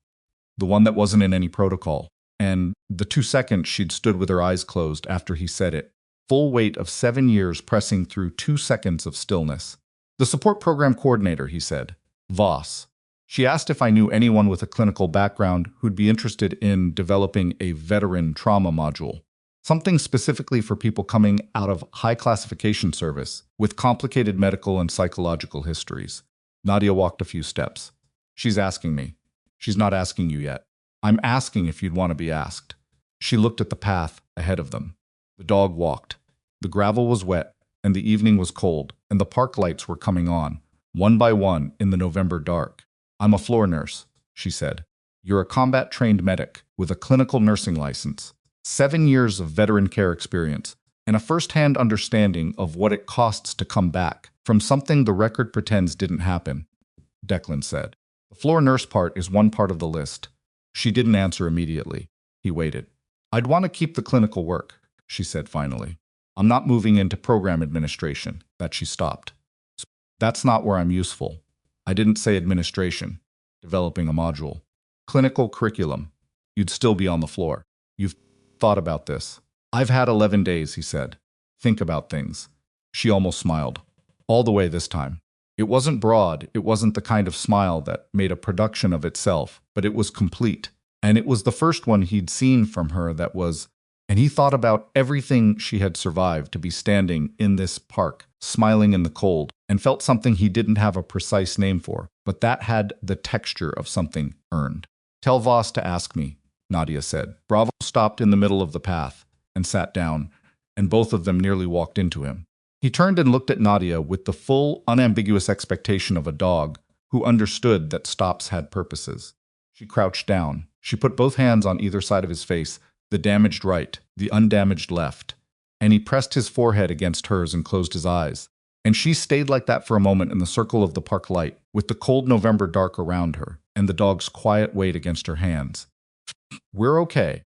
the one that wasn't in any protocol, and the 2 seconds she'd stood with her eyes closed after he said it. Full weight of 7 years pressing through 2 seconds of stillness. The support program coordinator, he said. Voss. She asked if I knew anyone with a clinical background who'd be interested in developing a veteran trauma module. Something specifically for people coming out of high classification service with complicated medical and psychological histories. Nadia walked a few steps. She's asking me. She's not asking you yet. I'm asking if you'd want to be asked. She looked at the path ahead of them. The dog walked. The gravel was wet, and the evening was cold, and the park lights were coming on, one by one in the November dark. I'm a floor nurse, she said. You're a combat-trained medic with a clinical nursing license, 7 years of veteran care experience, and a first-hand understanding of what it costs to come back from something the record pretends didn't happen, Declan said. The floor nurse part is one part of the list. She didn't answer immediately. He waited. I'd want to keep the clinical work, she said finally. I'm not moving into program administration. That she stopped. That's not where I'm useful. I didn't say administration. Developing a module. Clinical curriculum. You'd still be on the floor. You've thought about this. I've had 11 days, he said. Think about things. She almost smiled. All the way this time. It wasn't broad, it wasn't the kind of smile that made a production of itself, but it was complete. And it was the first one he'd seen from her that was, and he thought about everything she had survived to be standing in this park, smiling in the cold, and felt something he didn't have a precise name for, but that had the texture of something earned. Tell Voss to ask me, Nadia said. Bravo stopped in the middle of the path and sat down, and both of them nearly walked into him. He turned and looked at Nadia with the full, unambiguous expectation of a dog who understood that stops had purposes. She crouched down. She put both hands on either side of his face, the damaged right, the undamaged left, and he pressed his forehead against hers and closed his eyes. And she stayed like that for a moment in the circle of the park light, with the cold November dark around her, and the dog's quiet weight against her hands. We're okay,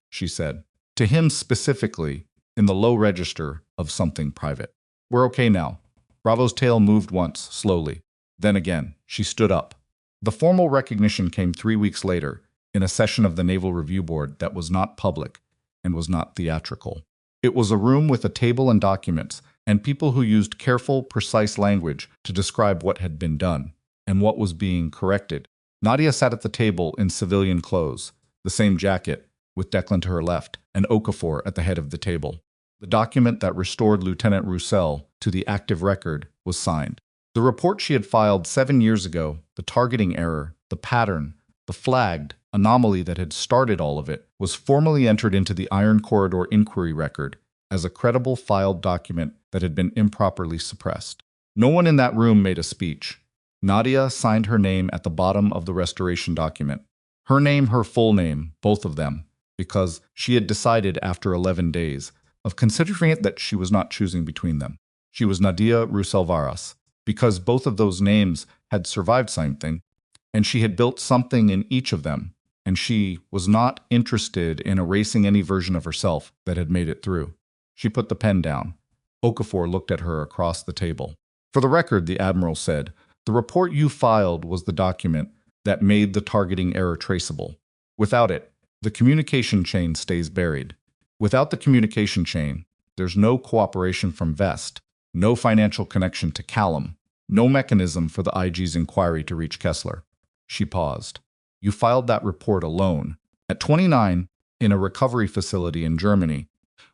she said, to him specifically, in the low register of something private. We're okay now. Bravo's tail moved once, slowly. Then again, she stood up. The formal recognition came 3 weeks later, in a session of the Naval Review Board that was not public and was not theatrical. It was a room with a table and documents, and people who used careful, precise language to describe what had been done and what was being corrected. Nadia sat at the table in civilian clothes, the same jacket, with Declan to her left, and Okafor at the head of the table. The document that restored Lieutenant Roussel to the active record was signed. The report she had filed 7 years ago, the targeting error, the pattern, the flagged anomaly that had started all of it, was formally entered into the Iron Corridor inquiry record as a credible filed document that had been improperly suppressed. No one in that room made a speech. Nadia signed her name at the bottom of the restoration document. Her name, her full name, both of them, because she had decided after 11 days of considering it that she was not choosing between them. She was Nadia Roussel-Varas, because both of those names had survived something, and she had built something in each of them, and she was not interested in erasing any version of herself that had made it through. She put the pen down. Okafor looked at her across the table. For the record, the Admiral said, the report you filed was the document that made the targeting error traceable. Without it, the communication chain stays buried. Without the communication chain, there's no cooperation from Vest, no financial connection to Callum, no mechanism for the IG's inquiry to reach Kessler. She paused. You filed that report alone, at 29, in a recovery facility in Germany,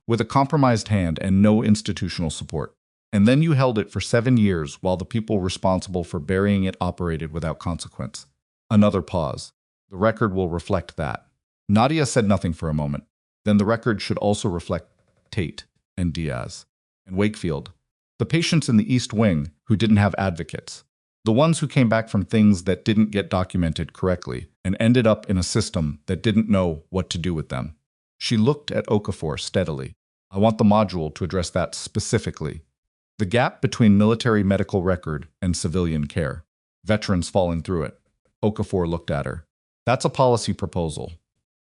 with a compromised hand and no institutional support. And then you held it for 7 years while the people responsible for burying it operated without consequence. Another pause. The record will reflect that. Nadia said nothing for a moment. Then the record should also reflect Tate and Diaz and Wakefield, the patients in the East Wing who didn't have advocates, the ones who came back from things that didn't get documented correctly and ended up in a system that didn't know what to do with them. She looked at Okafor steadily. I want the module to address that specifically. The gap between military medical record and civilian care. Veterans falling through it. Okafor looked at her. That's a policy proposal.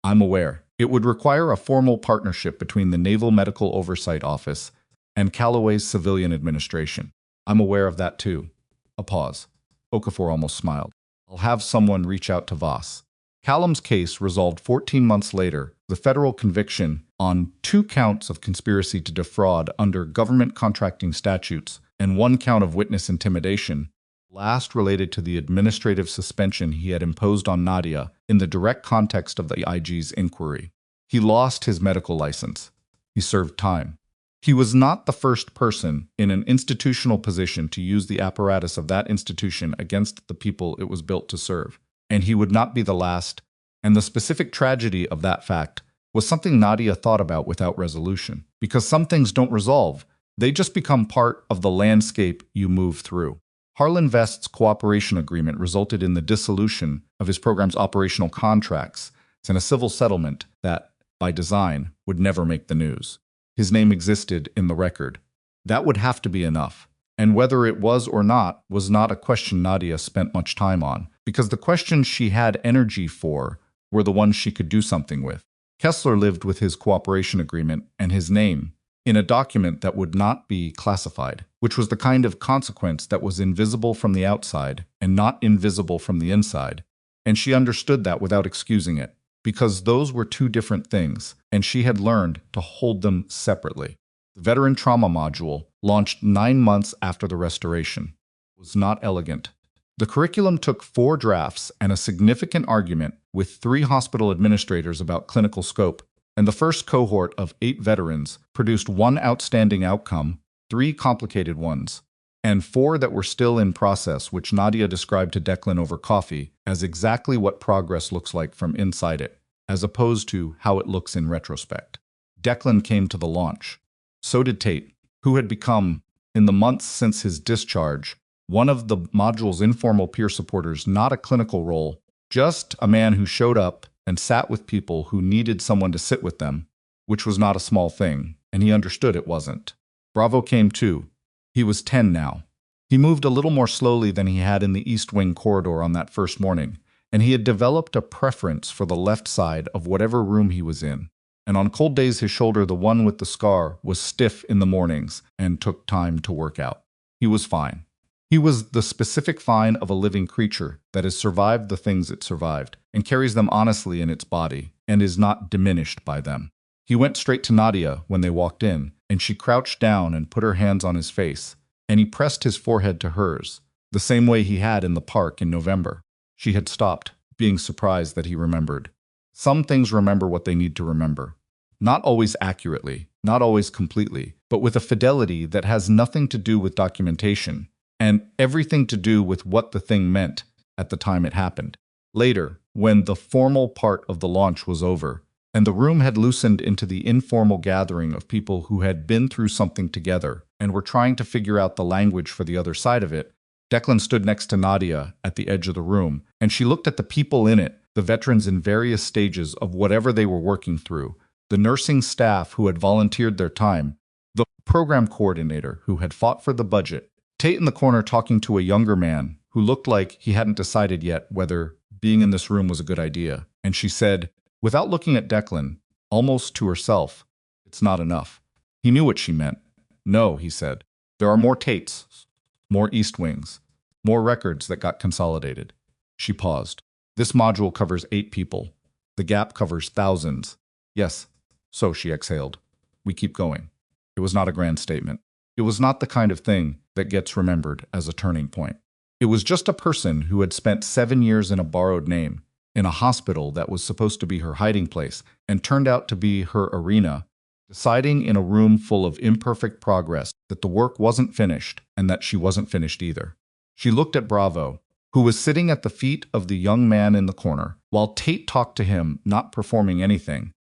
I'm aware. It would require a formal partnership between the Naval Medical Oversight Office and Callaway's civilian administration. I'm aware of that too. A pause. Okafor almost smiled. I'll have someone reach out to Voss. Callum's case resolved 14 months later, the federal conviction on 2 counts of conspiracy to defraud under government contracting statutes and 1 count of witness intimidation, last related to the administrative suspension he had imposed on Nadia in the direct context of the IG's inquiry. He lost his medical license. He served time. He was not the first person in an institutional position to use the apparatus of that institution against the people it was built to serve, and he would not be the last, and the specific tragedy of that fact was something Nadia thought about without resolution, because some things don't resolve, they just become part of the landscape you move through. Harlan Vest's cooperation agreement resulted in the dissolution of his program's operational contracts and a civil settlement that, by design, would never make the news. His name existed in the record. That would have to be enough. And whether it was or not was not a question Nadia spent much time on, because the questions she had energy for were the ones she could do something with. Kessler lived with his cooperation agreement and his name in a document that would not be classified, which was the kind of consequence that was invisible from the outside and not invisible from the inside. And she understood that without excusing it, because those were 2 different things, and she had learned to hold them separately. The Veteran Trauma Module, launched 9 months after the restoration, was not elegant. The curriculum took 4 drafts and a significant argument with 3 hospital administrators about clinical scope, and the first cohort of 8 veterans produced 1 outstanding outcome, 3 complicated ones, and 4 that were still in process, which Nadia described to Declan over coffee as exactly what progress looks like from inside it, as opposed to how it looks in retrospect. Declan came to the launch. So did Tate, who had become, in the months since his discharge, one of the module's informal peer supporters, not a clinical role, just a man who showed up and sat with people who needed someone to sit with them, which was not a small thing, and he understood it wasn't. Bravo came too. He was 10 now. He moved a little more slowly than he had in the East Wing corridor on that first morning, and he had developed a preference for the left side of whatever room he was in. And on cold days his shoulder, the one with the scar, was stiff in the mornings and took time to work out. He was fine. He was the specific fine of a living creature that has survived the things it survived and carries them honestly in its body and is not diminished by them. He went straight to Nadia when they walked in, and she crouched down and put her hands on his face, and he pressed his forehead to hers, the same way he had in the park in November. She had stopped, being surprised that he remembered. Some things remember what they need to remember. Not always accurately, not always completely, but with a fidelity that has nothing to do with documentation, and everything to do with what the thing meant at the time it happened. Later, when the formal part of the launch was over, and the room had loosened into the informal gathering of people who had been through something together and were trying to figure out the language for the other side of it, Declan stood next to Nadia at the edge of the room, and she looked at the people in it, the veterans in various stages of whatever they were working through, the nursing staff who had volunteered their time, the program coordinator who had fought for the budget, Tate in the corner talking to a younger man who looked like he hadn't decided yet whether being in this room was a good idea, and she said, without looking at Declan, almost to herself, "It's not enough." He knew what she meant. "No," he said. "There are more Tates, more East Wings, more records that got consolidated." She paused. "This module covers 8 people. The gap covers thousands." "Yes." So she exhaled. "We keep going." It was not a grand statement. It was not the kind of thing that gets remembered as a turning point. It was just a person who had spent 7 years in a borrowed name, in a hospital that was supposed to be her hiding place and turned out to be her arena, deciding in a room full of imperfect progress that the work wasn't finished and that she wasn't finished either. She looked at Bravo, who was sitting at the feet of the young man in the corner, while Tate talked to him, not performing anything,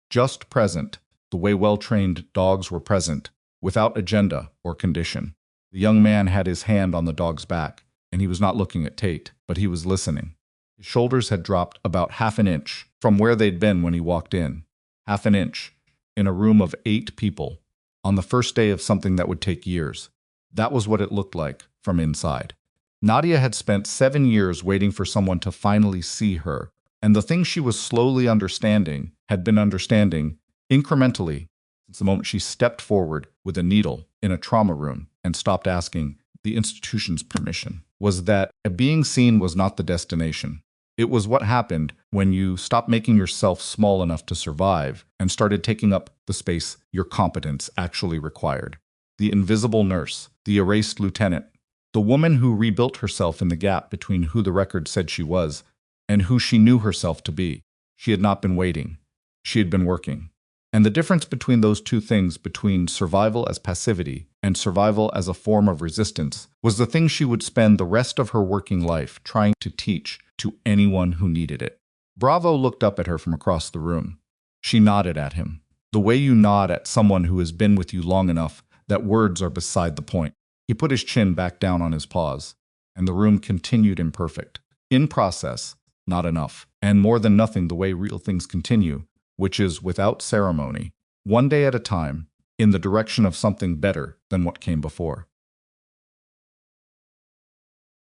just present, the way well-trained dogs were present, without agenda or condition. The young man had his hand on the dog's back, and he was not looking at Tate, but he was listening. His shoulders had dropped about half an inch from where they'd been when he walked in. Half an inch, in a room of 8 people, on the first day of something that would take years. That was what it looked like from inside. Nadia had spent 7 years waiting for someone to finally see her, And the thing she was slowly understanding had been understanding incrementally since the moment she stepped forward with a needle in a trauma room and stopped asking the institution's permission, was that being seen was not the destination. It was what happened when you stopped making yourself small enough to survive and started taking up the space your competence actually required. The invisible nurse, the erased lieutenant, the woman who rebuilt herself in the gap between who the record said she was and who she knew herself to be. She had not been waiting. She had been working. And the difference between those two things, between survival as passivity and survival as a form of resistance, was the thing she would spend the rest of her working life trying to teach to anyone who needed it. Bravo looked up at her from across the room. She nodded at him, the way you nod at someone who has been with you long enough that words are beside the point. He put his chin back down on his paws, and the room continued imperfect. In process, not enough, and more than nothing the way real things continue, which is without ceremony, one day at a time, in the direction of something better than what came before.